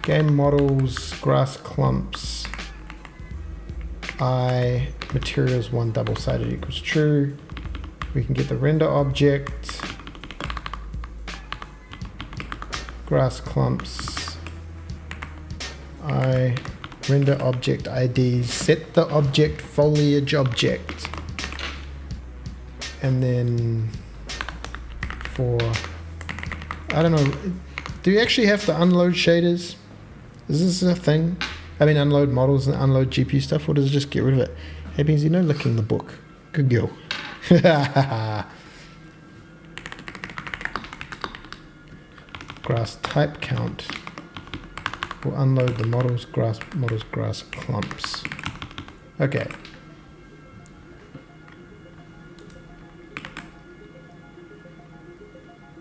game models, grass clumps, I, materials 1 double-sided equals true. We can get the render object. grass clumps. I render object IDs, set the object foliage object. And then for, I don't know, do you actually have to unload shaders? Is this a thing? I mean, unload models and unload GPU stuff, or does it just get rid of it? Hey, Beansy, no licking the book. Good girl. Grass type count. We'll unload the models, grass clumps. Okay.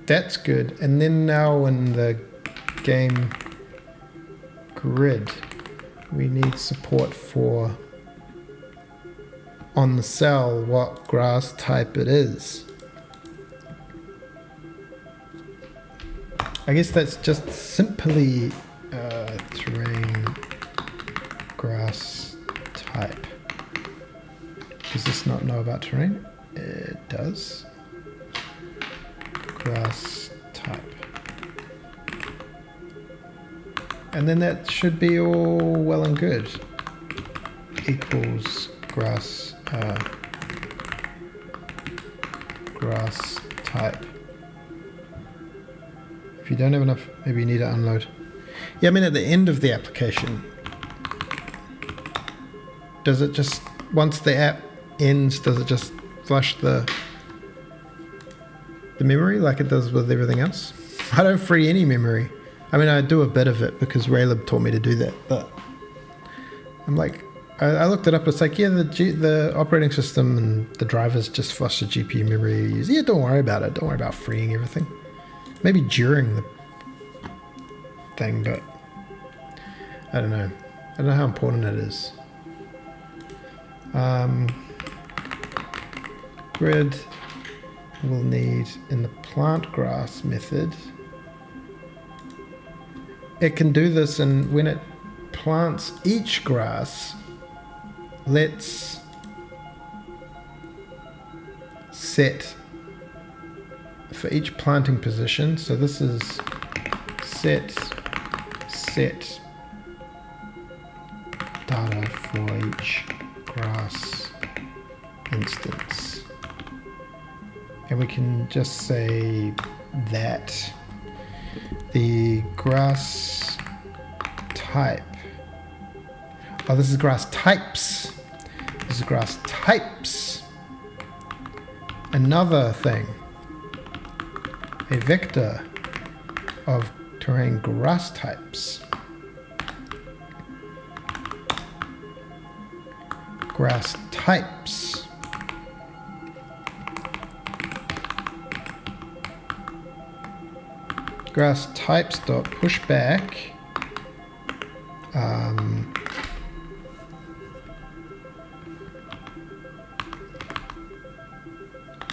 That's good. And then now in the game grid, we need support for on the cell what grass type it is. I guess that's just simply terrain grass type. Does this not know about terrain? It does. Grass type. And then that should be all well and good. Equals grass grass type. If you don't have enough, maybe you need to unload. Yeah, I mean at the end of the application, does it just, once the app ends, does it just flush the memory like it does with everything else? I don't free any memory. I mean, I do a bit of it because Raylib taught me to do that, but I'm like, I looked it up. It's like, yeah, the operating system and the drivers just flush the GPU memory you use. Yeah, don't worry about it. Don't worry about freeing everything. Maybe during the thing, but I don't know. I don't know how important it is. Grid will need in the plant grass method. It can do this, and when it plants each grass, let's set for each planting position. So this is set data for each grass instance. And we can just say that the grass type, oh, this is grass types. This is grass types. Another thing, a vector of terrain grass types. Grass types. Grass types dot pushback.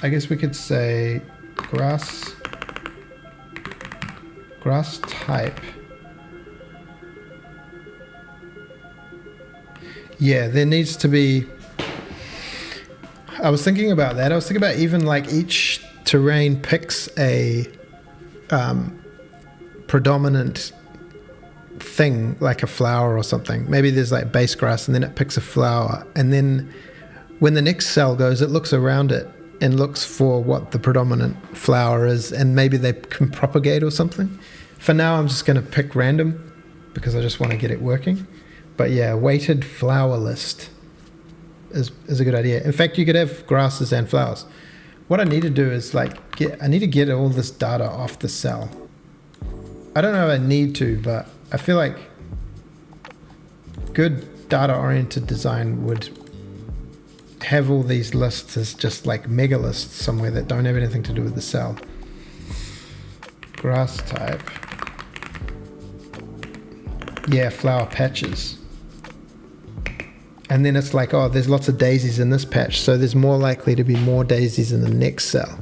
I guess we could say grass type. Yeah, there needs to be. I was thinking about that. I was thinking about even like each terrain picks a predominant thing, like a flower or something. Maybe there's like base grass and then it picks a flower, and then when the next cell goes, it looks around it and looks for what the predominant flower is, and maybe they can propagate or something. For now, I'm just going to pick random because I just want to get it working. But yeah, weighted flower list is a good idea. In fact, you could have grasses and flowers. What I need to do is I need to get all this data off the cell. I don't know if I need to, but I feel like good data-oriented design would have all these lists as just like mega lists somewhere that don't have anything to do with the cell. Grass type. Yeah, flower patches. And then it's like, oh, there's lots of daisies in this patch, so there's more likely to be more daisies in the next cell.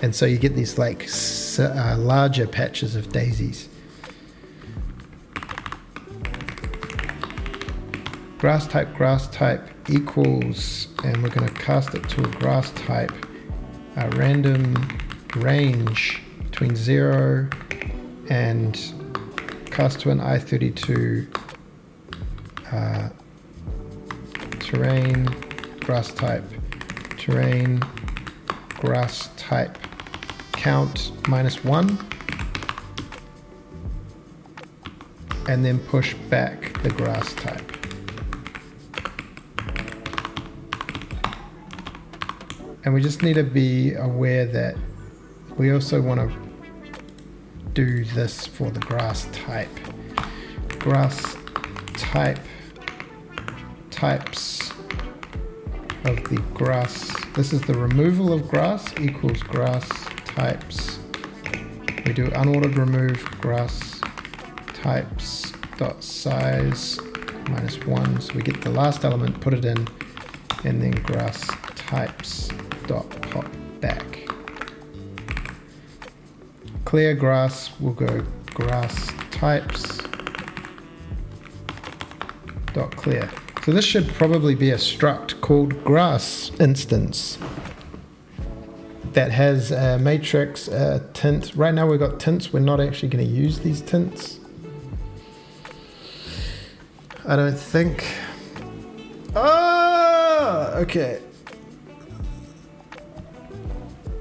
And so you get these like larger patches of daisies. Grass type equals, and we're going to cast it to a grass type, a random range between 0 and cast to an I-32 terrain, grass type, terrain, grass type, count -1, and then push back the grass type. And we just need to be aware that we also want to do this for the grass type. Grass type, types of the grass. This is the removal of grass equals grass types. We do unordered remove grass types dot size -1. So we get the last element, put it in, and then grass types dot pop back. Clear grass will go grass types dot clear. So this should probably be a struct called grass instance that has a matrix, a tint. Right now we've got tints. We're not actually going to use these tints, I don't think. Okay.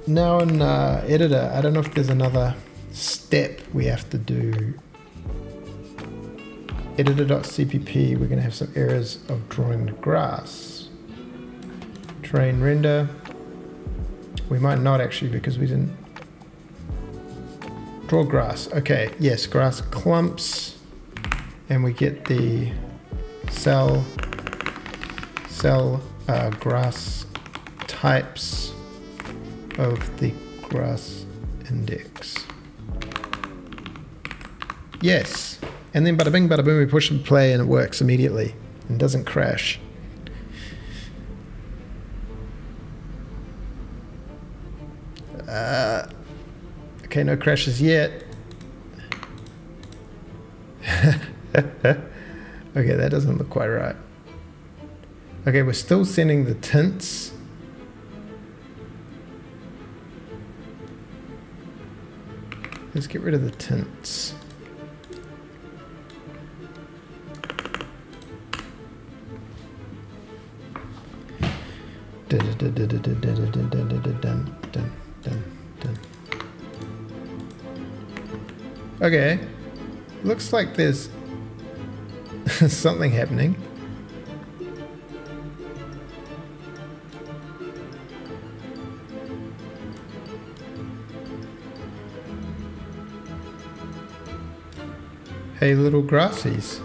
Now in editor, I don't know if there's another step we have to do. Editor.cpp, we're going to have some errors of drawing the grass. Terrain render. We might not actually because we didn't draw grass. Okay, yes, grass clumps. And we get the cell grass types of the grass index. Yes. And then bada bing, bada boom, we push and play and it works immediately and doesn't crash. Okay, no crashes yet. Okay, that doesn't look quite right. Okay, we're still sending the tints. Let's get rid of the tints. Okay, looks like there's something happening. Hey, little grassies.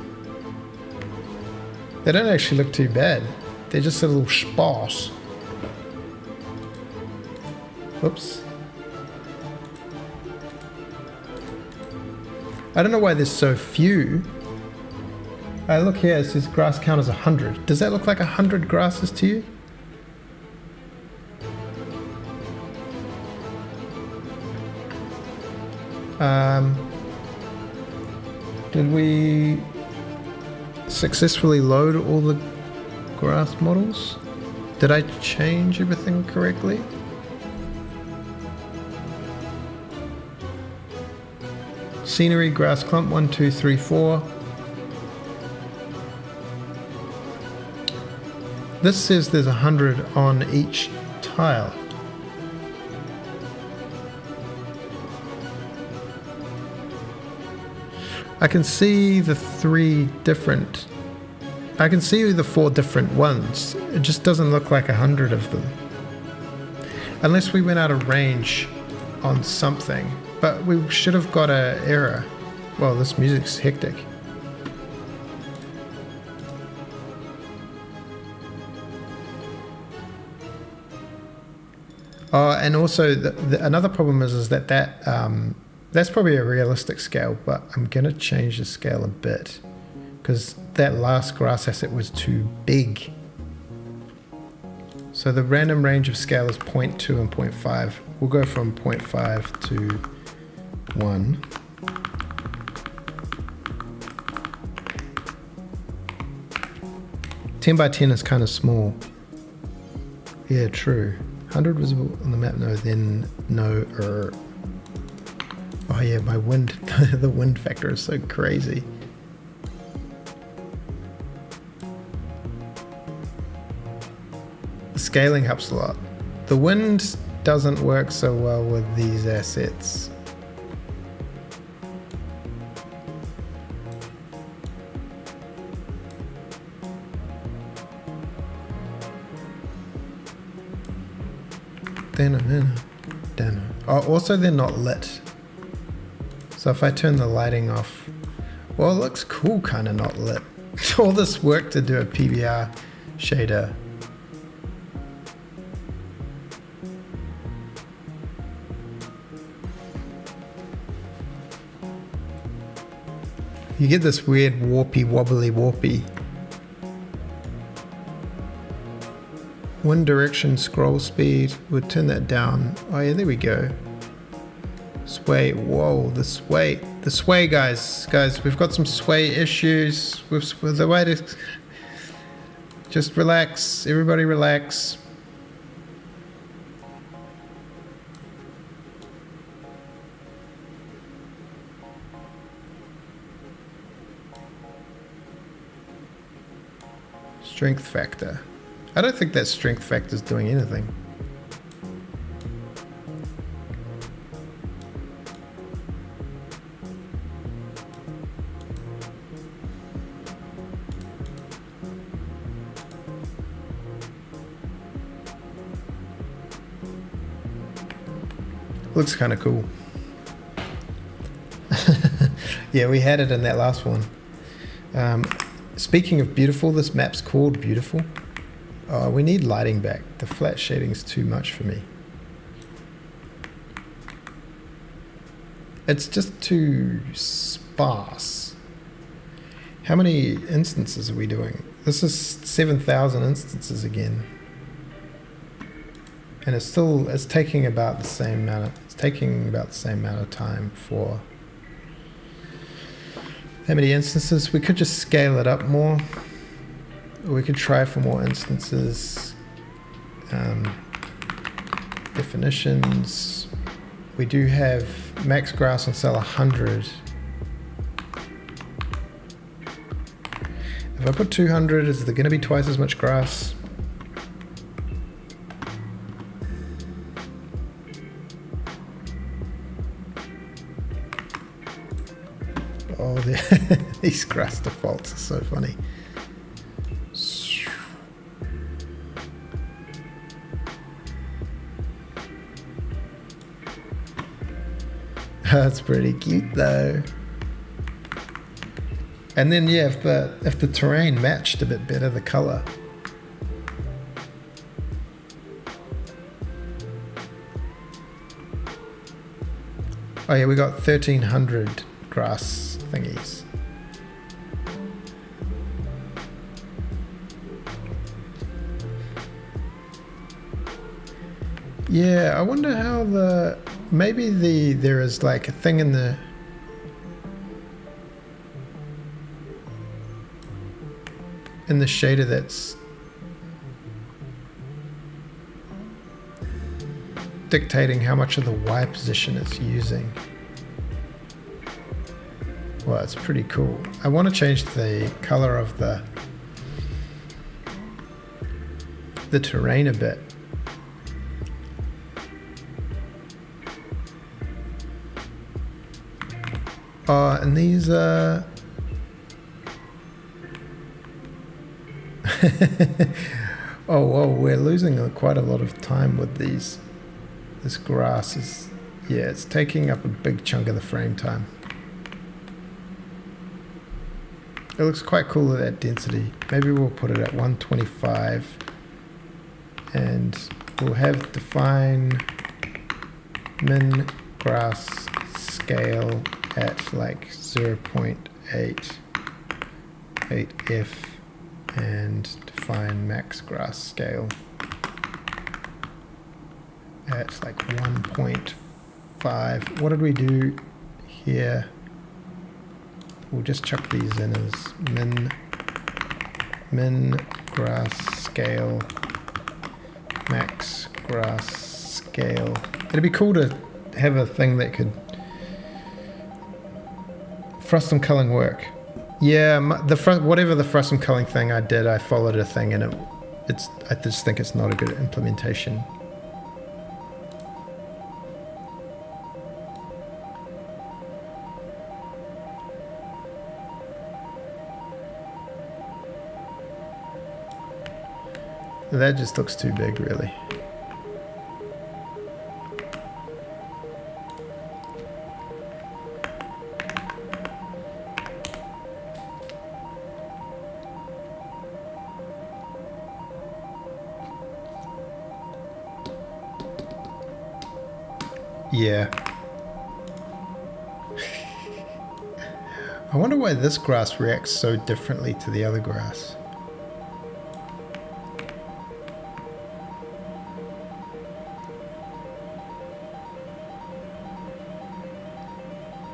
They don't actually look too bad. They're just a little sparse. Oops. I don't know why there's so few. I look here, it says grass count is 100. Does that look like 100 grasses to you? Did we successfully load all the grass models? Did I change everything correctly? Scenery, grass clump, 1, 2, 3, 4. This says there's 100 on each tile. I can see the 4 different ones. It just doesn't look like 100 of them. Unless we went out of range on something. But we should have got an error. Well, this music's hectic. Oh, and also another problem is that that's probably a realistic scale, but I'm gonna change the scale a bit because that last grass asset was too big. So the random range of scale is 0.2 and 0.5. We'll go from 0.5 to 1. "10 by 10 is kind of small." Yeah, true. 100 visible on the map, no, then no. Oh yeah, my wind, the wind factor is so crazy. The scaling helps a lot. The wind doesn't work so well with these assets. Oh, also they're not lit. So if I turn the lighting off, well, it looks cool kind of not lit. All this work to do a PBR shader. You get this weird warpy, wobbly. Wind direction, scroll speed, we'll turn that down. Oh yeah, there we go. Sway, whoa, the sway guys, we've got some sway issues with the way to, just relax, everybody relax. Strength factor. I don't think that strength factor is doing anything. Looks kind of cool. Yeah, we had it in that last one. Speaking of beautiful, this map's called Beautiful. Oh, we need lighting back. The flat shading's too much for me. It's just too sparse. How many instances are we doing? This is 7,000 instances again. And it's taking about the same amount of time for how many instances? We could just scale it up more. Or we could try for more instances. Definitions. We do have max grass on cell 100. If I put 200, is there going to be twice as much grass? Oh, these grass defaults are so funny. That's pretty cute though. And then yeah, if the terrain matched a bit better, the color. Oh yeah, we got 1,300 grass thingies. Yeah, I wonder how maybe there is like a thing in the shader that's dictating how much of the Y position it's using. Well, it's pretty cool. I want to change the color of the terrain a bit. And these oh whoa, we're losing quite a lot of time with these. This grass is, yeah, it's taking up a big chunk of the frame time. It looks quite cool at that density. Maybe we'll put it at 125 and we'll have define min grass scale at like 0.8 f and define max grass scale at like 1.5. What did we do here? We'll just chuck these in as min grass scale, max grass scale. It'd be cool to have a thing that could Frost and culling work. Yeah, whatever the frost and culling thing I did, I followed a thing and I just think it's not a good implementation. That just looks too big, really. Yeah. I wonder why this grass reacts so differently to the other grass.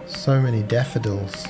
So many daffodils.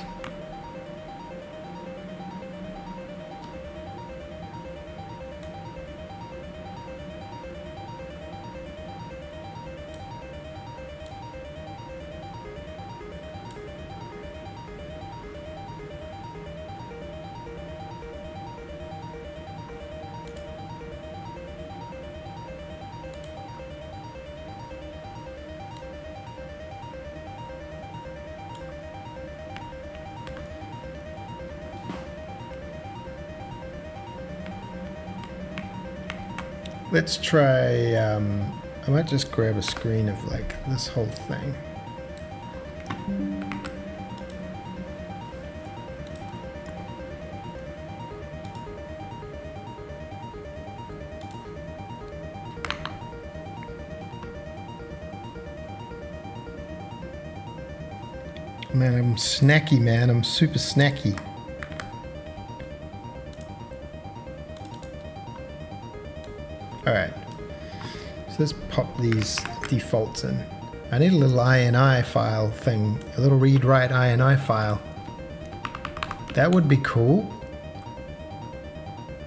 Let's try, I might just grab a screen of like this whole thing. Man, I'm snacky, man. I'm super snacky. Alright, so let's pop these defaults in. I need a little INI file thing, a little read-write INI file. That would be cool.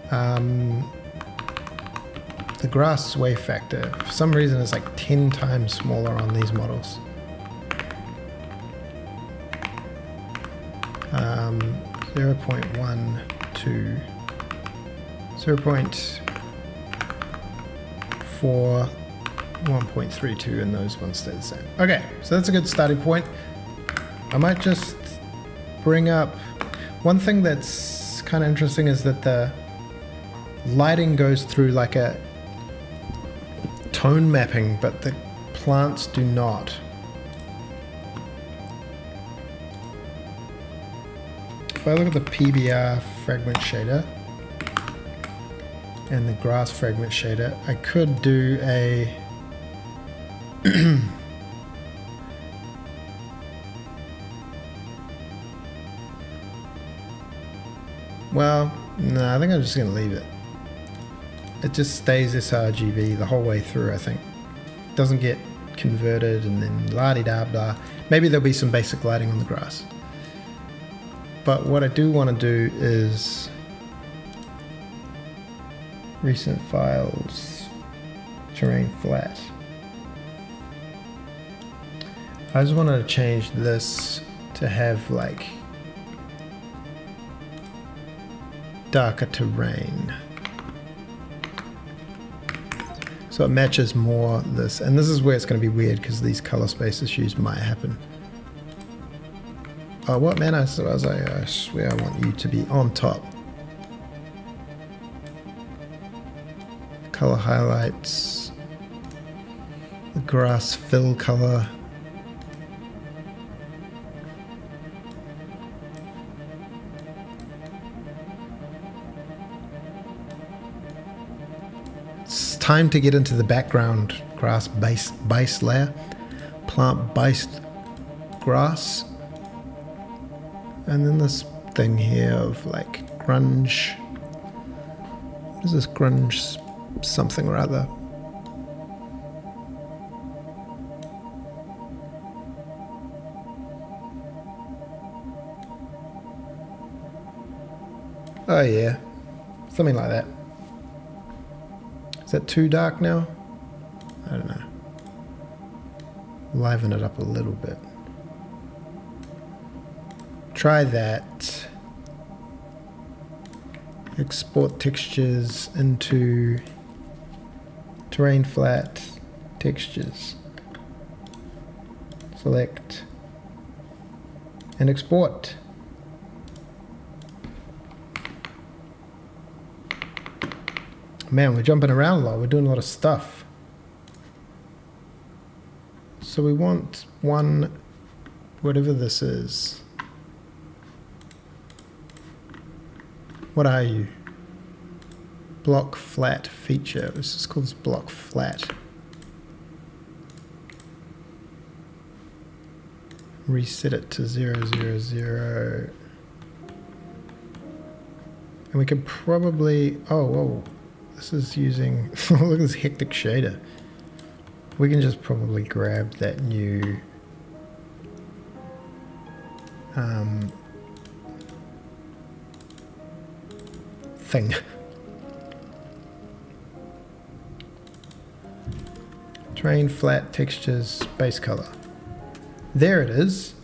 The grass sway factor, for some reason it's like 10 times smaller on these models. 0.1 to 0.4, 1.32, and those ones stay the same. Okay, so that's a good starting point. I might just bring up one thing that's kind of interesting is that the lighting goes through like a tone mapping, but the plants do not. If I look at the PBR fragment shader and the grass fragment shader, I could do a well, no, I think I'm just going to leave it. It just stays sRGB the whole way through, I think. Doesn't get converted and then la-di-da-blah. Maybe there'll be some basic lighting on the grass. But what I do want to do is recent files, terrain flat. I just wanted to change this to have like darker terrain. So it matches more this, and this is where it's going to be weird because these color space issues might happen. Oh, what man? I swear I want you to be on top. Color highlights, the grass fill color. It's time to get into the background grass base layer, plant based grass. And then this thing here of like grunge. What is this grunge something or other? Oh yeah, something like that. Is that too dark now? I don't know. Liven it up a little bit. try that. Export textures into terrain flat textures. Select and export. Man, we're jumping around a lot. We're doing a lot of stuff. So we want one, whatever this is. What are you? Block flat feature. Let's just call this block flat. Reset it to 0, 0, 0. And we could probably, oh, whoa. This is using, look at this hectic shader. We can just probably grab that new thing. Terrain flat textures base color. There it is.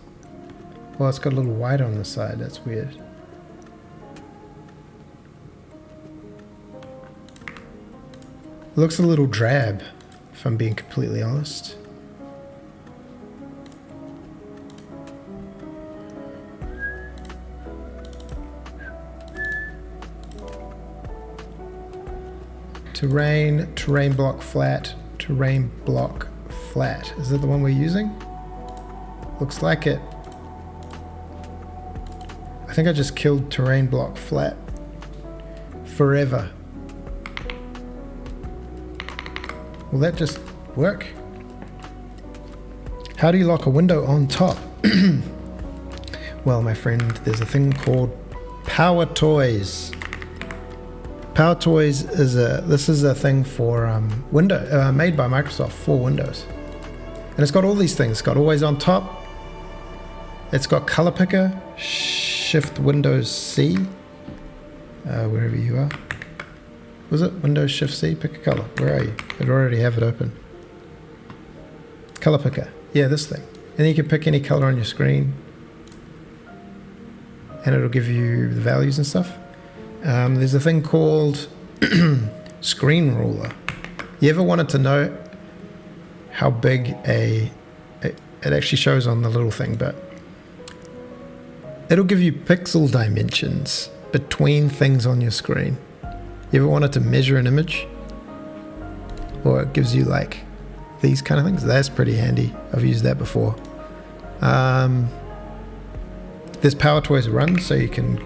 Well, it's got a little white on the side. That's weird. Looks a little drab, if I'm being completely honest. Terrain, terrain block flat, terrain block flat. Is that the one we're using? Looks like it. I think I just killed terrain block flat forever. Will that just work? How do you lock a window on top? Well, my friend, there's a thing called Power Toys. Power Toys is a thing for made by Microsoft for Windows, and it's got all these things. It's got always on top. It's got color picker, Shift Windows C, wherever you are. Was it Windows Shift C? Pick a color. Where are you? I already have it open. Color picker. Yeah, this thing. And then you can pick any color on your screen, and it'll give you the values and stuff. There's a thing called Screen Ruler. You ever wanted to know how big it actually shows on the little thing, but it'll give you pixel dimensions between things on your screen. You ever wanted to measure an image? Or it gives you like these kind of things. That's pretty handy. I've used that before. There's Power Toys Run, so you can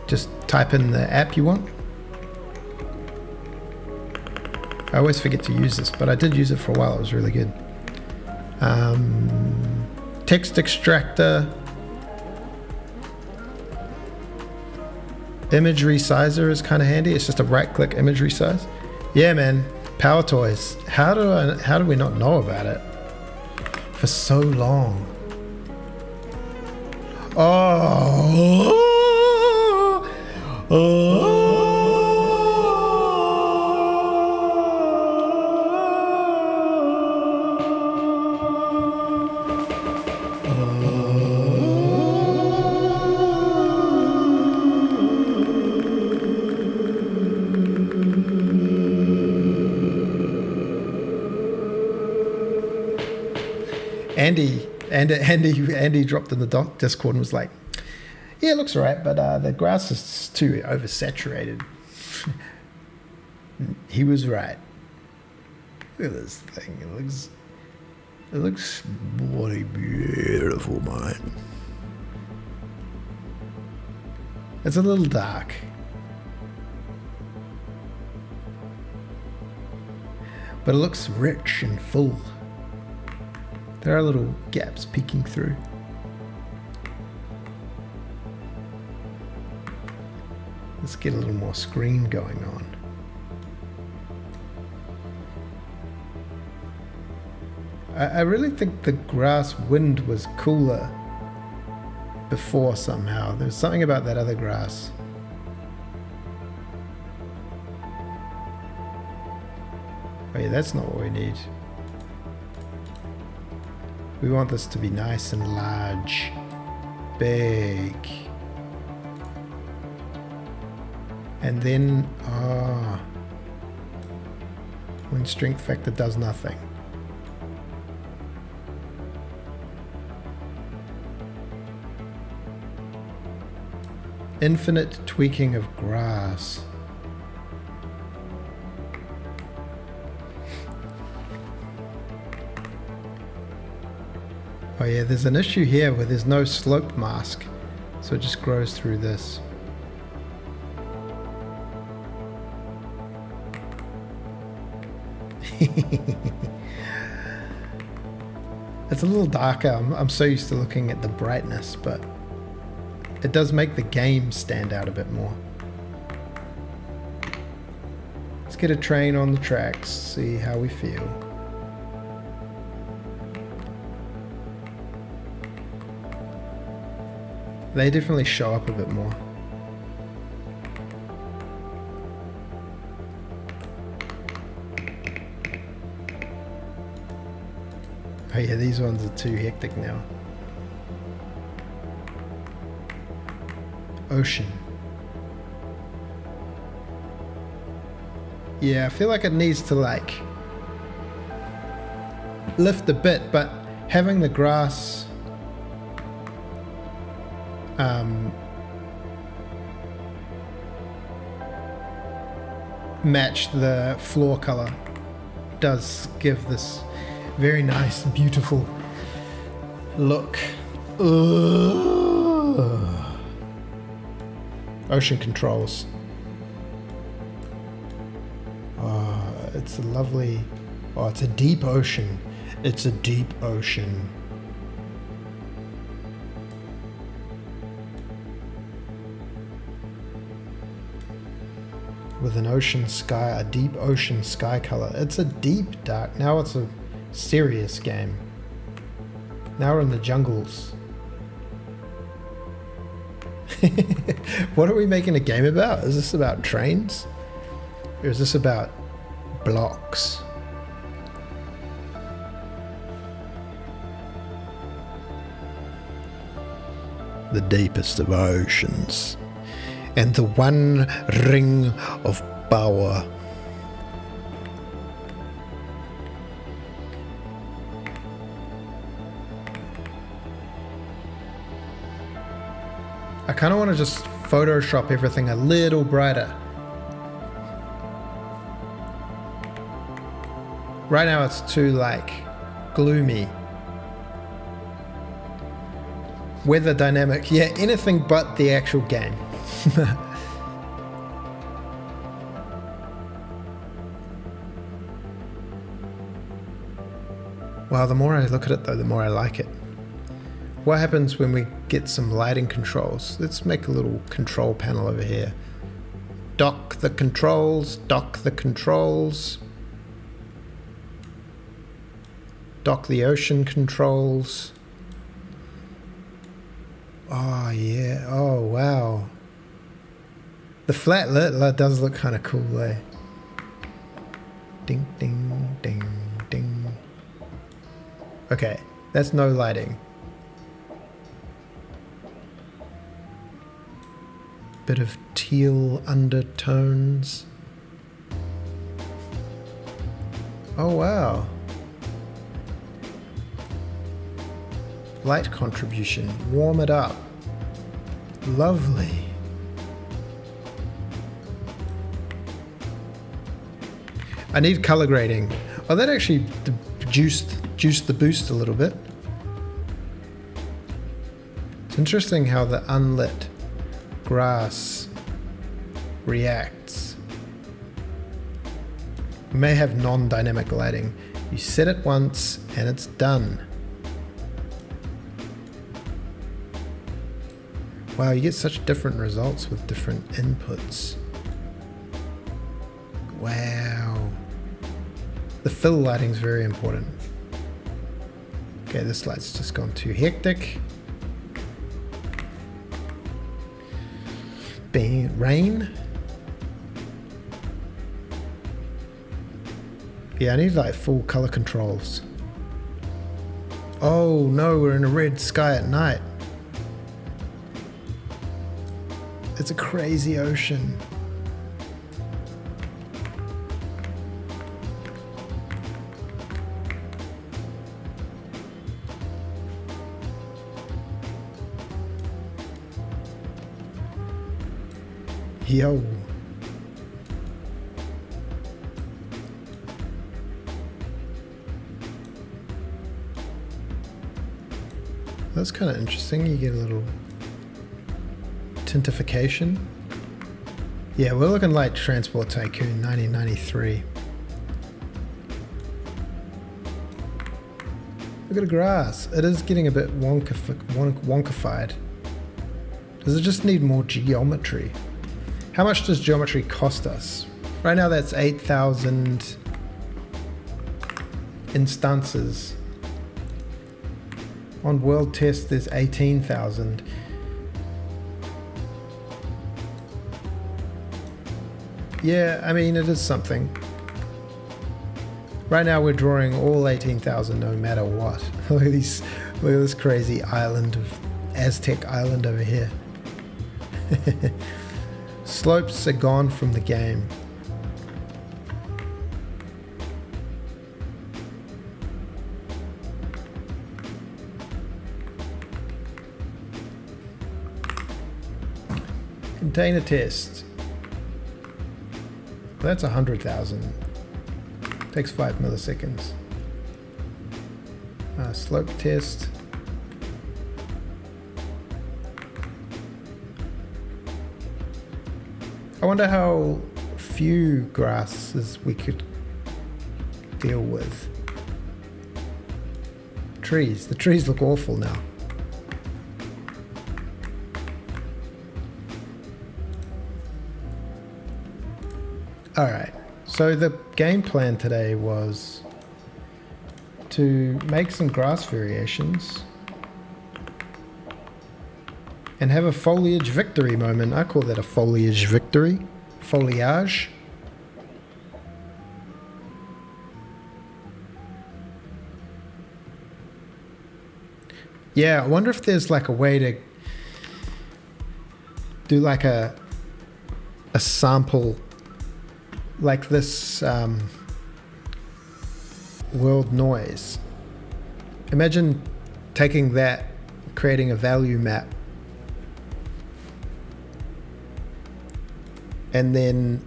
just type in the app you want. I always forget to use this, but I did use it for a while. It was really good. Text extractor. Image resizer is kind of handy. It's just a right-click image resize. Yeah, man. Power Toys. How do we not know about it for so long? Andy dropped in the Discord and was like, yeah, it looks alright, but the grass is too oversaturated. He was right. Look at this thing. It looks bloody beautiful, man. It's a little dark. But it looks rich and full. There are little gaps peeking through. Let's get a little more screen going on. I really think the grass wind was cooler before somehow. There's something about that other grass. Oh yeah, that's not what we need. We want this to be nice and large. big. And then, when strength factor does nothing. Infinite tweaking of grass. Oh yeah, there's an issue here where there's no slope mask, so it just grows through this. It's a little darker. I'm so used to looking at the brightness, but it does make the game stand out a bit more. Let's get a train on the tracks, see how we feel. They definitely show up a bit more. Oh yeah, these ones are too hectic now. Ocean. Yeah, I feel like it needs to like lift a bit, but having the grass match the floor color does give this very nice, beautiful look. Ugh. Ocean controls. Oh, it's a lovely... Oh, it's a deep ocean. It's a deep ocean. With an ocean sky, a deep ocean sky color. It's a deep dark. Now it's a serious game. Now we're in the jungles. What are we making a game about? Is this about trains? Or is this about blocks? The deepest of oceans. And the one ring of power. I kind of want to just Photoshop everything a little brighter. Right now it's too like gloomy. Weather dynamic, yeah, anything but the actual game. Wow, the more I look at it though, the more I like it. What happens when we get some lighting controls? Let's make a little control panel over here. Dock the controls, dock the controls. Dock the ocean controls. Oh yeah, oh wow. The flat lit does look kind of cool, eh? Ding, ding, ding, ding. Okay, that's no lighting. Bit of teal undertones. Oh wow. Light contribution, warm it up. Lovely. I need color grading. Oh, that actually juiced the boost a little bit. It's interesting how the unlit grass reacts. You may have non-dynamic lighting. You set it once and it's done. Wow, you get such different results with different inputs. Wow. The fill lighting is very important. Okay, this light's just gone too hectic. Rain. Yeah, I need like full color controls. Oh no, we're in a red sky at night. It's a crazy ocean. Yo. That's kind of interesting. You get a little tintification. Yeah, we're looking like Transport Tycoon 1993. Look at the grass. It is getting a bit wonkified. Does it just need more geometry? How much does geometry cost us? Right now that's 8,000 instances. On world test there's 18,000. Yeah, I mean, it is something. Right now we're drawing all 18,000 no matter what. Look at this crazy island of Aztec island over here. Slopes are gone from the game. Container test. That's 100,000. Takes 5 milliseconds. Slope test. I wonder how few grasses we could deal with. Trees. The trees look awful now. Alright, so the game plan today was to make some grass variations and have a foliage victory moment. I call that a foliage victory. Foliage. Yeah, I wonder if there's like a way to do like a sample like this world noise. Imagine taking that, creating a value map, and then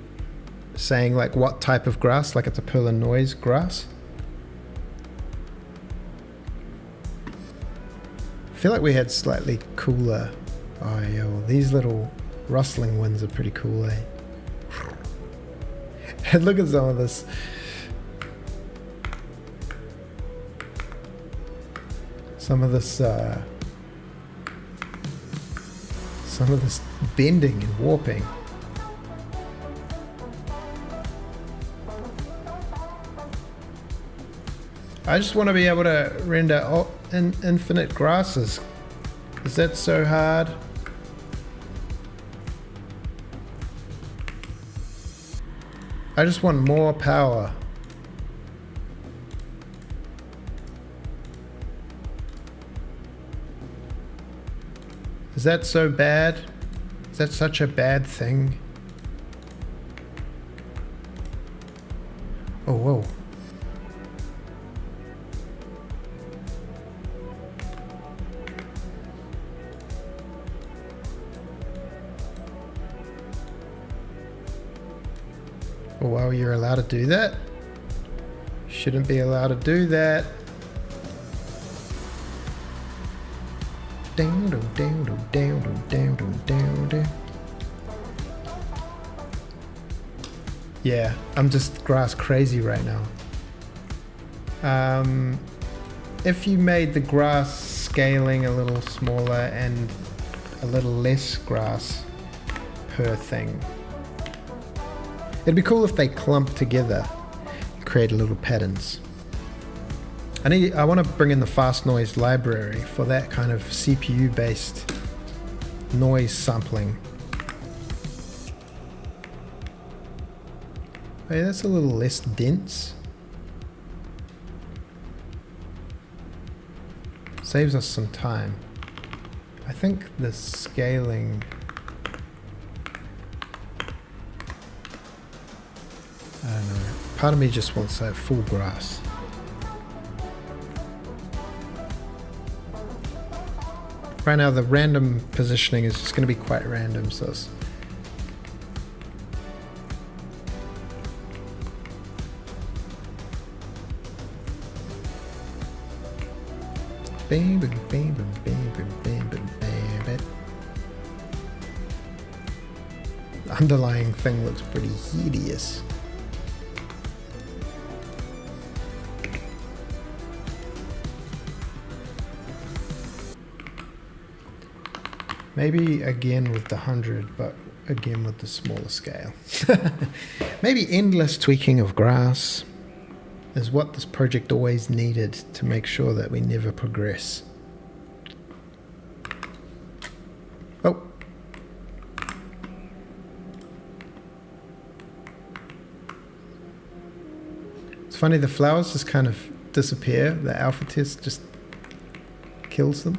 saying like what type of grass, like it's a Perlin noise grass. I feel like we had slightly cooler. Oh yo, these little rustling winds are pretty cool, eh? And look at some of this. Some of this bending and warping. I just want to be able to render infinite grasses. Is that so hard? I just want more power. Is that so bad? Is that such a bad thing? Oh, whoa. Oh, wow, you're allowed to do that? Shouldn't be allowed to do that. Yeah, I'm just grass crazy right now. If you made the grass scaling a little smaller and a little less grass per thing, it'd be cool if they clump together and create little patterns. I want to bring in the fast noise library for that kind of CPU based noise sampling. Hey, that's a little less dense. Saves us some time. I think the scaling don't know. Part of me just wants that full grass. Right now the random positioning is just going to be quite random, so it's bam, bam, bam, bam, bam, bam, bam, bam, bam. The underlying thing looks pretty hideous. Maybe again with the 100, but again with the smaller scale. Maybe endless tweaking of grass is what this project always needed to make sure that we never progress. Oh. It's funny, the flowers just kind of disappear. The alpha test just kills them.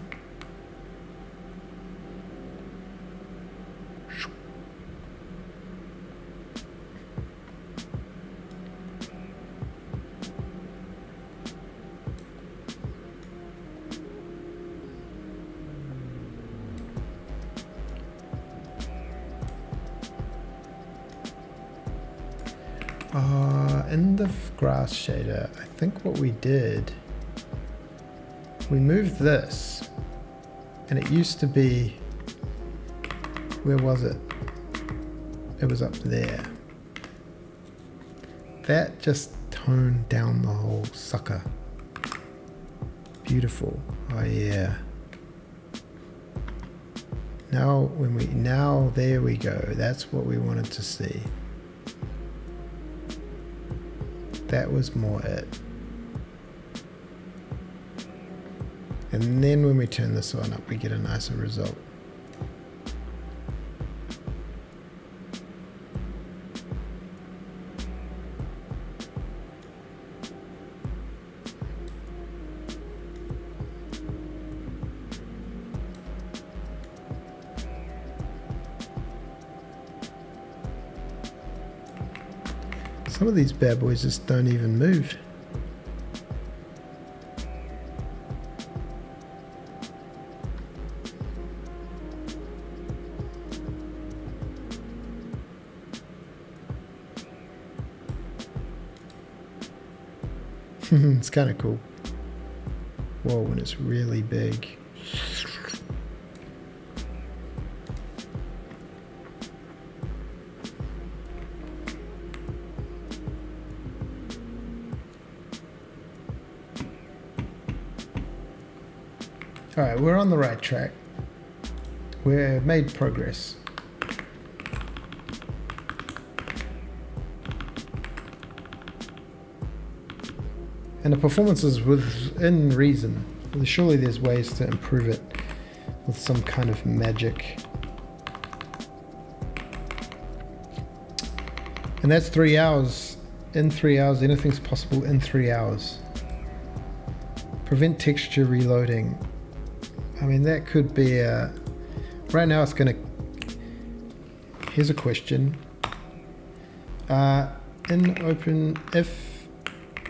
In the grass shader, I think what we did, we moved this, and it used to be, where was it? It was up there. That just toned down the whole sucker. Beautiful. Oh yeah. Now there we go. That's what we wanted to see. That was more it. And then when we turn this one up, we get a nicer result. Some of these bad boys just don't even move. It's kind of cool. Whoa, when it's really big. Alright, we're on the right track. We've made progress. And the performance is within reason. Surely there's ways to improve it with some kind of magic. And that's 3 hours. In 3 hours, anything's possible in 3 hours. Prevent texture reloading. I mean, that could be a... Right now it's going to... Here's a question.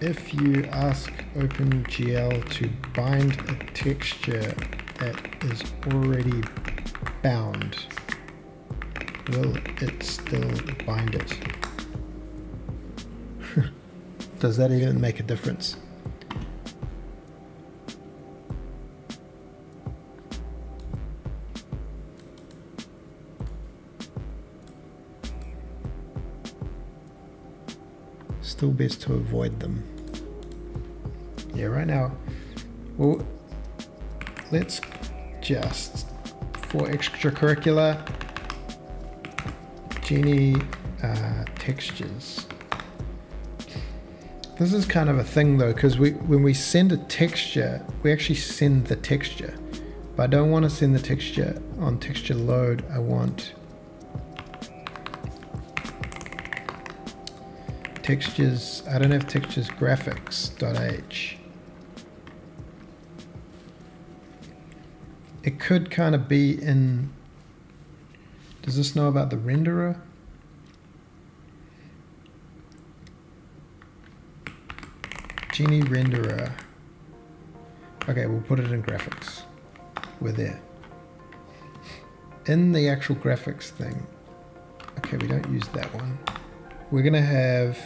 If you ask OpenGL to bind a texture that is already bound, will it still bind it? Does that even make a difference? Still best to avoid them. Yeah, right now, well, let's just, for extracurricular, Genie textures. This is kind of a thing though, because when we send a texture, we actually send the texture. But I don't want to send the texture on texture load. I want textures. I don't have textures graphics.h. It could kind of be in... Does this know about the renderer? Genie renderer. Okay, we'll put it in graphics. We're there. In the actual graphics thing. Okay, we don't use that one. We're gonna have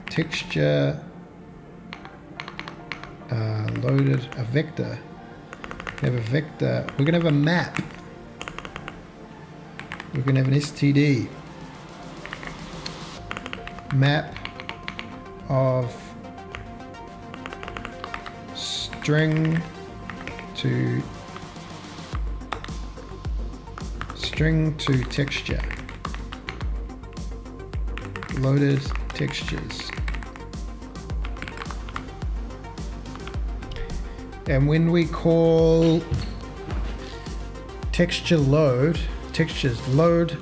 texture loaded, a vector. We have a vector. We're gonna have a map. We're gonna have an STD. Map of string to texture. Loaded textures. And when we call texture load, texture load,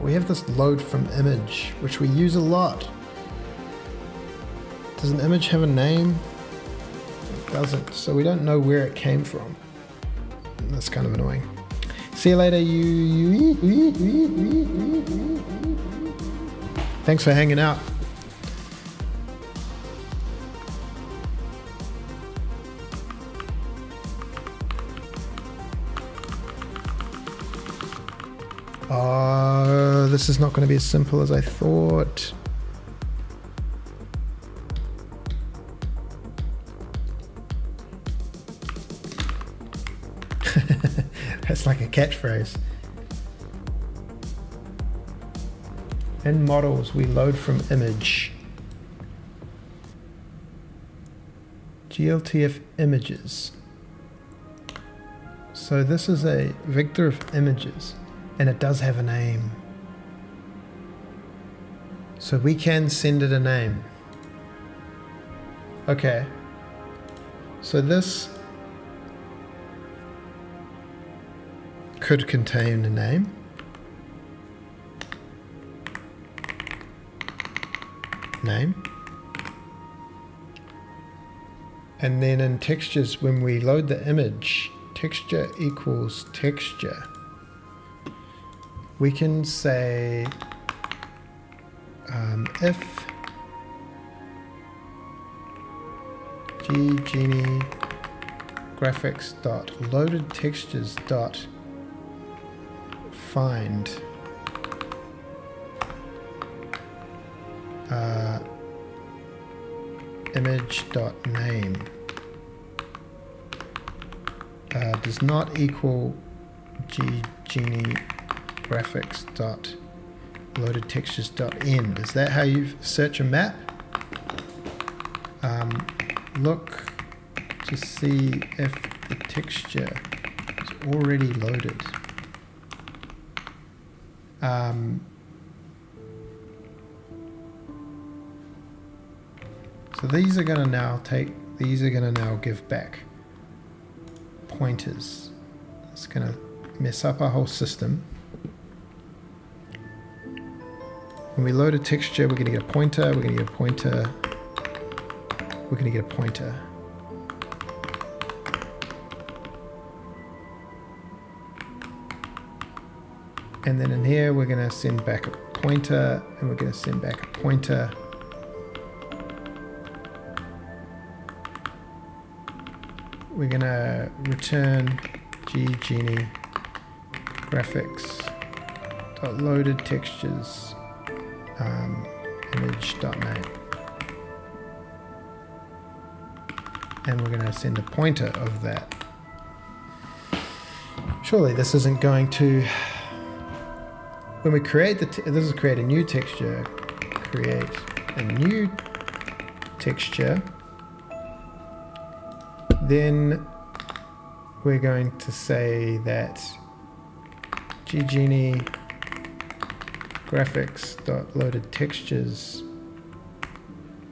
we have this load from image, which we use a lot. Does an image have a name? It doesn't, so we don't know where it came from. That's kind of annoying. See you later, you. Thanks for hanging out. Oh, this is not going to be as simple as I thought. That's like a catchphrase. In models, we load from image. GLTF images. So this is a vector of images, and it does have a name. So we can send it a name. Okay. So this could contain a name. Name. And then in textures, when we load the image, texture equals texture. We can say if Genie graphics dot loaded textures dot find image dot name does not equal Genie graphics dot loaded textures dot end. Is that how you search a map? Look to see if the texture is already loaded. So these are going to now give back pointers. It's going to mess up our whole system. When we load a texture, we're going to get a pointer, we're going to get a pointer, we're going to get a pointer. And then in here, we're going to send back a pointer, and we're going to send back a pointer. We're going to return Genie graphics dot loaded textures image dot name, and we're going to send a pointer of that. Surely this isn't going to. When we create this is create a new texture. Create a new texture. Then we're going to say that Genie graphics dot loaded textures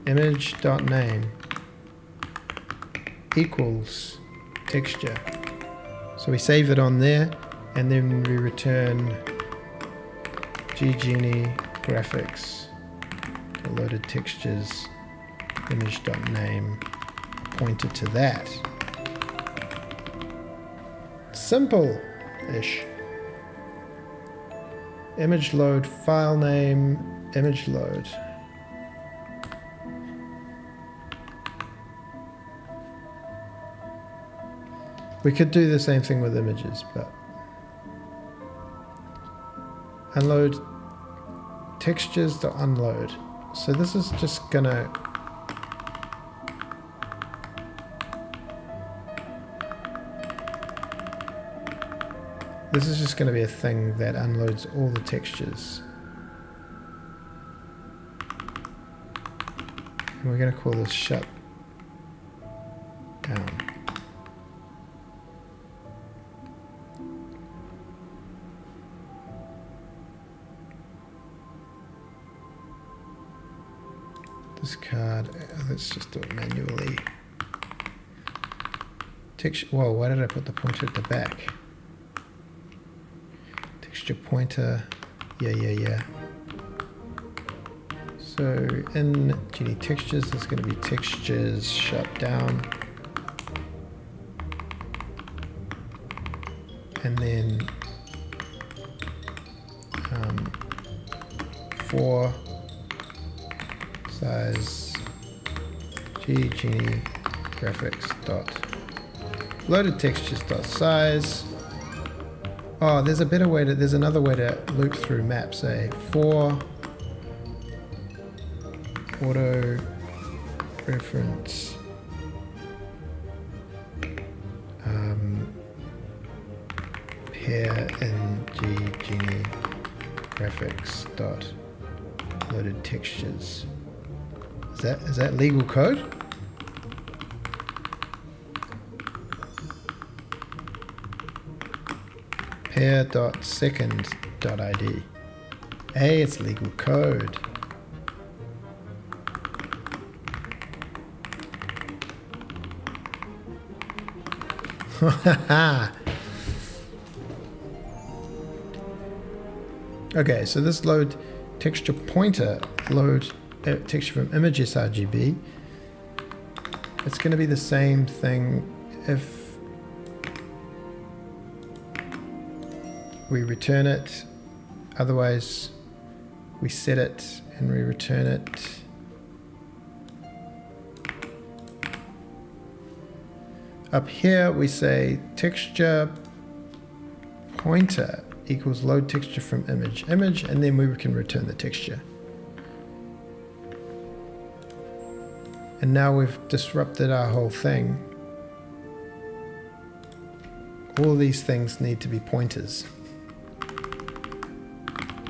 image dot name equals texture. So we save it on there, and then we return Genie graphics dot loaded textures image dot name pointer to that. Simple-ish. Image load, file name, image load. We could do the same thing with images, but unload textures to unload. So this is just gonna be a thing that unloads all the textures. And we're gonna call this shut down. Discard, let's just do it manually. Texture, whoa, why did I put the pointer at the back? Texture pointer, yeah. So in Genie textures, there's going to be textures shut down. And then for size genie graphics dot loaded textures dot size. Oh, there's another way to loop through maps. For auto reference pair ng genie graphics dot loaded textures. Is that legal code? pair.second.id. Hey, it's legal code. Okay, so this load texture pointer load texture from image sRGB. It's going to be the same thing if we return it. Otherwise, we set it and we return it. Up here, we say texture pointer equals load texture from image, and then we can return the texture. And now we've disrupted our whole thing. All these things need to be pointers.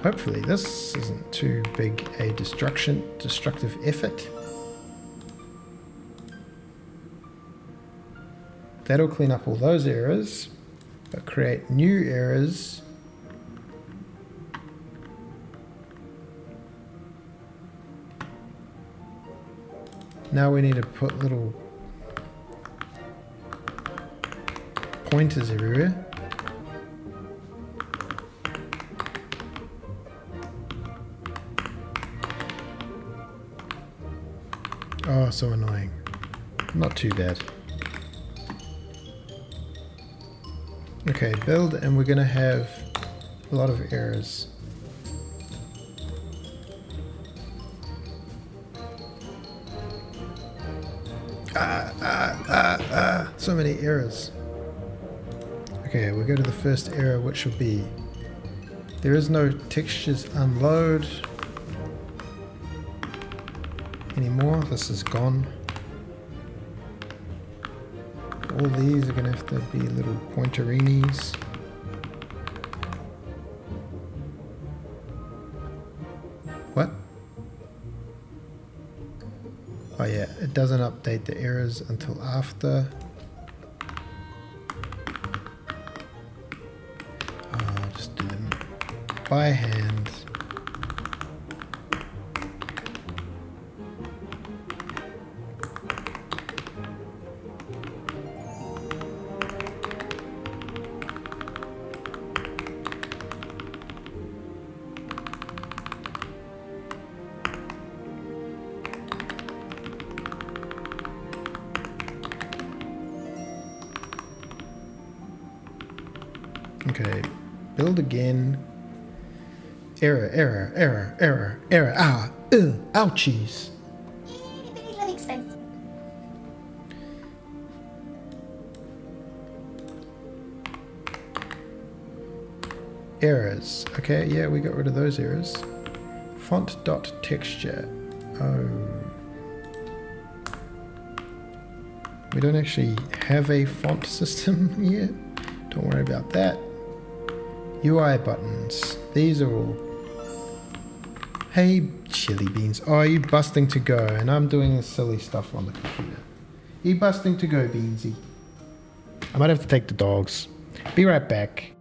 Hopefully this isn't too big a destructive effort. That'll clean up all those errors, but create new errors. Now we need to put little pointers everywhere. Oh, so annoying. Not too bad. Okay, build, and we're going to have a lot of errors. So many errors. Okay, we go to the first error, which will be there is no textures unload anymore. This is gone. All these are going to have to be little pointerinis. What? Oh yeah, it doesn't update the errors until after. I'll just do them by hand. Okay, build again. Error. Ouchies. That makes sense. Errors. Okay, yeah, we got rid of those errors. Font dot texture. Oh. We don't actually have a font system yet. Don't worry about that. UI buttons. These are all. Hey, chili beans. Oh, are you busting to go? And I'm doing this silly stuff on the computer. Are you busting to go, Beansy? I might have to take the dogs. Be right back.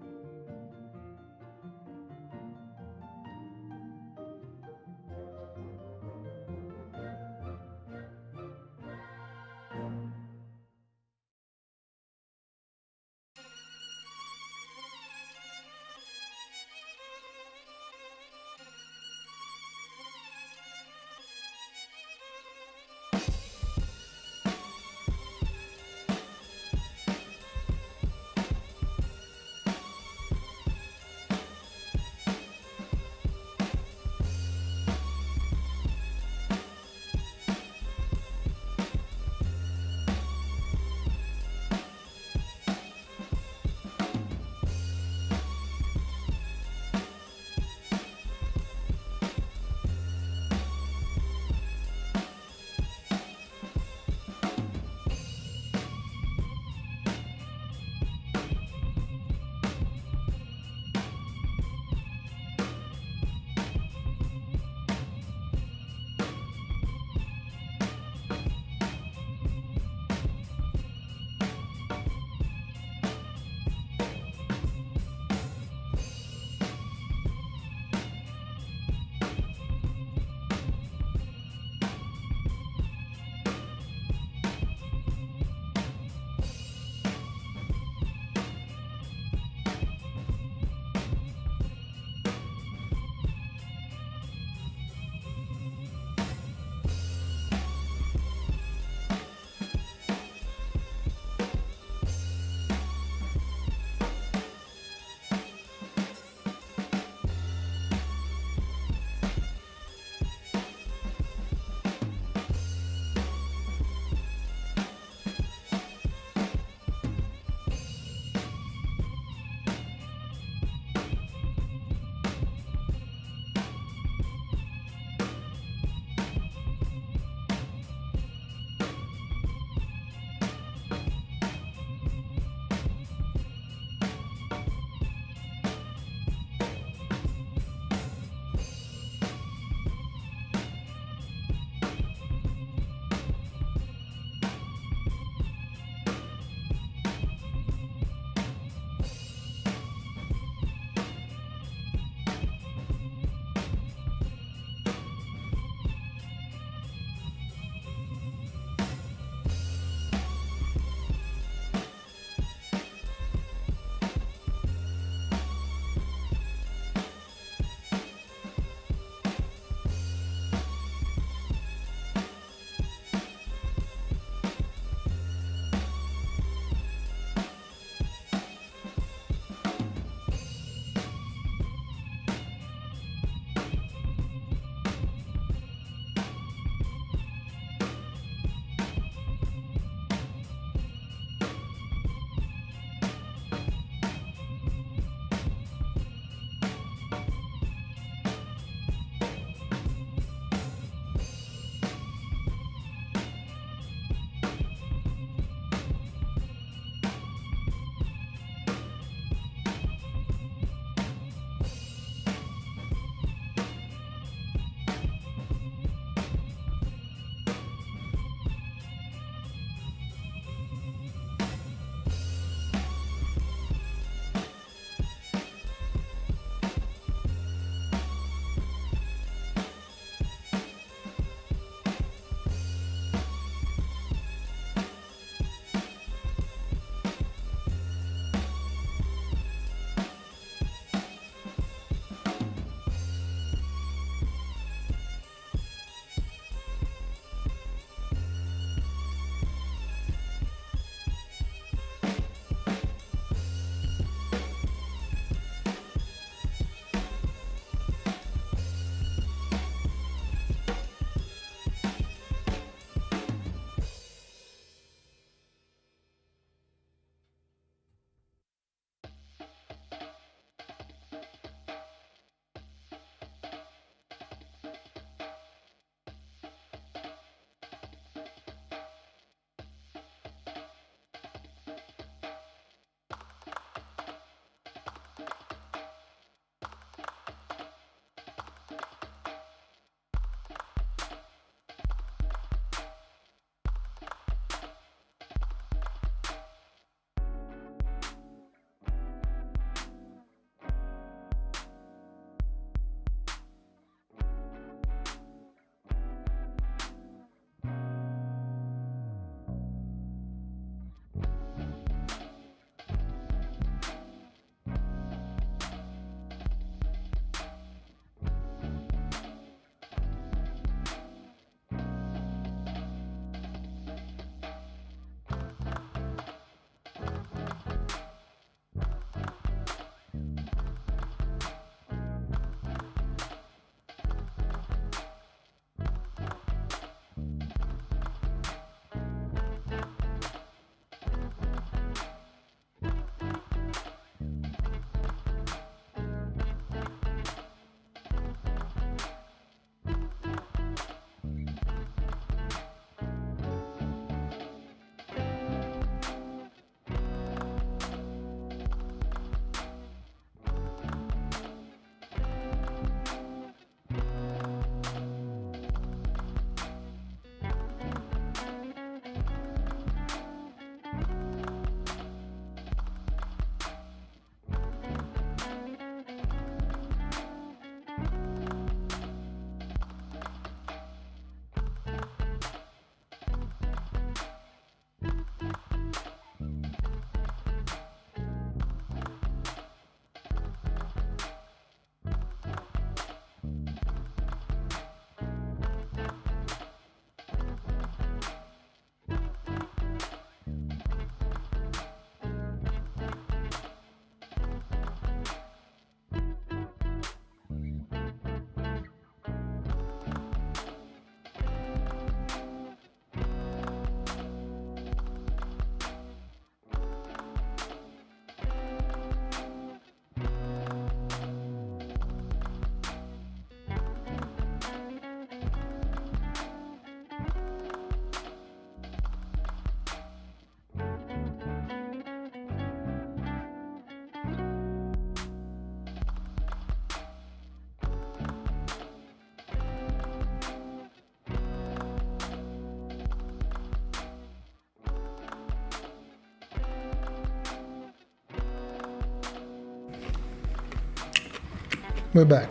We're back.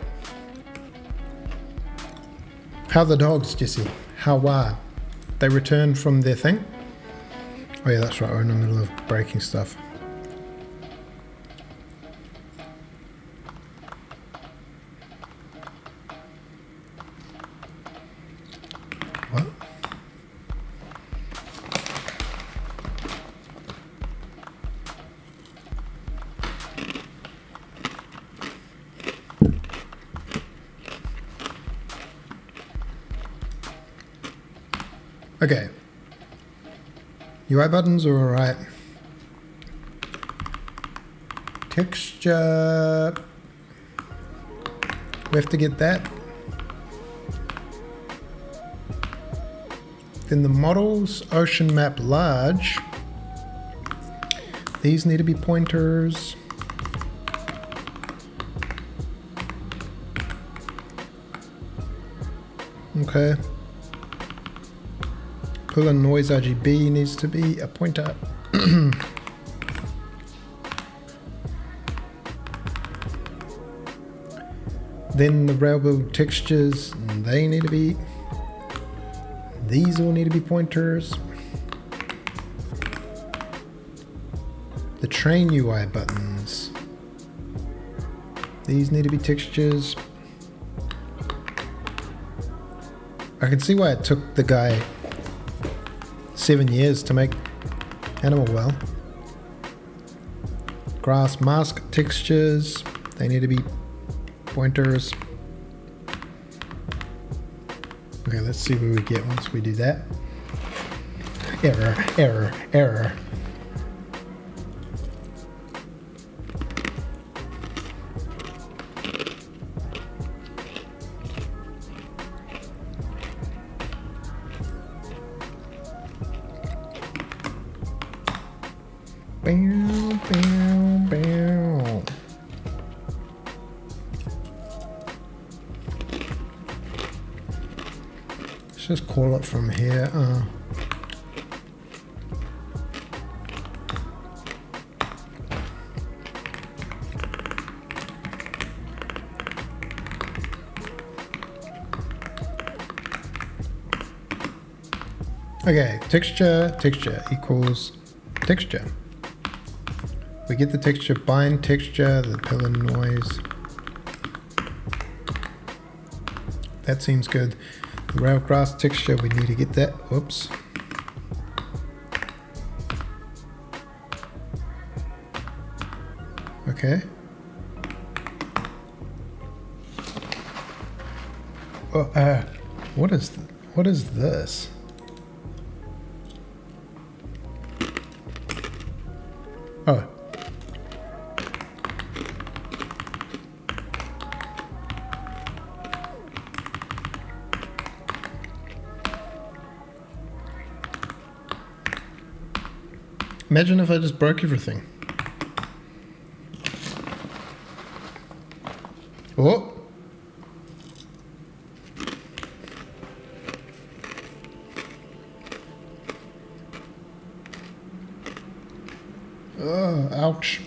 How are the dogs, Jesse? How are? They returned from their thing? Oh yeah, that's right, we're in the middle of breaking stuff. What? Okay. UI buttons are alright. Texture. We have to get that. Then the models, ocean map large. These need to be pointers. Okay. Pull and noise RGB needs to be a pointer. Then the railroad textures, they need to be, these all need to be pointers. The train UI buttons, these need to be textures. I can see why it took the guy 7 years to make Animal Well. Grass mask textures, they need to be pointers. Okay, let's see where we get once we do that. Error, error, error. Bow, bow, bow. Let's just call it from here. Okay, texture equals texture. We get the texture bind texture, the pillar noise. That seems good. The railgrass texture, we need to get that. Whoops. Okay. Oh, what is this? Oh. Imagine if I just broke everything. Oh. Oh, ouch.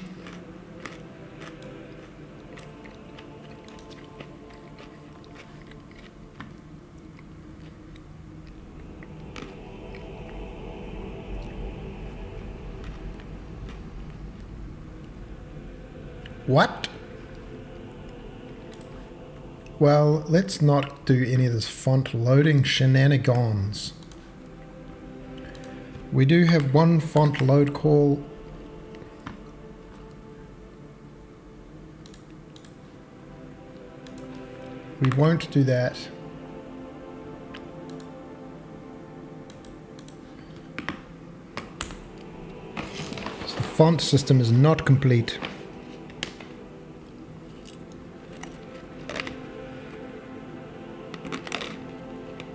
What? Well, let's not do any of this font loading shenanigans. We do have one font load call. We won't do that. So the font system is not complete.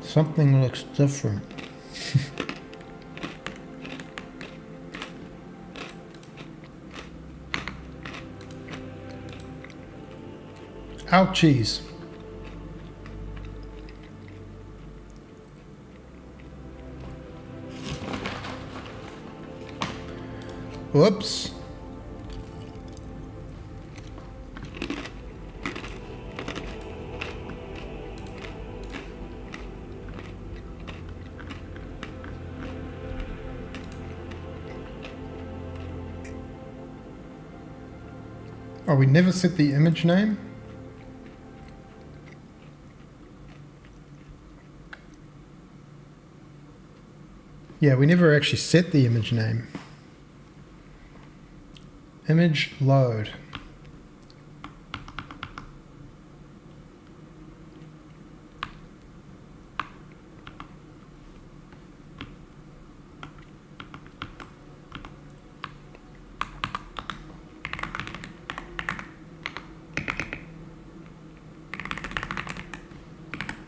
Something looks different. Ouchies. Whoops. Oh, we never set the image name? Yeah, we never actually set the image name. Image load.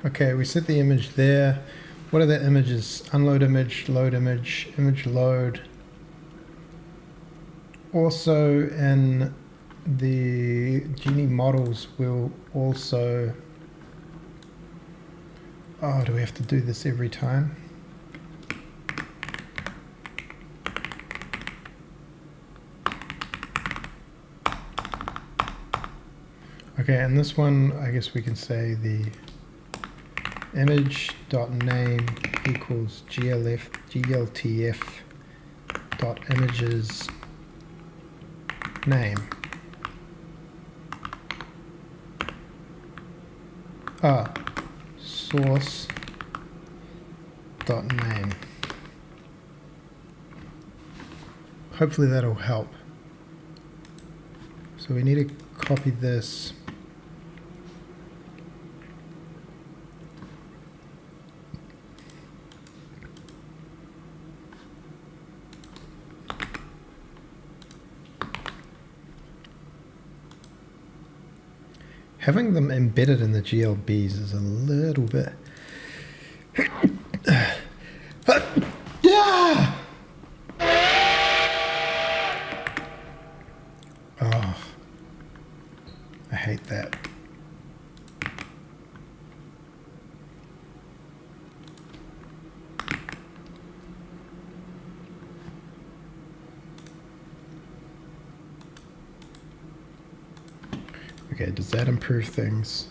Okay, we set the image there. What are the images? Unload image, load image, image load. Also in the Genie models will also... Oh, do we have to do this every time? Okay, and this one, I guess we can say the image.name equals gltf dot images name. Source dot name. Hopefully that'll help. So we need to copy this. Having them embedded in the GLBs is a little bit... Oh, I hate that. Okay, does that improve things?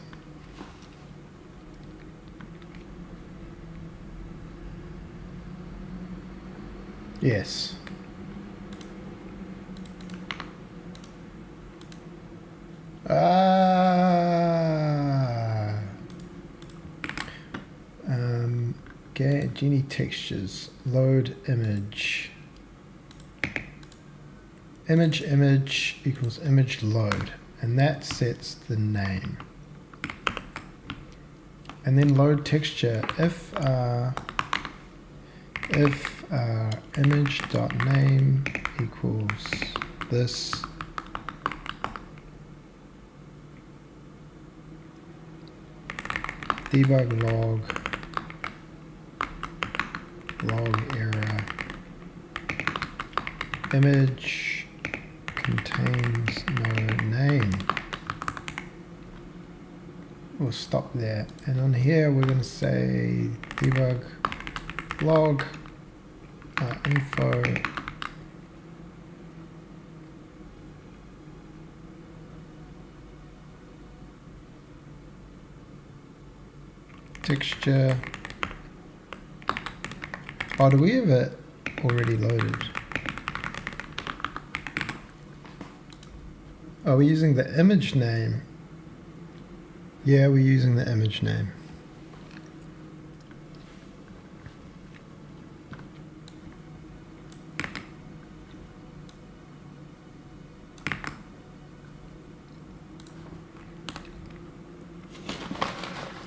Yes. Genie textures, load image. Image equals image load. And that sets the name. And then load texture if image.name equals this, debug log error, image contains no name. We'll stop there, and on here we're going to say debug log info texture. Oh, do we have it already loaded? Are we using the image name? Yeah, we're using the image name.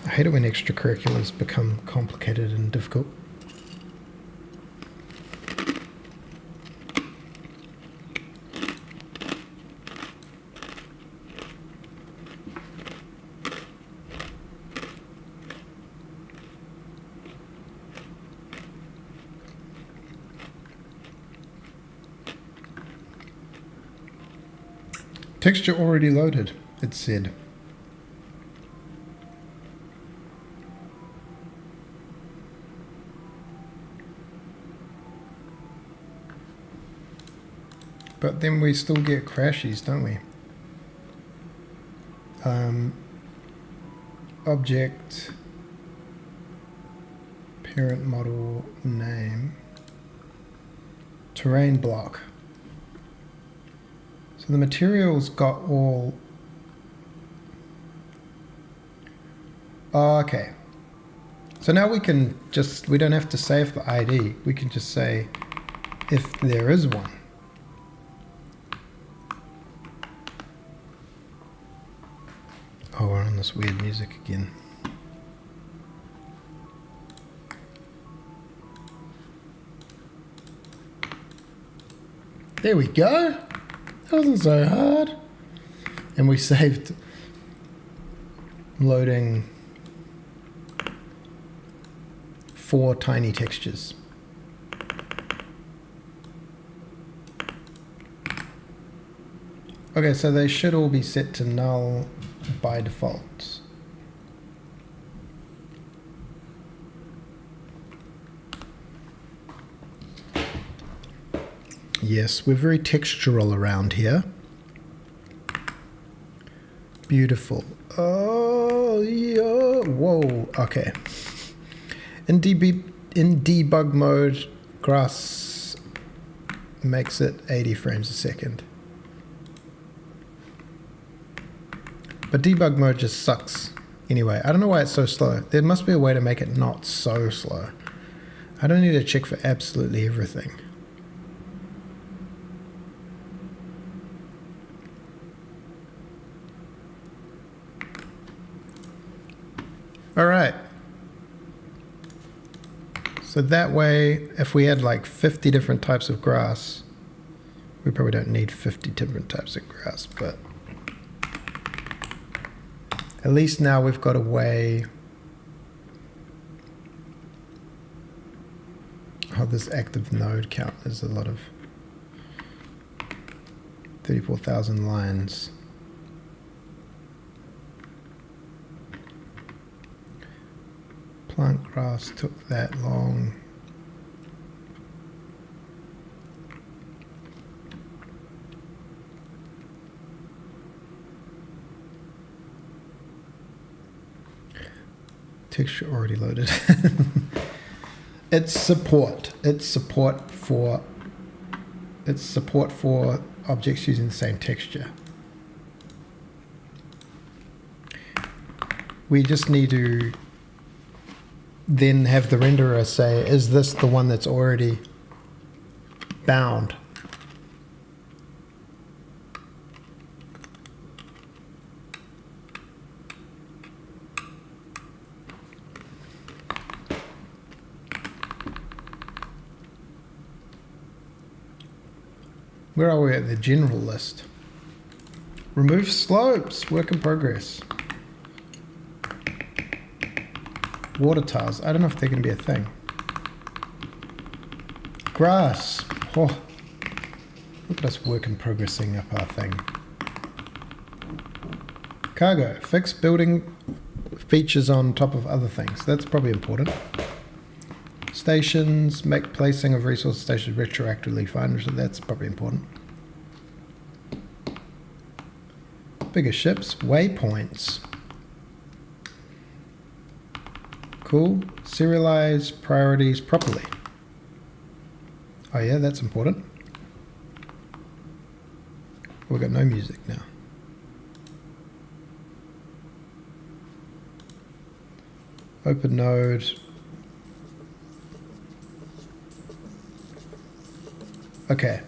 I hate it when extracurriculars become complicated and difficult. Texture already loaded, it said. But then we still get crashes, don't we? Object, parent model name, terrain block. So the materials got all... Oh, okay. So now we can just, we don't have to save the ID. We can just say if there is one. Oh, we're on this weird music again. There we go. That wasn't so hard. And we saved loading 4 tiny textures. Okay, so they should all be set to null by default. Yes, we're very textural around here. Beautiful. Oh, yeah. Whoa. Okay. In debug mode, grass makes it 80 frames a second. But debug mode just sucks. Anyway, I don't know why it's so slow. There must be a way to make it not so slow. I don't need to check for absolutely everything. All right. So that way, if we had like 50 different types of grass, we probably don't need 50 different types of grass, but at least now we've got a way. Oh, this active node count is a lot of 34,000 lines. Plant grass took that long. Texture already loaded. It's support. It's support for objects using the same texture. We just need to then have the renderer say, is this the one that's already bound? Where are we at the general list? Remove slopes, work in progress. Water tiles, I don't know if they're going to be a thing. Grass, oh, look at us work in progressing up our thing. Cargo, fix building features on top of other things. That's probably important. Stations, make placing of resource stations retroactively fine, so that's probably important. Bigger ships, waypoints. Cool. Serialize priorities properly. Oh yeah, that's important. We've got no music now. Open node. Okay.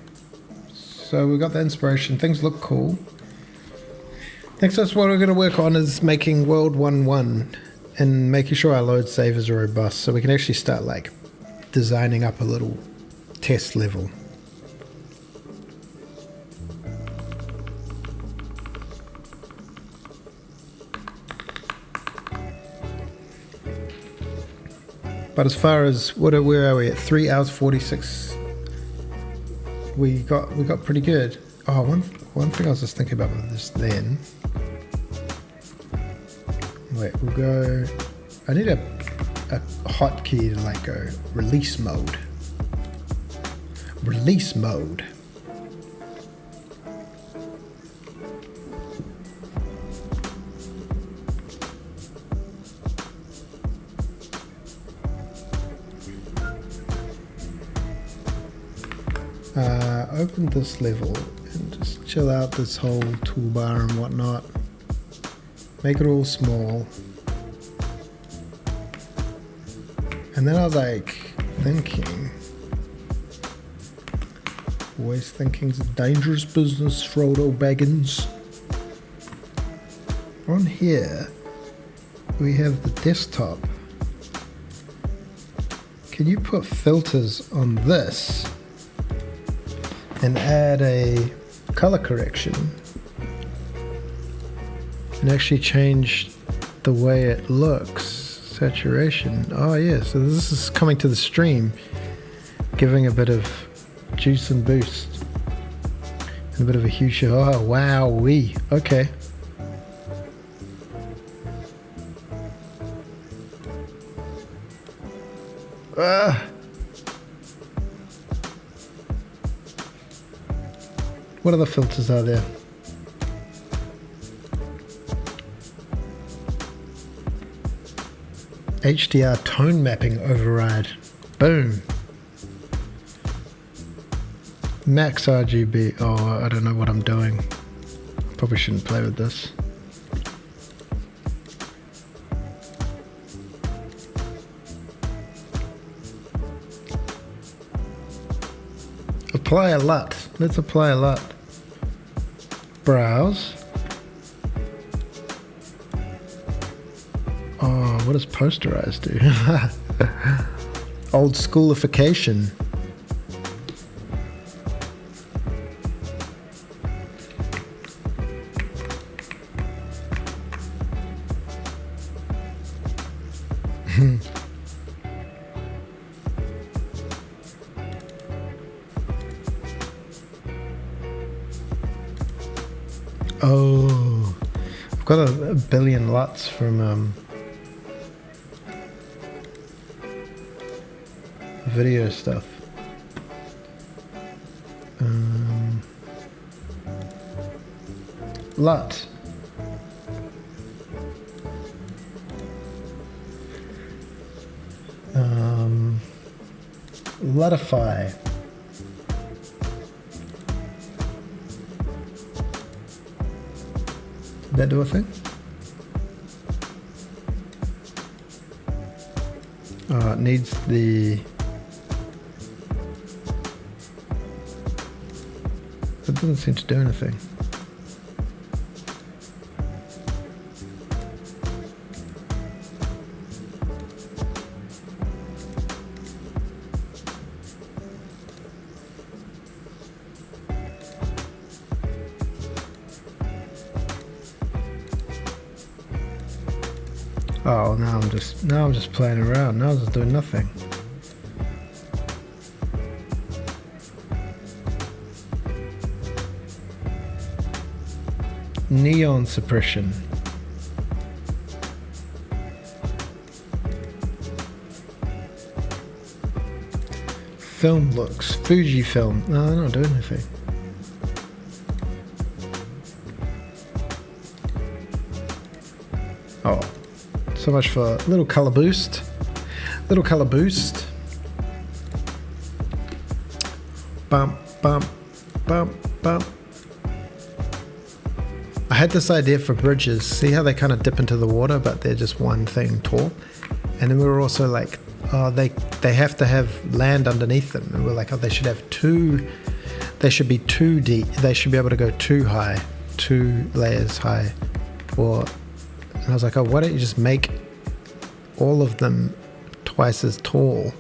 So we got the inspiration. Things look cool. Next up, what we're going to work on is making world 1.1 and making sure our load savers are robust so we can actually start like designing up a little test level. But as far as where are we at? 3 hours 46. We got pretty good. Oh, one thing I was just thinking about with this then. Wait, we'll go. I need a hotkey to like go release mode. Release mode. Open this level and just chill out this whole toolbar and whatnot. Make it all small. And then I was like thinking, always thinking's a dangerous business, Frodo Baggins. On here, we have the desktop. Can you put filters on this and add a color correction and actually change the way it looks? Saturation. Oh yeah, so this is coming to the stream, giving a bit of juice and boost and a bit of a hue show. Oh wow, okay. What other filters are there? HDR tone mapping override. Boom. Max RGB. Oh, I don't know what I'm doing. Probably shouldn't play with this. Apply a LUT. Let's apply a LUT. Browse. Oh, what does posterize do? Old schoolification. Oh, I've got a billion LUTs from video stuff. LUT. Lutify. Did that do a thing? Oh, it needs the... It doesn't seem to do anything. Oh, now I'm just playing around. Now I'm just doing nothing. Neon suppression. Film looks. Fujifilm. No, they're not doing anything. Oh. So much for a little color boost. Little color boost. Bump, bump, bump, bump. I had this idea for bridges. See how they kind of dip into the water, but they're just one thing tall. And then we were also like, oh, they have to have land underneath them. And we're like, oh, they should have two. They should be too deep. They should be able to go too high, 2 layers high, or. And I was like, oh, why don't you just make all of them twice as tall?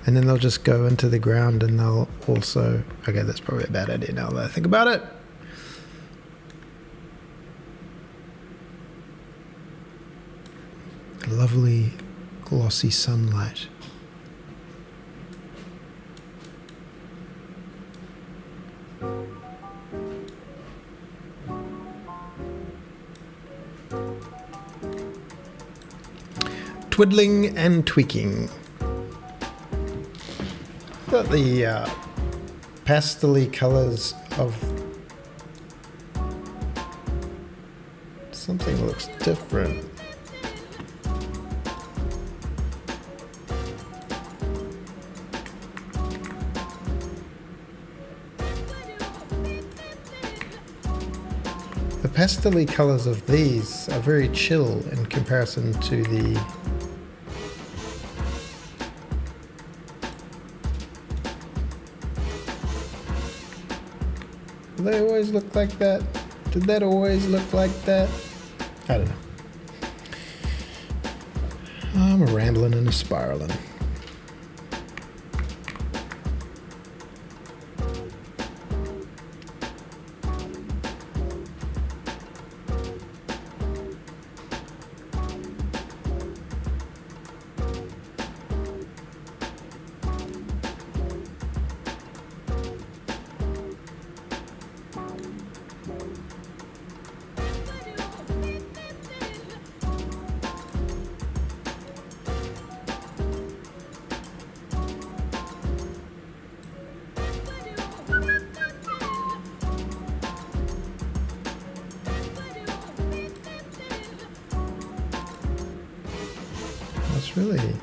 And then they'll just go into the ground and they'll also... Okay, that's probably a bad idea now that I think about it. Lovely glossy sunlight. Twiddling and tweaking. Got the pastel-y colors of something looks different. The pastel-y colors of these are very chill in comparison to the do they always look like that? Did that always look like that? I don't know. I'm a rambling and a spiraling. That's really...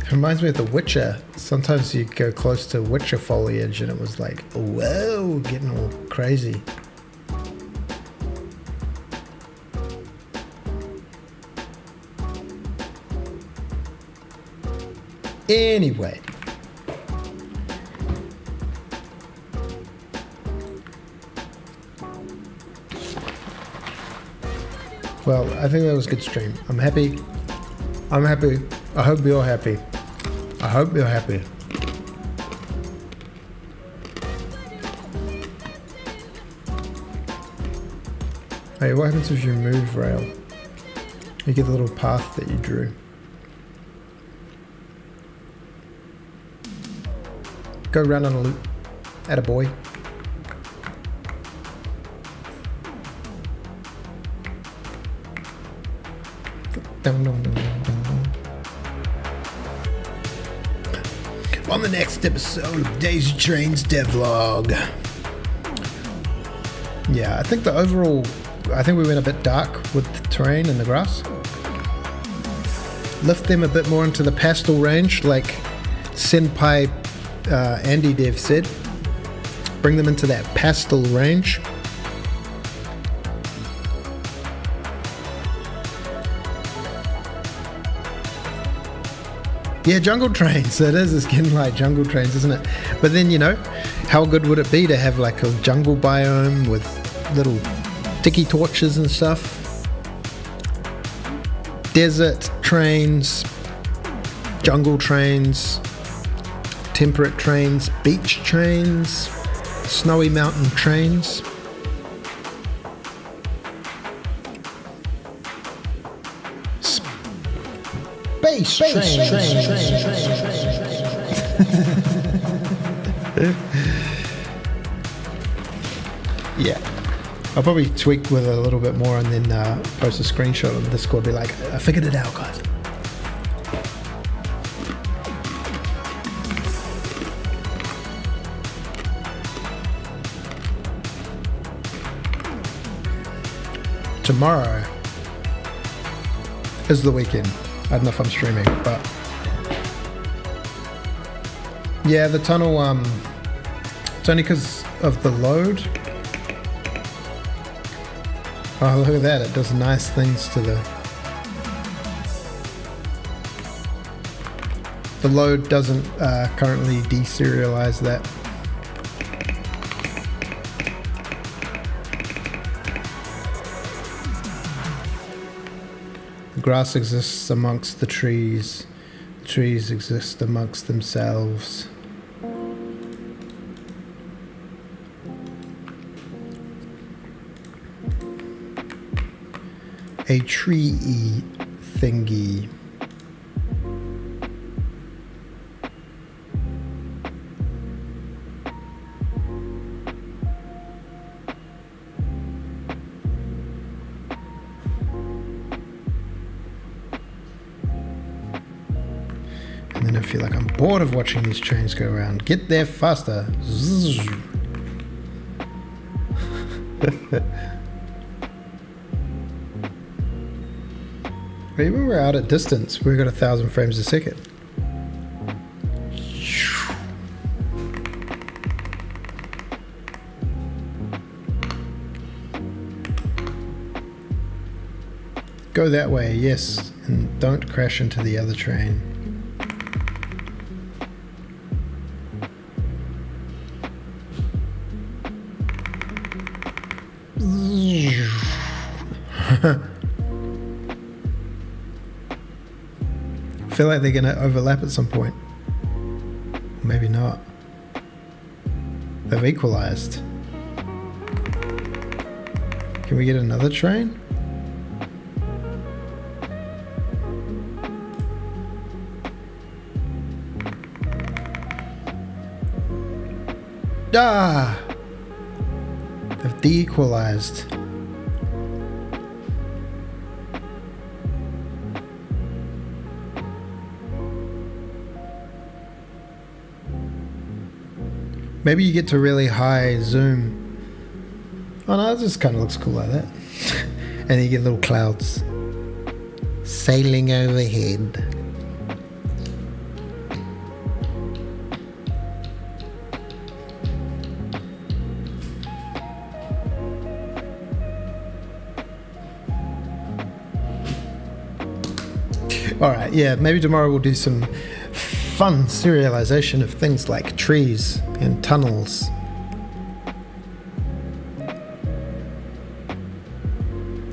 It reminds me of The Witcher. Sometimes you go close to Witcher foliage and it was like, whoa, getting all crazy. Anyway. Well, I think that was a good stream. I'm happy. I'm happy. I hope you're happy. I hope you're happy. Hey, what happens if you move rail? You get the little path that you drew. Go round on a loop. Attaboy. Dun, dun, dun, dun, dun. On the next episode of Daisy Train's devlog. Yeah, I think the overall... I think we went a bit dark with the terrain and the grass. Lift them a bit more into the pastel range, like Senpai Andy Dev said. Bring them into that pastel range. Yeah, jungle trains. It is. It's getting like jungle trains, isn't it? But then, you know, how good would it be to have like a jungle biome with little tiki torches and stuff? Desert trains, jungle trains, temperate trains, beach trains, snowy mountain trains. Space train. Yeah, I'll probably tweak with it a little bit more and then post a screenshot on Discord. Be like, I figured it out, guys. Tomorrow is the weekend. I don't know if I'm streaming, but yeah, the tunnel, it's only because of the load. Oh, look at that, it does nice things to the load doesn't currently deserialize that. The grass exists amongst the trees exist amongst themselves. A tree-y thingy. And then I feel like I'm bored of watching these trains go around. Get there faster. Zzz. Even we're out at distance, we've got 1,000 frames a second. Go that way, yes, and don't crash into the other train. I feel like they're gonna overlap at some point. Maybe not. They've equalized. Can we get another train? Ah! They've de-equalized. Maybe you get to really high zoom. Oh no, it just kind of looks cool like that. And then you get little clouds sailing overhead. Alright, yeah, maybe tomorrow we'll do some fun serialization of things like trees and tunnels.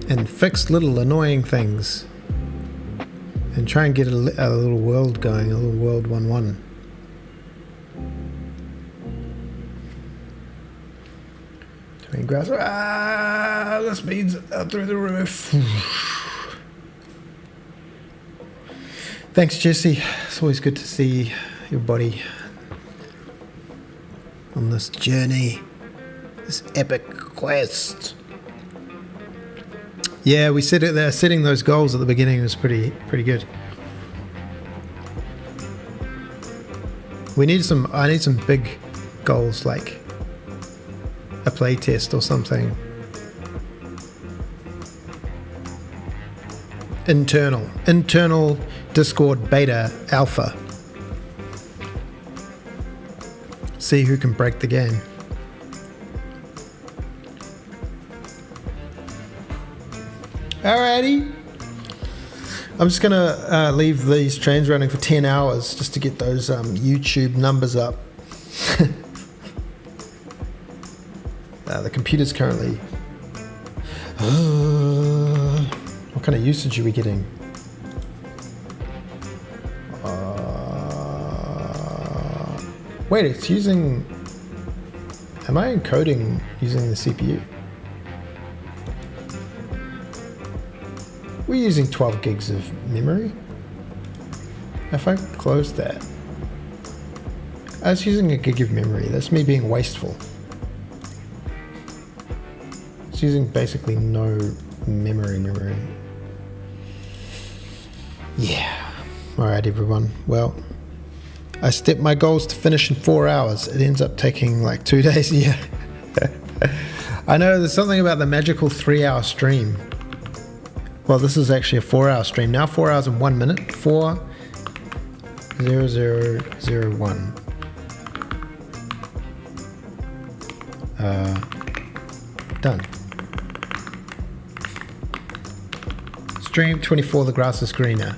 And fix little annoying things. And try and get a little world going, a little world 1-1. Doing grass. Ah, the speed's up through the roof. Thanks, Jesse. It's always good to see your body on this journey, this epic quest. Yeah, we said it there. Setting those goals at the beginning was pretty good. I need some big goals like a play test or something. Internal Discord beta alpha. See who can break the game. Alrighty. I'm just gonna leave these trains running for 10 hours just to get those YouTube numbers up. The computer's currently... what kind of usage are we getting? Wait, it's using... Am I encoding using the CPU? We're using 12 gigs of memory. If I close that... I was using a gig of memory. That's me being wasteful. It's using basically no memory. Yeah. Alright, everyone. Well... I stepped my goals to finish in 4 hours. It ends up taking like 2 days a year. I know there's something about the magical 3-hour stream. Well, this is actually a 4-hour stream. Now 4 hours and 1 minute. 4:00:01. Done. Stream 24, the grass is greener.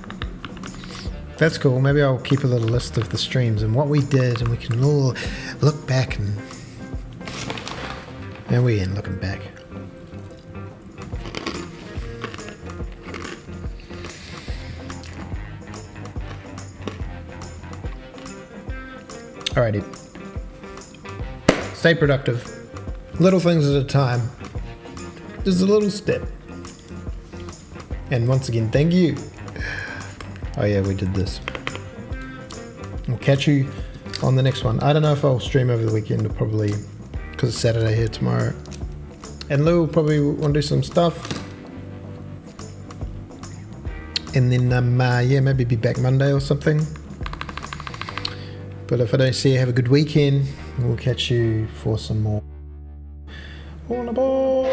That's cool. Maybe I'll keep a little list of the streams and what we did, and we can all look back and we ain't looking back. Alrighty. Stay productive. Little things at a time. Just a little step. And once again, thank you. Oh yeah, we did this. We'll catch you on the next one. I don't know if I'll stream over the weekend, or probably because it's Saturday here tomorrow. And Lou will probably want to do some stuff. And then, yeah, maybe be back Monday or something. But if I don't see you, have a good weekend. We'll catch you for some more. All aboard!